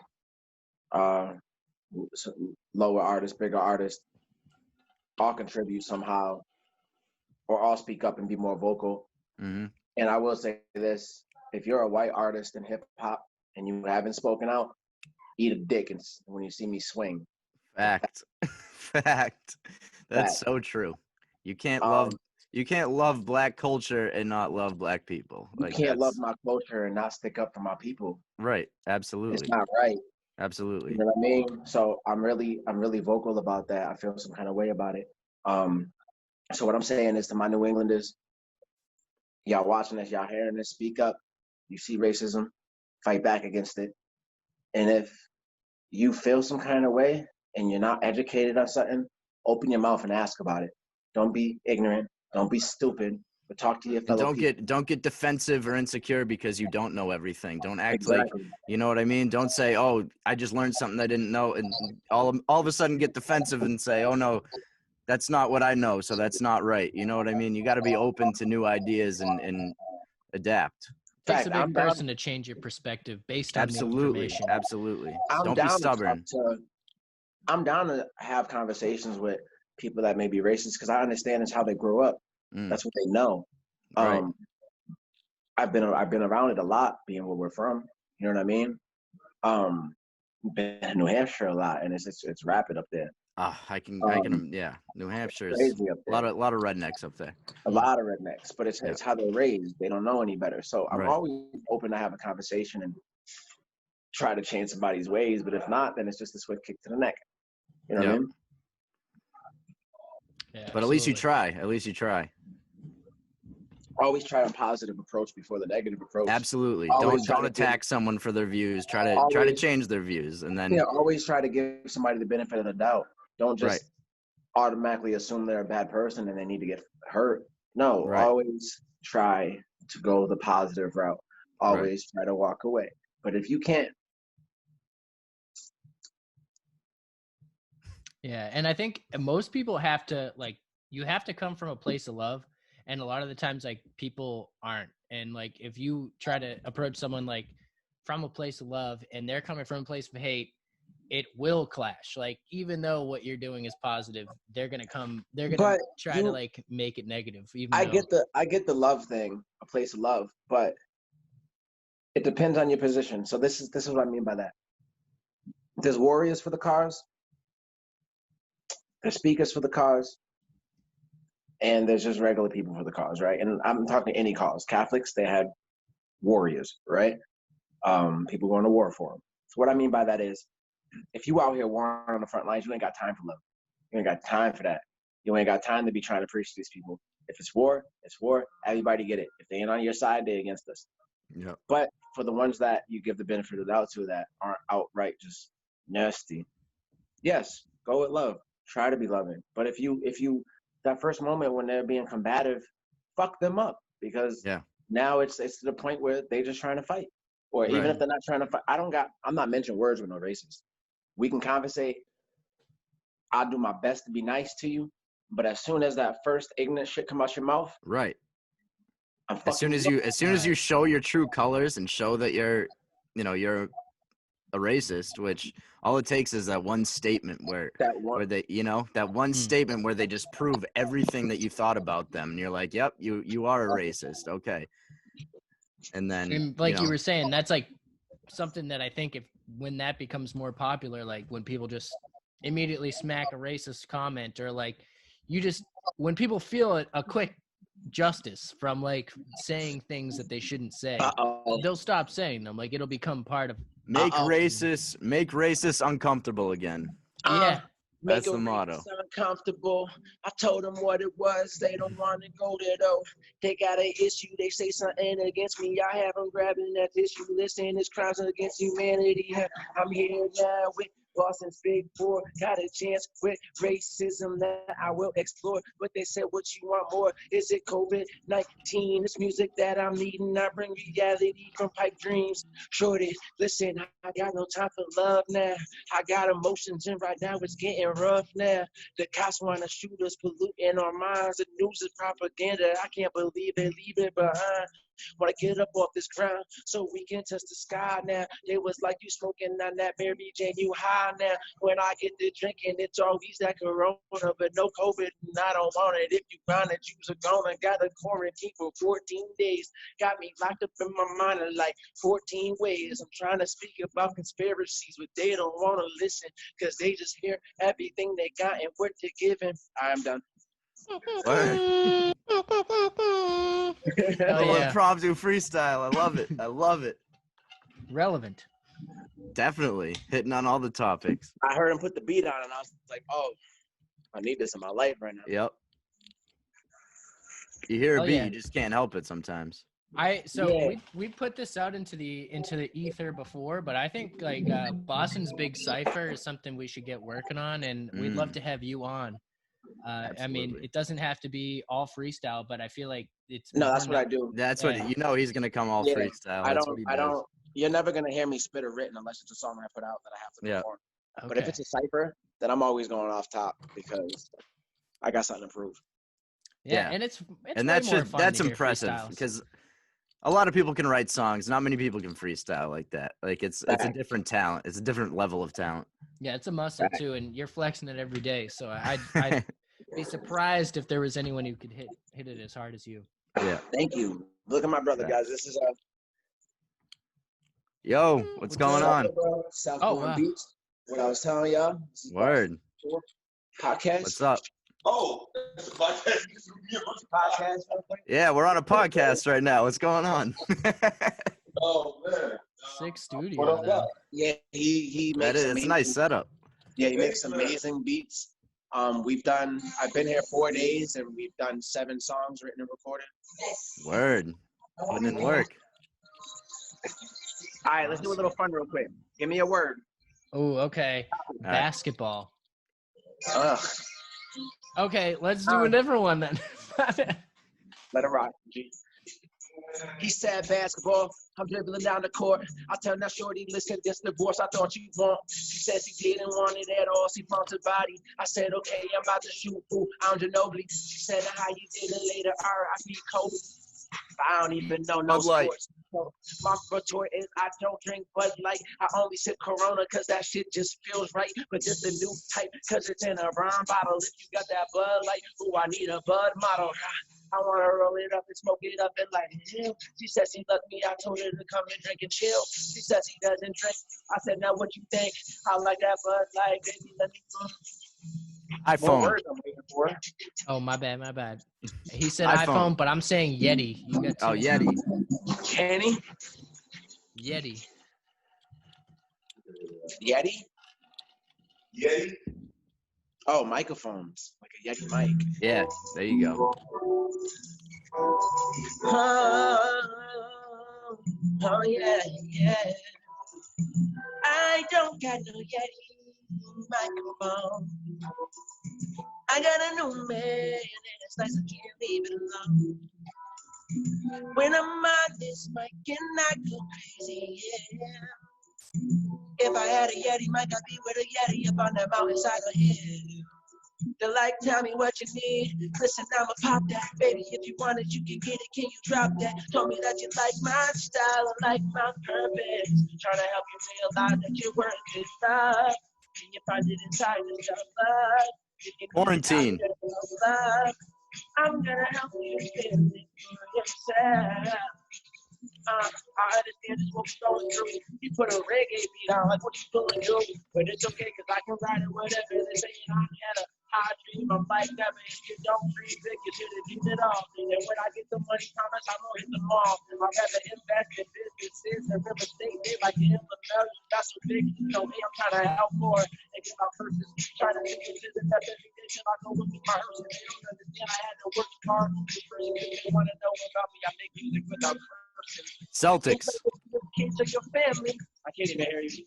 lower artists, bigger artists, all contribute somehow, or all speak up and be more vocal. Hmm. And I will say this: if you're a white artist in hip hop and you haven't spoken out, eat a dick and when you see me swing. Fact. Fact. That's Fact. so true. You can't Um, love black culture and not love black people. You Like can't love that's my culture and not stick up for my people. right. It's Absolutely. not right. Absolutely. You know what I mean? So I'm really vocal about that. I feel some kind of way about it. So what I'm saying is to my New Englanders, y'all watching this, y'all hearing this, speak up. You see racism, fight back against it. And if you feel some kind of way and you're not educated on something, open your mouth and ask about it. Don't be ignorant. Don't be stupid. But talk to your And fellow people. don't get defensive or insecure because you don't know everything. Don't act like, Exactly. you know what I mean? Don't say, "Oh, I just learned something I didn't know," and all of a sudden get defensive and say, "Oh no, that's not what I know, so that's not right." You know what I mean? You got to be open to new ideas and adapt. It takes Fact, a I'm big down- person to change your perspective based on new Absolutely. information. Absolutely. I'm Don't be down to stubborn. I'm down to have conversations with people that may be racist because I understand it's how they grew up. Mm, That's what they know. right. I've been around it a lot, being where we're from. You know what I mean? Been in New Hampshire a lot, and it's rapid up there. I can, yeah. New Hampshire's Crazy up a there. lot of rednecks up there. A lot of rednecks, but it's how they're raised. They don't know any better. So I'm Right. always open to have a conversation and try to change somebody's ways. But if not, then it's just a swift kick to the neck. You know what I mean? Yeah, But at least you absolutely. try. At least you try. Always try a positive approach before the negative approach. Absolutely. Always try Don't to attack someone for their views. Try to Always- change their views, and then always try to give somebody the benefit of the doubt. Don't just automatically assume they're a bad person and they need to get hurt. No, Right. always try to go the positive route. Always try to walk away. But if you can't, Yeah, and I think most people have to you have to come from a place of love, and a lot of the times people aren't. And if you try to approach someone from a place of love and they're coming from a place of hate, it will clash. Even though what you're doing is positive, they're gonna try to make it negative. I get the love thing, a place of love, but it depends on your position. So this is what I mean by that. There's warriors for the cause, there's speakers for the cause, and there's just regular people for the cause, right? And I'm talking any cause. Catholics, they had warriors, right? People going to war for them. So what I mean by that is, if you out here warring on the front lines, you ain't got time for love. You ain't got time for that. You ain't got time to be trying to preach to these people. If it's war, it's war. Everybody get it. If they ain't on your side, they against us. Yep. But for the ones that you give the benefit of the doubt to that aren't outright just nasty, yes, go with love. Try to be loving. But if you that first moment when they're being combative, fuck them up, because now it's to the point where they just trying to fight. Or even if they're not trying to fight, I'm not mentioning words with no racist. We can conversate. I'll do my best to be nice to you, but as soon as that first ignorant shit come out your mouth, right. I'm As soon as you show your true colors and show that you're a racist, which all it takes is that one statement where statement where they just prove everything that you thought about them, and you're like, yep, you are a racist, okay. And then you were saying, that's something that I think when that becomes more popular, when people just immediately smack a racist comment, or when people feel a quick justice from saying things that they shouldn't say, they'll stop saying them. It'll become part of make racists uncomfortable again. Yeah. That's the motto. Uncomfortable. I told them what it was. They don't want to go there though. They got an issue. They say something against me. I have them grabbing that issue. Listen, it's crimes against humanity. I'm here now with Boston's Big Four. Got a chance with racism that I will explore. But they said, what you want more? Is it COVID-19? It's music that I'm needing. I bring reality from pipe dreams. Shorty, listen, I got no time for love now. I got emotions, and right now it's getting rough now. The cops want to shoot us, polluting our minds. The news is propaganda. I can't believe it. Leave it behind. Want to get up off this ground so we can touch the sky now. It was like you smoking on that Mary Jane, you high now. When I get to drinking, it's always that Corona, but no COVID, and I don't want it. If you find it, you are gonna got a quarantine for 14 days. Got me locked up in my mind in 14 ways. I'm trying to speak about conspiracies, but they don't want to listen, because they just hear everything they got and what they're giving. I'm done. Impromptu freestyle. I love it. I love it. Relevant. Definitely hitting on all the topics. I heard him put the beat on, and I was like, "Oh, I need this in my life right now." Yep. You hear a beat, you just can't help it sometimes. We put this out into the ether before, but I think Boston's Big Cipher is something we should get working on, and we'd love to have you on. I mean, it doesn't have to be all freestyle, but I feel like it's that's what I do. That's what he's gonna come all freestyle. I don't. You're never gonna hear me spit a written unless it's a song I put out that I have to perform. Okay. But if it's a cipher, then I'm always going off top because I got something to prove. Yeah, and it's that's impressive because a lot of people can write songs. Not many people can freestyle like that. It's a different talent. It's a different level of talent. Yeah, it's a muscle too, and you're flexing it every day. So I'd be surprised if there was anyone who could hit it as hard as you. Yeah. Thank you. Look at my brother, guys. This is Yo, what's going on? Southbound wow. Beats. What I was telling y'all. This is Word. Podcast. What's up? Oh, that's a podcast. Podcast. Yeah, we're on a podcast right now. What's going on? Oh man. Sick studio. What up, though. Yeah, he That makes is, it's a amazing, nice setup. Yeah, he makes amazing beats. I've been here 4 days and we've done 7 songs written and recorded. Word. Putting in work. All right, let's do a little fun real quick. Give me a word. Oh, okay. right. Basketball. Ugh, Okay, let's do a different one then. let it rock, G. He said basketball. I'm dribbling down the court. I tell that shorty, listen, this divorce I thought you want. She said she didn't want it at all. She wants her body. I said, okay, I'm about to shoot. Ooh, I'm Ginobili. She said, how you did it later? I beat Kobe. I don't even know no Bud Light. sports. So my retort is I don't drink Bud Light. I only sip Corona because that shit just feels right. But this a new type because it's in a brown bottle. If you got that Bud Light, ooh, I need a Bud model. I want to roll it up and smoke it up and light it up. She said she loved me. I told her to come and drink and chill. She said she doesn't drink. I said, now what you think? I like that Bud Light, baby. Let me go. What iPhone. words I'm waiting for? Oh, my bad. He said iPhone. iPhone, but I'm saying Yeti. You got Oh, two. Yeti. Kenny? Yeti. Yeti? Yeti. Oh, microphones. Like a Yeti mic. Yeah, there you go. Oh yeah, yeah. I don't got no Yeti microphone. I got a new man, and it's nice I can't leave it alone. When I'm on this mic, and I go crazy, yeah. If I had a Yeti mic, I'd be with a Yeti up on that mountainside of hill. They're like, tell me what you need. Listen, I'ma pop that. Baby, if you want it, you can get it. Can you drop that? Told me that you like my style and like my purpose. Trying to help you realize that your work is love. And you find it inside of your love. You can Quarantine. get it out of love. I'm gonna help you feel it for yourself. I understand this what we're going through. You put a reggae beat on, like what you gonna do? But it's okay, cause I can ride it whatever they're saying. I had a high dream, I'm like that, but if you don't dream big, you should have dreamed it all. And when I get the money, promise I'm gonna hit them all. I'd rather invest in businesses than real estate. They like the Lomel, that's so big. You know me, I'm trying to help more. And get my purpose, trying to make it to the best every day till I go with my hearse. And they don't understand I had to work hard. The person they wanna know about me, I make music without purpose. Celtics. Kids of your family. I can't even hear you.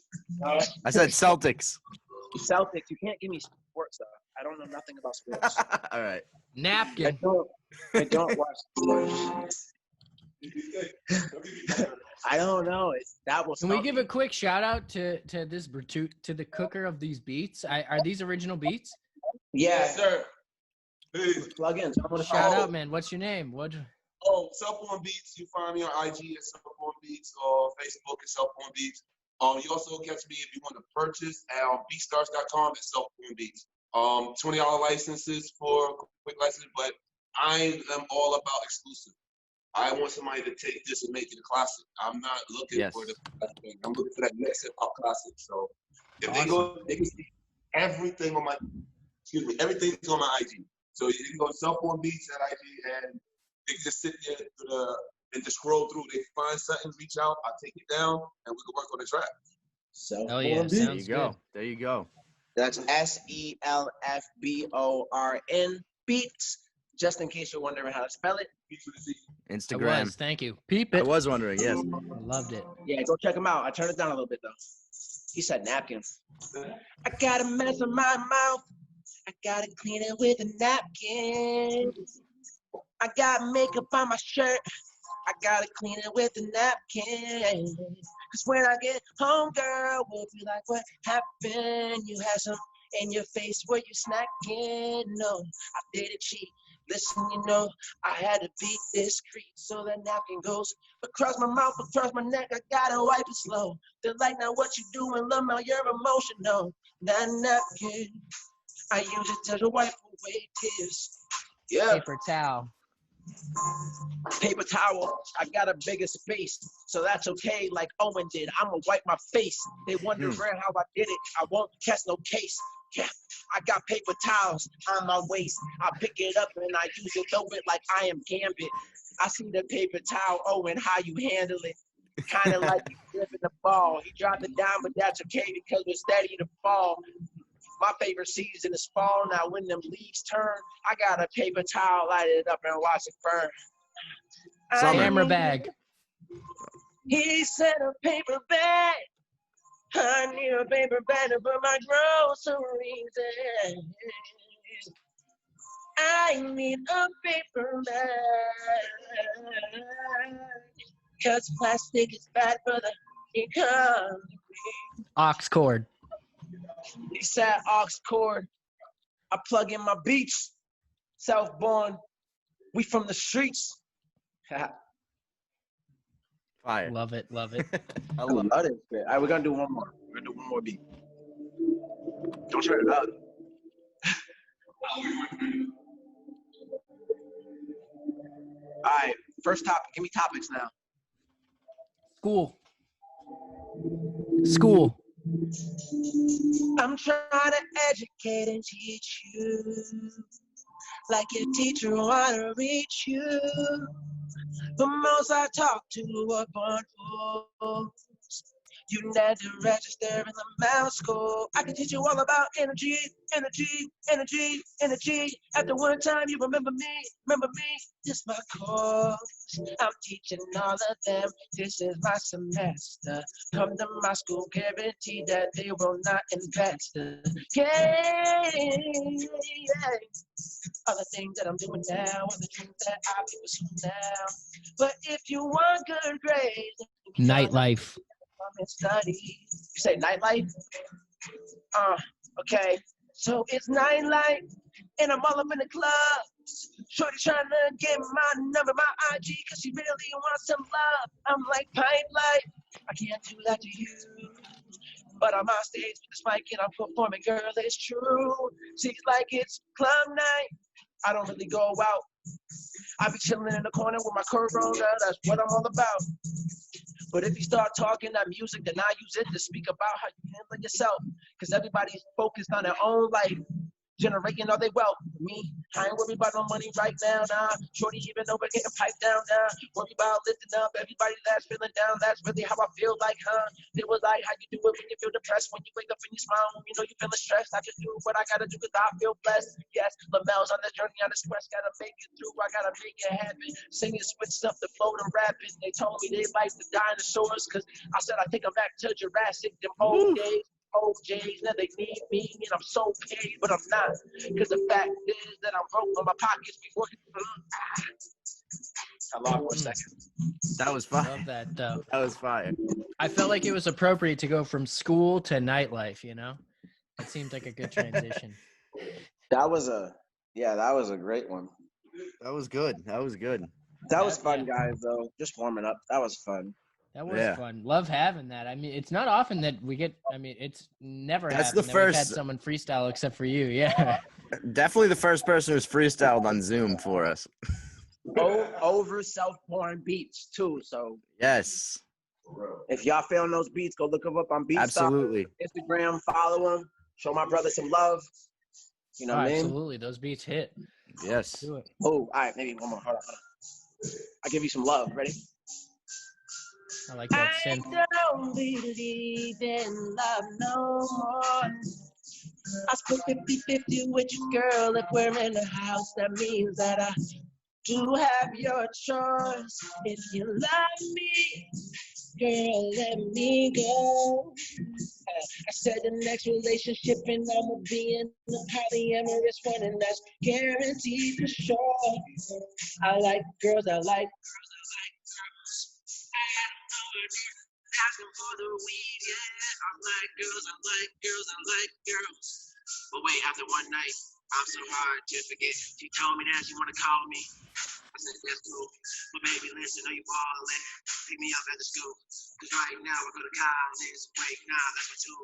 I said Celtics. Celtics. You can't give me sports, though. I don't know nothing about sports. All right. Napkin. I don't watch sports. I don't know. That was. Can we give a quick shout out to the cooker of these beats? Are these original beats? Yeah, Yes, sir. Hey. plug in. Someone Shout out, man. What's your name? What? Oh, Self-Born Beats. You find me on IG at Self-Born Beats or Facebook at Self-Born Beats. You also catch me if you want to purchase at beatstars.com at Self-Born Beats. $20 licenses for quick license, but I am all about exclusive. I want somebody to take this and make it a classic. I'm not looking Yes. for the thing. I'm looking for that next hip hop classic. So if they go, they can see everything on my, everything's on my IG. So you can go Self-Born Beats at IG and they can just sit there and just scroll through. They find something, reach out, I'll take it down, and we can work on the track. Oh yeah, There sounds you go. good. There you go. That's SELFBORN Beats. Just in case you're wondering how to spell it. I Instagram. was. Thank you. Peep I it. was wondering, yes. Loved it. Yeah, go check him out. I turned it down a little bit though. He said napkin. I got a mess in my mouth. I gotta clean it with a napkin. I got makeup on my shirt. I gotta clean it with a napkin. Cause when I get home, girl, we'll be like, what happened? You had some in your face where you snacking. No, I didn't cheat. Listen, you know, I had to be discreet so that napkin goes across my mouth, across my neck. I gotta wipe it slow. They're like, now what you doing, Lomel? You're emotional. That napkin, I use it to wipe away tears. Yeah. Paper towel. Paper towel, I got a bigger space, so that's okay, like Owen did. I'ma wipe my face. They wonder around how I did it. I won't catch no case. Yeah, I got paper towels on my waist. I pick it up and I use it over it like I am Gambit. I see the paper towel, Owen, how you handle it. Kind of like you flipping the ball. He dropped it down, but that's okay because we're steady to fall. My favorite season is fall. Now when them leaves turn, I got a paper towel, light it up and watch it burn. Camera bag. He said a paper bag. I need a paper bag to put my groceries in. I need a paper bag. Cause plastic is bad for the economy. Aux cord. He said aux cord. I plug in my beats. Self-born. We from the streets. Fire. Love it. Love it. I love it. All right, we're gonna do one more. We're gonna do one more beat. Don't turn it up. All right, first topic. Give me topics now. School. I'm trying to educate and teach you, like your teacher wanna reach you. The most I talk to up on phones. You need to register in the mouse school. I can teach you all about energy, energy, energy, energy. After one time, you remember me, this my course. I'm teaching all of them, this is my semester. Come to my school, guarantee that they will not invest. Yeah. Other things that I'm doing now, other things that I'll be pursuing now. But if you want good grades, Nightlife. and study. You say nightlife? Okay. So it's nightlife, and I'm all up in the club. Shorty trying to get my number, my IG, cause she really wants some love. I'm like, pipe life, I can't do that to you. But I'm on stage with this mic and I'm performing, girl, it's true. She's like, it's club night. I don't really go out. I be chilling in the corner with my Corona, that's what I'm all about. But if you start talking that music, then I use it to speak about how you handle yourself. Because everybody's focused on their own life, generating all their wealth. Me, I ain't worried about no money right now, nah. Shorty even over getting piped down, nah. Worry about lifting up everybody that's feeling down. That's really how I feel like, huh? It was like how you do it when you feel depressed. When you wake up and you smile, when you know you're feeling stressed. I just do what I gotta do because I feel blessed. Yes, Lomel's on the journey, on this quest. Gotta make it through, I gotta make it happen. Singing, switch up the flow to rapping. They told me they like the dinosaurs because I said I take them back to Jurassic, them old days. OJs, now they need me and I'm so paid, but I'm not. Because the fact is that I'm broke on my pockets be working. I lost for a second. That was fire. Love that though. That was fire. I felt like it was appropriate to go from school to nightlife, you know? It seemed like a good transition. That was a great one. That was good. That was good. That was fun, Yeah. guys, though. Just warming up. That was fun. That was Yeah. fun. Love having that. I mean, it's not often that we get, I mean, it's never That's happened the that we've had first- someone freestyle except for you. Yeah. Definitely the first person who's freestyled on Zoom for us. Over self-porn beats too. So Yes, if y'all feeling those beats, go look them up on BeatStar. absolutely. Instagram, follow them, show my brother some love. You know what I mean? Absolutely. Those beats hit. Yes. Do it. Oh, all right, maybe one more. Hold on. I'll give you some love. Ready? I like that I synth. don't believe in love no more. I split 50-50 with you, girl. If we're in the house, that means that I do have your choice. If you love me, girl, let me go. I said the next relationship and I'ma be in the polyamorous one, and that's guaranteed for sure. I like girls, I like asking for the weed, yeah. I like girls, I like girls, I like girls. But wait, after one night, I'm so hard to forget. She told me that she wanna call me. I said, that's cool. But baby, listen, know you ballin'. Pick me up at the school. Cause right now I go to college. Wait, nah, that's what you.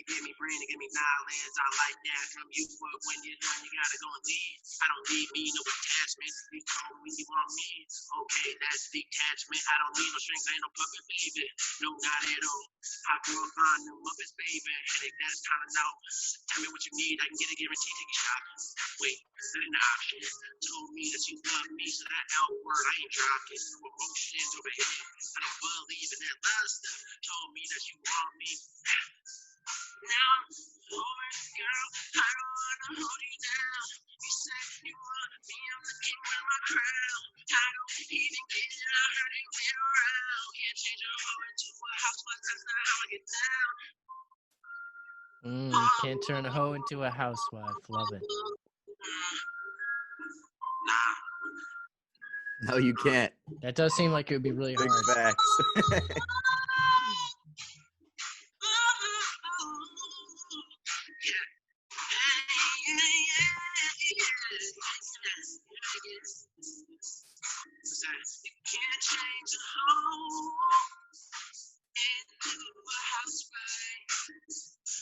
You give me brain, you give me knowledge. I like that from you. But when you're done, you gotta go and leave. I don't need me, no attachment. You told me you want me. Okay, that's detachment. I don't need no strings, ain't no puppet, baby. No, not at all. I grew up on them Muppets, baby. Headache, that's time to know. Tell me what you need, I can get a guarantee, take a shot. Wait, that ain't an option. Told me that you love me, so that L word I ain't dropping. Emotions over here, I don't believe in that lust. Told me that you want me. Now I'm over, girl. I don't wanna hold you down. You said you wanted me, I'm the king with my crown. I don't even get it, I heard you been around. Can't change a hoe into a housewife, that's not how I get down. Can't turn a hoe into a housewife. Love it. Nah. No, you can't. That does seem like it would be really Big hard. facts. Can't change a hoe into a housewife,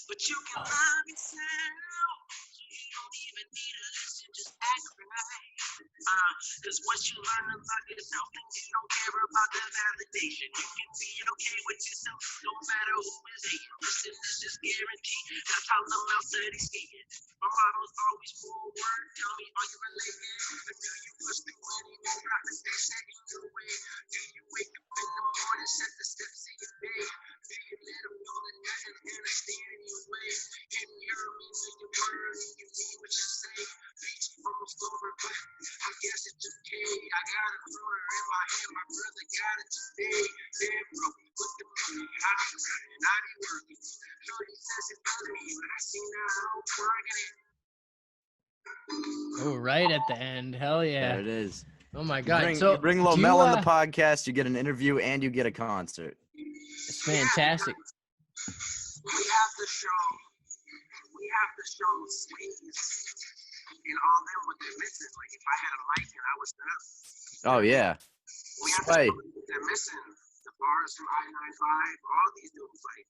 but you can love yourself. You don't even need to listen, just act right. Cause once you learn to love yourself, then you don't care about the validation. You can be okay with yourself, no matter who is hating. Listen, this is guaranteed. That's how Lomel said he's skating. My motto's always forward. Tell me, are you related? Or do you push through any new rock that they set in your way? Do you wake up in the morning, set the steps in your day? Do you let them know that nothing's gonna stand in your way? And you're meaning your word, and you mean what you say. Beach almost over, but I guess it's okay. I got a quarter in my hand, my brother got it today. Damn, bro, look at me, I be running, I be working. Shorty says it's better me, but I see now I'm working it. Oh, right at the end. Hell yeah. There it is. Oh my God. You bring Lomel do you, on the podcast, you get an interview, and you get a concert. It's fantastic. We have to show sweetness in all them what they're missing. Like if I had a mic and I was done. Oh, yeah. We have Sway. to show what they're missing. The bars from I-95, all these dudes, like,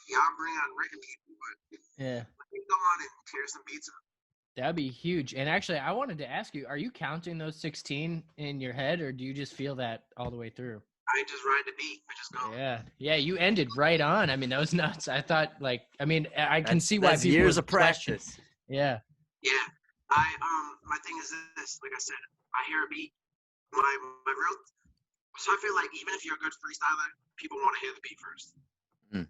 y'all bring on written people, but Yeah. let me go on and tear some beats up. That'd be huge. And actually, I wanted to ask you, are you counting those 16 in your head, or do you just feel that all the way through? I just ride the beat. I just go. Yeah. Yeah, you ended right on. I mean, that was nuts. I thought, like, I mean, I can see why That's people years would of question. practice. Yeah. Yeah. My thing is this, like I said, I hear a beat. So I feel like even if you're a good freestyler, people want to hear the beat first. Mm.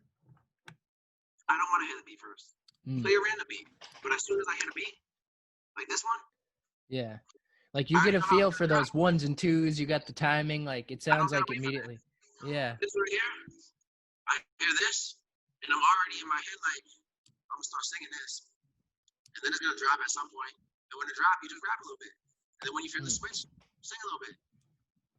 I don't want to hear the beat first. Play a random beat. But as soon as I hear the beat, like this one. Yeah. Like you get a feel for those ones and twos. You got the timing. Like it sounds like immediately. Yeah. This right here, I hear this, and I'm already in my head like, I'm going to start singing this. And then it's going to drop at some point. And when it drops, you just rap a little bit. And then when you feel the switch, sing a little bit.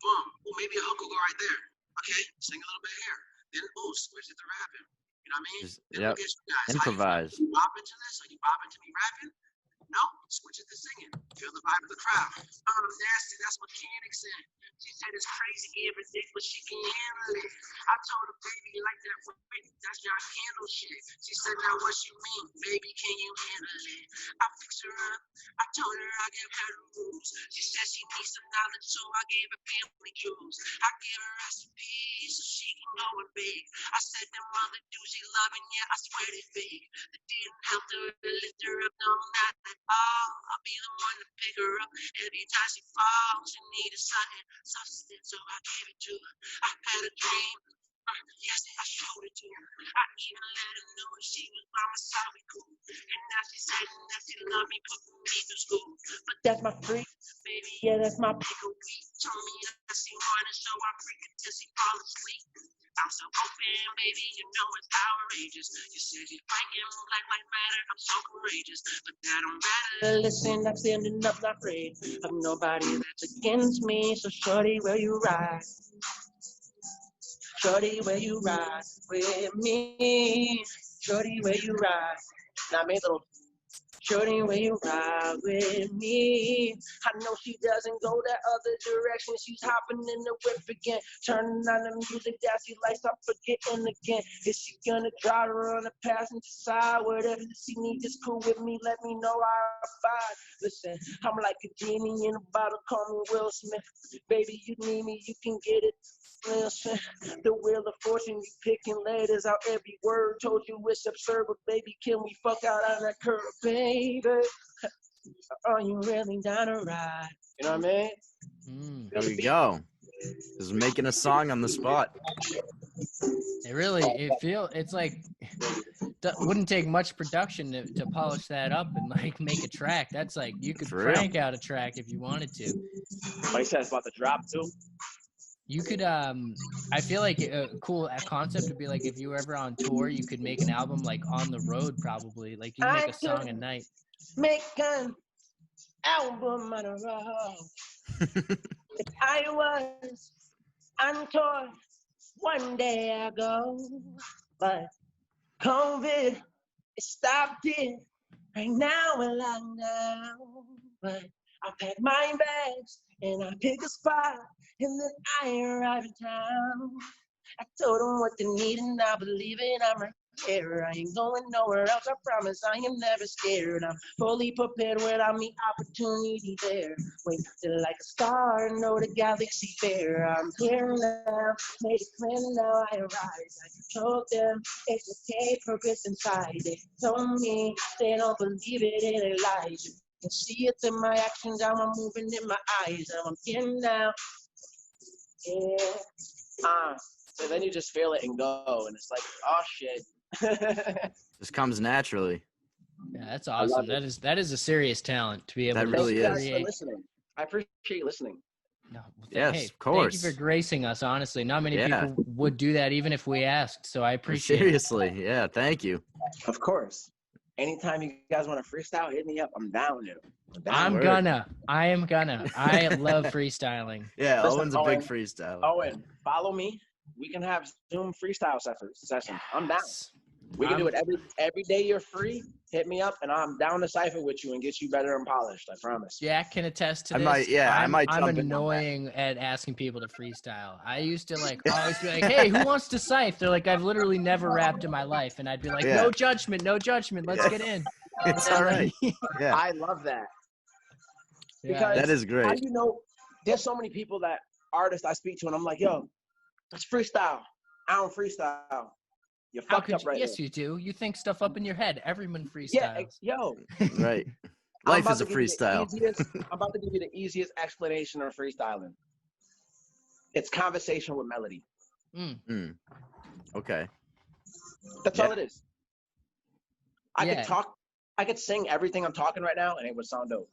Boom. Well, maybe a hook will go right there. Okay, sing a little bit here. Then, switch it to rapping. You know what I mean? Then Yep. look at you guys. Improvise. Are you bopping to this? Are you bopping to me rapping? No, switch it to singing. Feel the vibe of the crowd. Nasty, that's what mechanics said. She said it's crazy and ridiculous, she can handle it. I told her, baby, like that, that's your handle shit. She said, now what you mean, baby, can you handle it? I fixed her up. I told her I gave her the rules. She said she needs some knowledge, so I gave her family jewels. I gave her recipes so she can go and bake. I said them other dudes she loving, yeah, I swear they fake. They didn't help her to lift her up, no, not at all. I'll be the one to pick her up every time she falls. She needed something substance, so I gave it to her. I had a dream. Yes, I showed it to her. I even let her know she was by my side, we cool. And now she said that she loved me, put me through school. But that's my freak, baby. Yeah, that's my pick a week. Told me that she wanted, so I freaked till she fall asleep. I'm so open, baby, you know it's outrageous. You said you're fighting Black Lives Matter, I'm so courageous. But that don't matter. Listen, I'm standing up, not afraid of nobody that's against me. So shorty, where you ride? Shorty, where you ride with me? Shorty, where you ride? Now I made a little Shorty, when you ride with me, I know she doesn't go that other direction. She's hopping in the whip again, turning on the music that she likes. I'm forgetting again. Is she gonna drive her on the passenger side? Whatever she needs is cool with me. Let me know I'll abide. Listen, I'm like a genie in a bottle. Call me Will Smith. Baby, you need me, you can get it. Listen, the wheel of fortune, you picking letters out every word. Told you it's absurd, but baby, can we fuck out on that curb, baby? Are you really down to ride? You know what I mean? There we go. Just making a song on the spot. It's like wouldn't take much production to polish that up and like make a track. That's like you could crank out a track if you wanted to. What he says about the drop too? You could I feel like a cool concept would be like if you were ever on tour, you could make an album like on the road probably. Like you make a song a night. Make an album on the road. If I was on tour one day ago, but COVID stopped it. Right now we're locked down, but I pack my bags and I pick a spot, and then I arrive in town. I told them what they need and I believe it. I'm right here. I ain't going nowhere else. I promise I am never scared. I'm fully prepared when I meet opportunity there. Wait till like a star, know the galaxy fair. I'm here now, made it clear now I arise. I told them it's okay, purpose inside. They told me they don't believe it, it ain't lies. You can see it in my actions, how I'm moving in my eyes. I'm here now. Yeah. So then you just feel it and go, and it's like, oh shit. Just comes naturally. Yeah, that's awesome. That is a serious talent to be able That to really is. create. Listening. I appreciate listening. Yes, hey, of course. Thank you for gracing us. Honestly, not many people would do that even if we asked. So I appreciate Seriously, yeah, thank you. Of course. Anytime you guys want to freestyle, hit me up. I'm down there. I am gonna. I love freestyling. Yeah, Listen, Owen's a big freestyler. Owen, follow me. We can have Zoom freestyle session. I'm down. We can do it every day you're free. Hit me up, and I'm down to cipher with you and get you better and polished. I promise. Jack can attest to this. I might I'm jump in annoying at asking people to freestyle. I used to always be like, "Hey, who wants to cipher?" They're like, "I've literally never rapped in my life," and I'd be like, "No judgment, no judgment. Let's get in." It's all right. Yeah, I love that. Yeah. Because that is great. how you know, there's so many people that artists I speak to, and I'm like, "Yo, let's freestyle." I don't freestyle. You're fucked up right Yes, there. you do. You think stuff up in your head. Everyone freestyles. Yeah, yo. Right. Life is a I'm freestyle. about to give you the easiest explanation of freestyling. It's conversation with melody. Okay. That's all it is. I Yeah. could talk. I could sing everything I'm talking right now, and it would sound dope.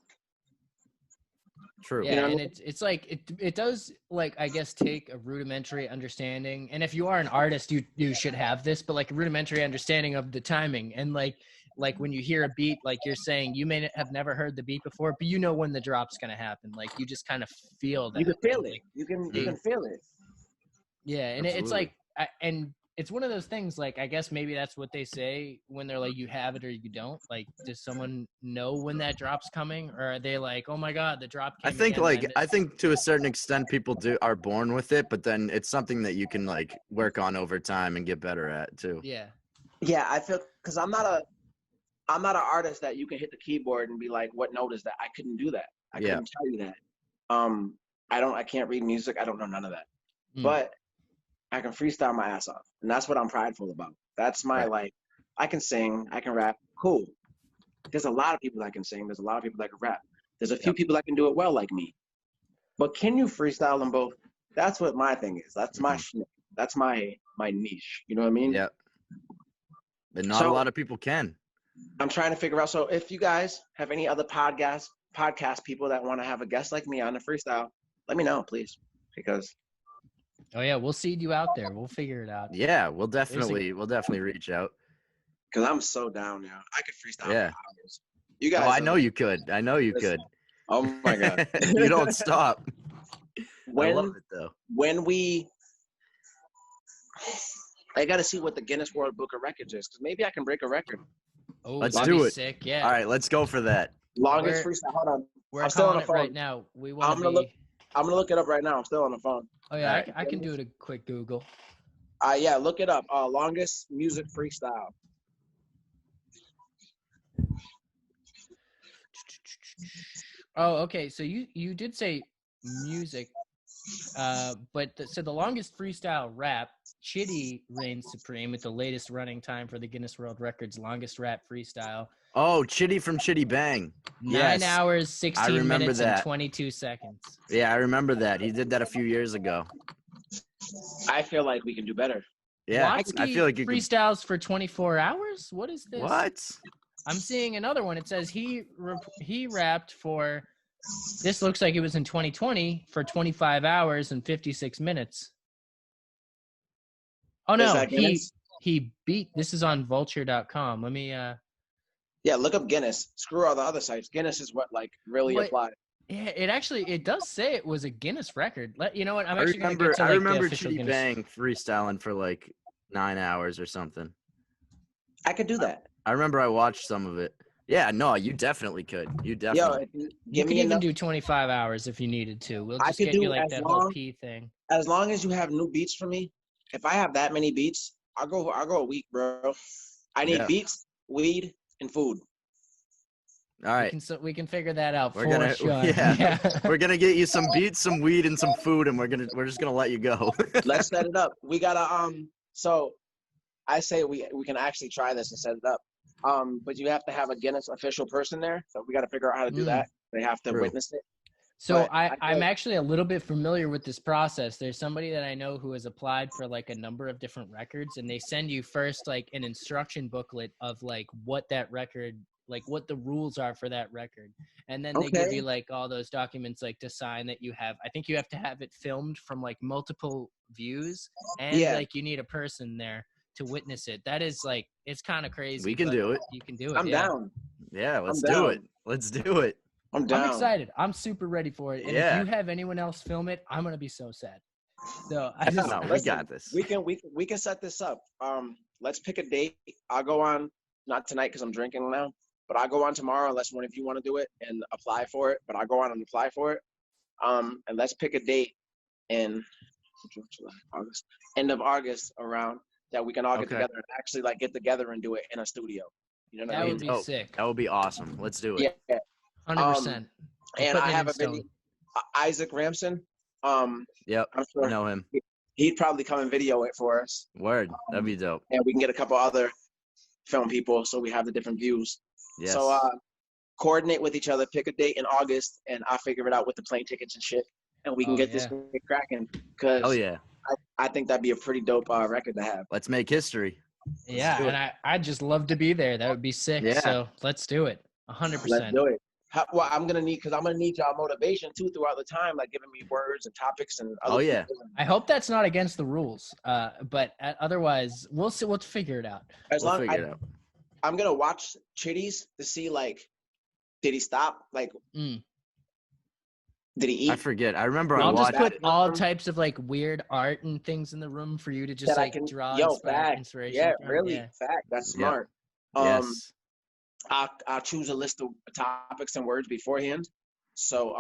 True. Yeah, You know what I and mean? it's like it does like I guess take a rudimentary understanding, and if you are an artist, you should have this, but like a rudimentary understanding of the timing, and like when you hear a beat, like you're saying, you may have never heard the beat before, but you know when the drop's gonna happen. Like you just kind of feel that. You can feel it. You can feel it. Yeah, and it's like, and it's one of those things. Like I guess maybe that's what they say when they're like, you have it or you don't. Like, does someone know when that drop's coming, or are they like, oh my god, the drop came? I think to a certain extent people are born with it, but then it's something that you can like work on over time and get better at too. Yeah. Yeah, I feel because I'm not an artist that you can hit the keyboard and be like, what note is that? I couldn't do that. I couldn't tell you that. I can't read music. I don't know none of that. But I can freestyle my ass off. And that's what I'm prideful about. That's my I can sing, I can rap. Cool. There's a lot of people that can sing. There's a lot of people that can rap. There's a few people that can do it well like me. But can you freestyle them both? That's what my thing is. That's my shit. That's my niche. You know what I mean? Yeah. But not a lot of people can. I'm trying to figure out. So if you guys have any other podcast people that want to have a guest like me on the freestyle, let me know, please. Because Oh yeah, we'll seed you out there. We'll figure it out. Yeah, we'll definitely reach out. Because I'm so down now. I could freestyle for hours. You guys. Oh, I know you could. I know you could. Oh my god. You don't stop. When, I love it though. I got to see what the Guinness World Book of Records is, because maybe I can break a record. Oh, Let's that'd do be it. sick. Yeah. All right, let's go for that. Longest We're- freestyle. Hold on. We're I'm still on calling the it phone. right now. We I'm want to gonna be. I'm gonna look it up right now. I'm still on the phone. Oh yeah, Alright. I can do it a quick Google. Yeah, look it up. Longest music freestyle. Oh, okay. So you did say music, but so the longest freestyle rap, Chitty reigns supreme with the latest running time for the Guinness World Records longest rap freestyle. Oh, Chitty from Chitty Bang. 9 Yes, hours, 16 remember minutes, and that. 22 seconds. Yeah, I remember that. He did that a few years ago. I feel like we can do better. Yeah, Watsky I feel like you could. freestyles for 24 hours. What is this? What? I'm seeing another one. It says he rapped for. This looks like it was in 2020 for 25 hours and 56 minutes. Oh Is no, that Guinness? he beat. This is on vulture.com. Let me Yeah, look up Guinness. Screw all the other sites. Guinness is what like really What- applied. yeah, it does say it was a Guinness record. You know what? I'm I actually going to remember. get to I like remember the official Chitty Guinness. Bang freestyling for like 9 hours or something. I could do that. I remember I watched some of it. Yeah, no, you definitely could. You Yo, definitely. if you You give could me even enough, do 25 hours if you needed to. We'll I just could get you do like as that whole long- P thing. as long as you have new beats for me. If I have that many beats, I'll go a week, bro. I need Yeah. beats, weed, and food. All right. We can figure that out We're for gonna- sure. yeah. We're gonna get you some beats, some weed, and some food, and we're just gonna let you go. Let's set it up. We gotta so I say we can actually try this and set it up. But you have to have a Guinness official person there. So we gotta figure out how to do that. They have to True. witness it. So But I I'm feel- actually a little bit familiar with this process. There's somebody that I know who has applied for like a number of different records, and they send you first like an instruction booklet of like what that record, like what the rules are for that record. And then they give Okay. you like all those documents like to sign that you have. I think you have to have it filmed from like multiple views, and Yeah. like you need a person there to witness it. That is like, it's kind of crazy. We can but do it. You can do it. I'm yeah. down. Yeah, let's I'm do down. it. Let's do it. I'm down. I'm excited. I'm super ready for it. And Yeah. if you have anyone else film it, I'm gonna be so sad. So I No, just No, we listen, got this. We can set this up. Let's pick a date. I'll go on, not tonight because I'm drinking now, but I'll go on tomorrow unless one of you want to do it and apply for it. But I'll go on and apply for it. And let's pick a date in July, August, end of August around that we can all get Okay. together and actually like get together and do it in a studio. You know what I that mean? would be Oh, sick. That would be awesome. Let's do it. Yeah. 100%. And I have a video. video. Isaac Ramson. Yep. I'm I sure know him. he'd probably come and video it for us. Word. That'd be dope. And we can get a couple other film people so we have the different views. Yes. So coordinate with each other, pick a date in August, and I'll figure it out with the plane tickets and shit. And we can Oh, get this yeah. thing cracking because Oh yeah. I think that'd be a pretty dope record to have. Let's make history. Yeah, do it. and I'd just love to be there. That would be sick. Yeah. So let's do it. Let's 100%. do it. Well, I'm gonna need y'all motivation too throughout the time, like giving me words and topics and. Oh, yeah. people. I hope that's not against the rules. But otherwise, we'll see. We'll figure it out. As We'll long figure it out. I'm gonna watch Chitty's to see like, did he stop? Like, Mm. did he eat? I forget. I remember I I'll just watched put it. all types of like weird art and things in the room for you to just That I like can draw fact. inspiration. Yeah, from. really, Yeah. fact. That's Yeah. smart. Yes. I'll choose a list of topics and words beforehand. So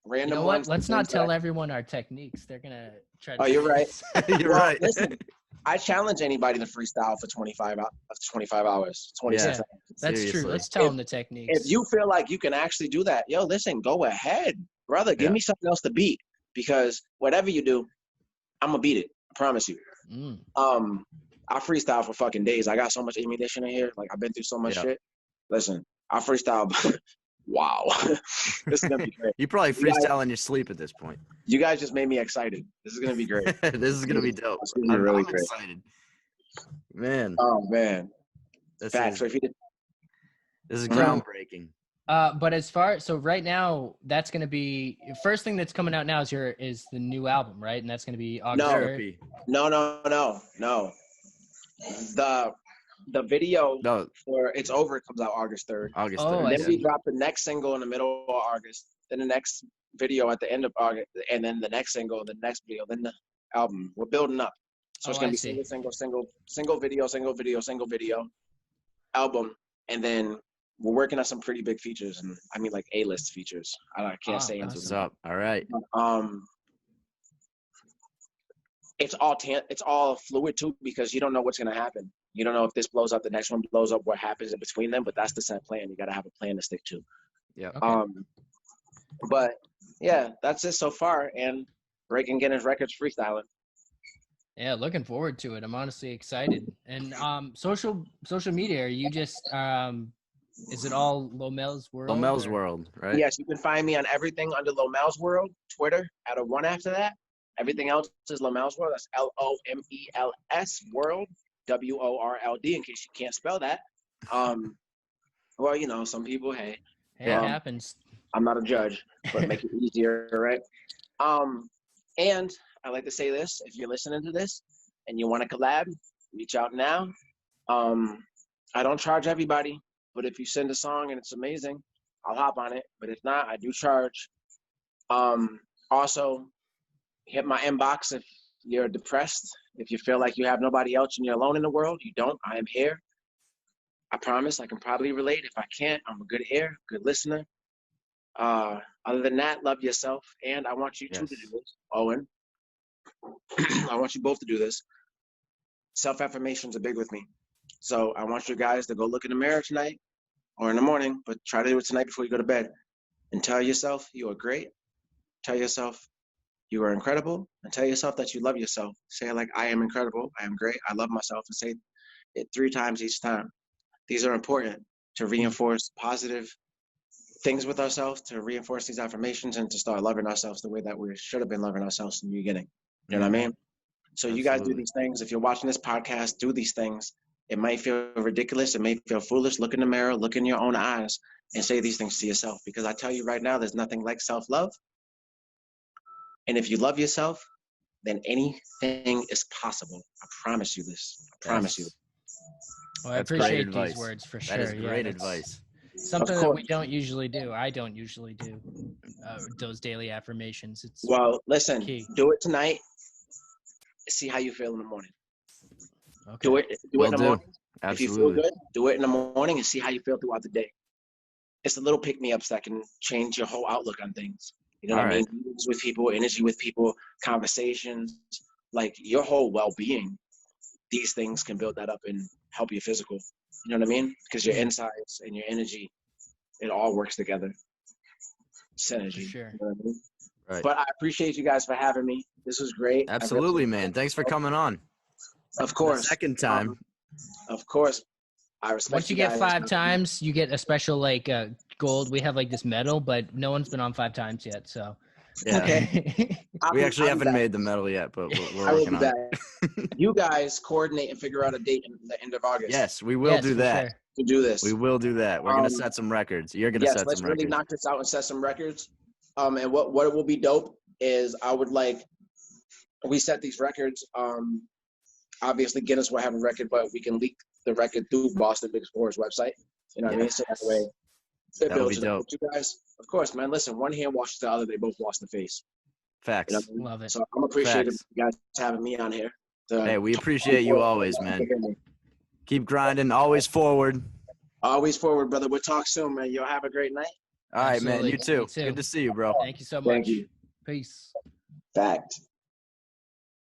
random You know what? ones. Let's not things that tell everyone our techniques. They're gonna try. To Oh, you're right. You're Well, right. listen, I challenge anybody to freestyle for 25 hours, 26 Yeah. hours. That's Seriously. true. Let's tell them the techniques. If you feel like you can actually do that, yo, listen, go ahead, brother. Give Yeah. me something else to beat because whatever you do, I'm gonna beat it. I promise you. Mm. I freestyle for fucking days. I got so much ammunition in here. Like I've been through so much Yeah. shit. Listen, I freestyle. Wow, this is gonna be great. You probably You guys- freestyle in your sleep at this point. You guys just made me excited. This is gonna be great. This is gonna be dope. It's gonna be really I'm great. excited. Man, Oh man, this facts. is, So if you did, this is Mhm. groundbreaking. But as far so right now, that's gonna be first thing that's coming out now is the new album, right? And that's gonna be August No. 3rd. Therapy. no. The video No, for It's Over comes out August 3rd. August Oh, 3rd. I Then yeah. we drop the next single in the middle of August. Then the next video at the end of August, and then the next single, the next video, then the album. We're building up, so it's Oh, gonna I be see. single video, album, And then we're working on some pretty big features, and I mean like A-list features. I can't say That's into what's them. up. All right. It's all fluid too, because you don't know what's gonna happen. You don't know if this blows up, the next one blows up, what happens in between them. But that's the set plan. You gotta have a plan to stick to. Yeah. Okay. But yeah, that's it so far. And breaking Guinness records freestyling. Yeah, looking forward to it. I'm honestly excited. And social media, are you just is it all Lomel's World? Lomel's or- World, right? Yes, you can find me on everything under Lomel's World. Twitter, add a 1 after that. Everything else is Lomel's World. That's LOMELS World, WORLD. In case you can't spell that. Well, you know, some people, hey, Hey, it happens. I'm not a judge, but make it easier, right? And I like to say this: if you're listening to this and you want to collab, reach out now. I don't charge everybody, but if you send a song and it's amazing, I'll hop on it. But if not, I do charge. Also, hit my inbox if you're depressed. If you feel like you have nobody else and you're alone in the world, you don't. I am here. I promise I can probably relate. If I can't, I'm a good ear, good listener. Other than that, love yourself. And I want you two to do this, Owen. I want you both to do this. Self-affirmations are big with me. So I want you guys to go look in the mirror tonight or in the morning, but try to do it tonight before you go to bed. And tell yourself you are great. Tell yourself you are incredible. And tell yourself that you love yourself. Say it like, I am incredible. I am great. I love myself. And say it 3 times each time. These are important to reinforce positive things with ourselves, to reinforce these affirmations, and to start loving ourselves the way that we should have been loving ourselves in the beginning. You know what I mean? So you guys do these things. If you're watching this podcast, do these things. It might feel ridiculous. It may feel foolish. Look in the mirror, look in your own eyes, and say these things to yourself. Because I tell you right now, there's nothing like self-love. And if you love yourself, then anything is possible. I promise you this. I promise you. Well, I That's great appreciate advice. these words for sure. That is Yeah, great that's advice. Something Of that we course. don't usually do. I don't usually do those daily affirmations. It's Well, listen, key. do it tonight. See how you feel in the morning. Okay. Do it in Will the do. morning. If you feel Absolutely. good, do it in the morning and see how you feel throughout the day. It's the little pick-me-ups that can change your whole outlook on things. You know what I mean? Meetings with people, energy with people, conversations, like your whole well-being. These things can build that up and help your physical. You know what I mean? Because your insides and your energy, it all works together. Synergy. For sure. You know what I mean? Right. But I appreciate you guys for having me. This was great. Absolutely, man. Thanks for coming on. Of course. The second time. Of course. I respect Once you get guys. 5 times, you get a special like gold. We have like this medal, but no one's been on 5 times yet. So Yeah. Okay. We actually I'll be haven't back. made the medal yet, but we're I will working be on back. it. You guys coordinate and figure out a date in the end of August. Yes, we will Yes, do for that. sure. To do this. We will do that. We're gonna set some records. You're gonna Yes, set let's some really records. knock this out and set some records. And what will be dope is I would like, we set these records. Obviously Guinness will have a record, but we can leak the record through Boston Big Four's website. You know what I mean? So that way it That'll builds be it up dope. with you guys. Of course, man. Listen, one hand washes the other. They both wash the face. Facts. You know what I mean? Love it. So I'm appreciative Facts. of you guys having me on here. Hey, we appreciate you always, man. Keep grinding. Always forward. Always forward, brother. We'll talk soon, man. Y'all have a great night. All right, man. Absolutely. You too. You too. Good to see you, bro. Thank you so much. Thank you. Peace. Fact.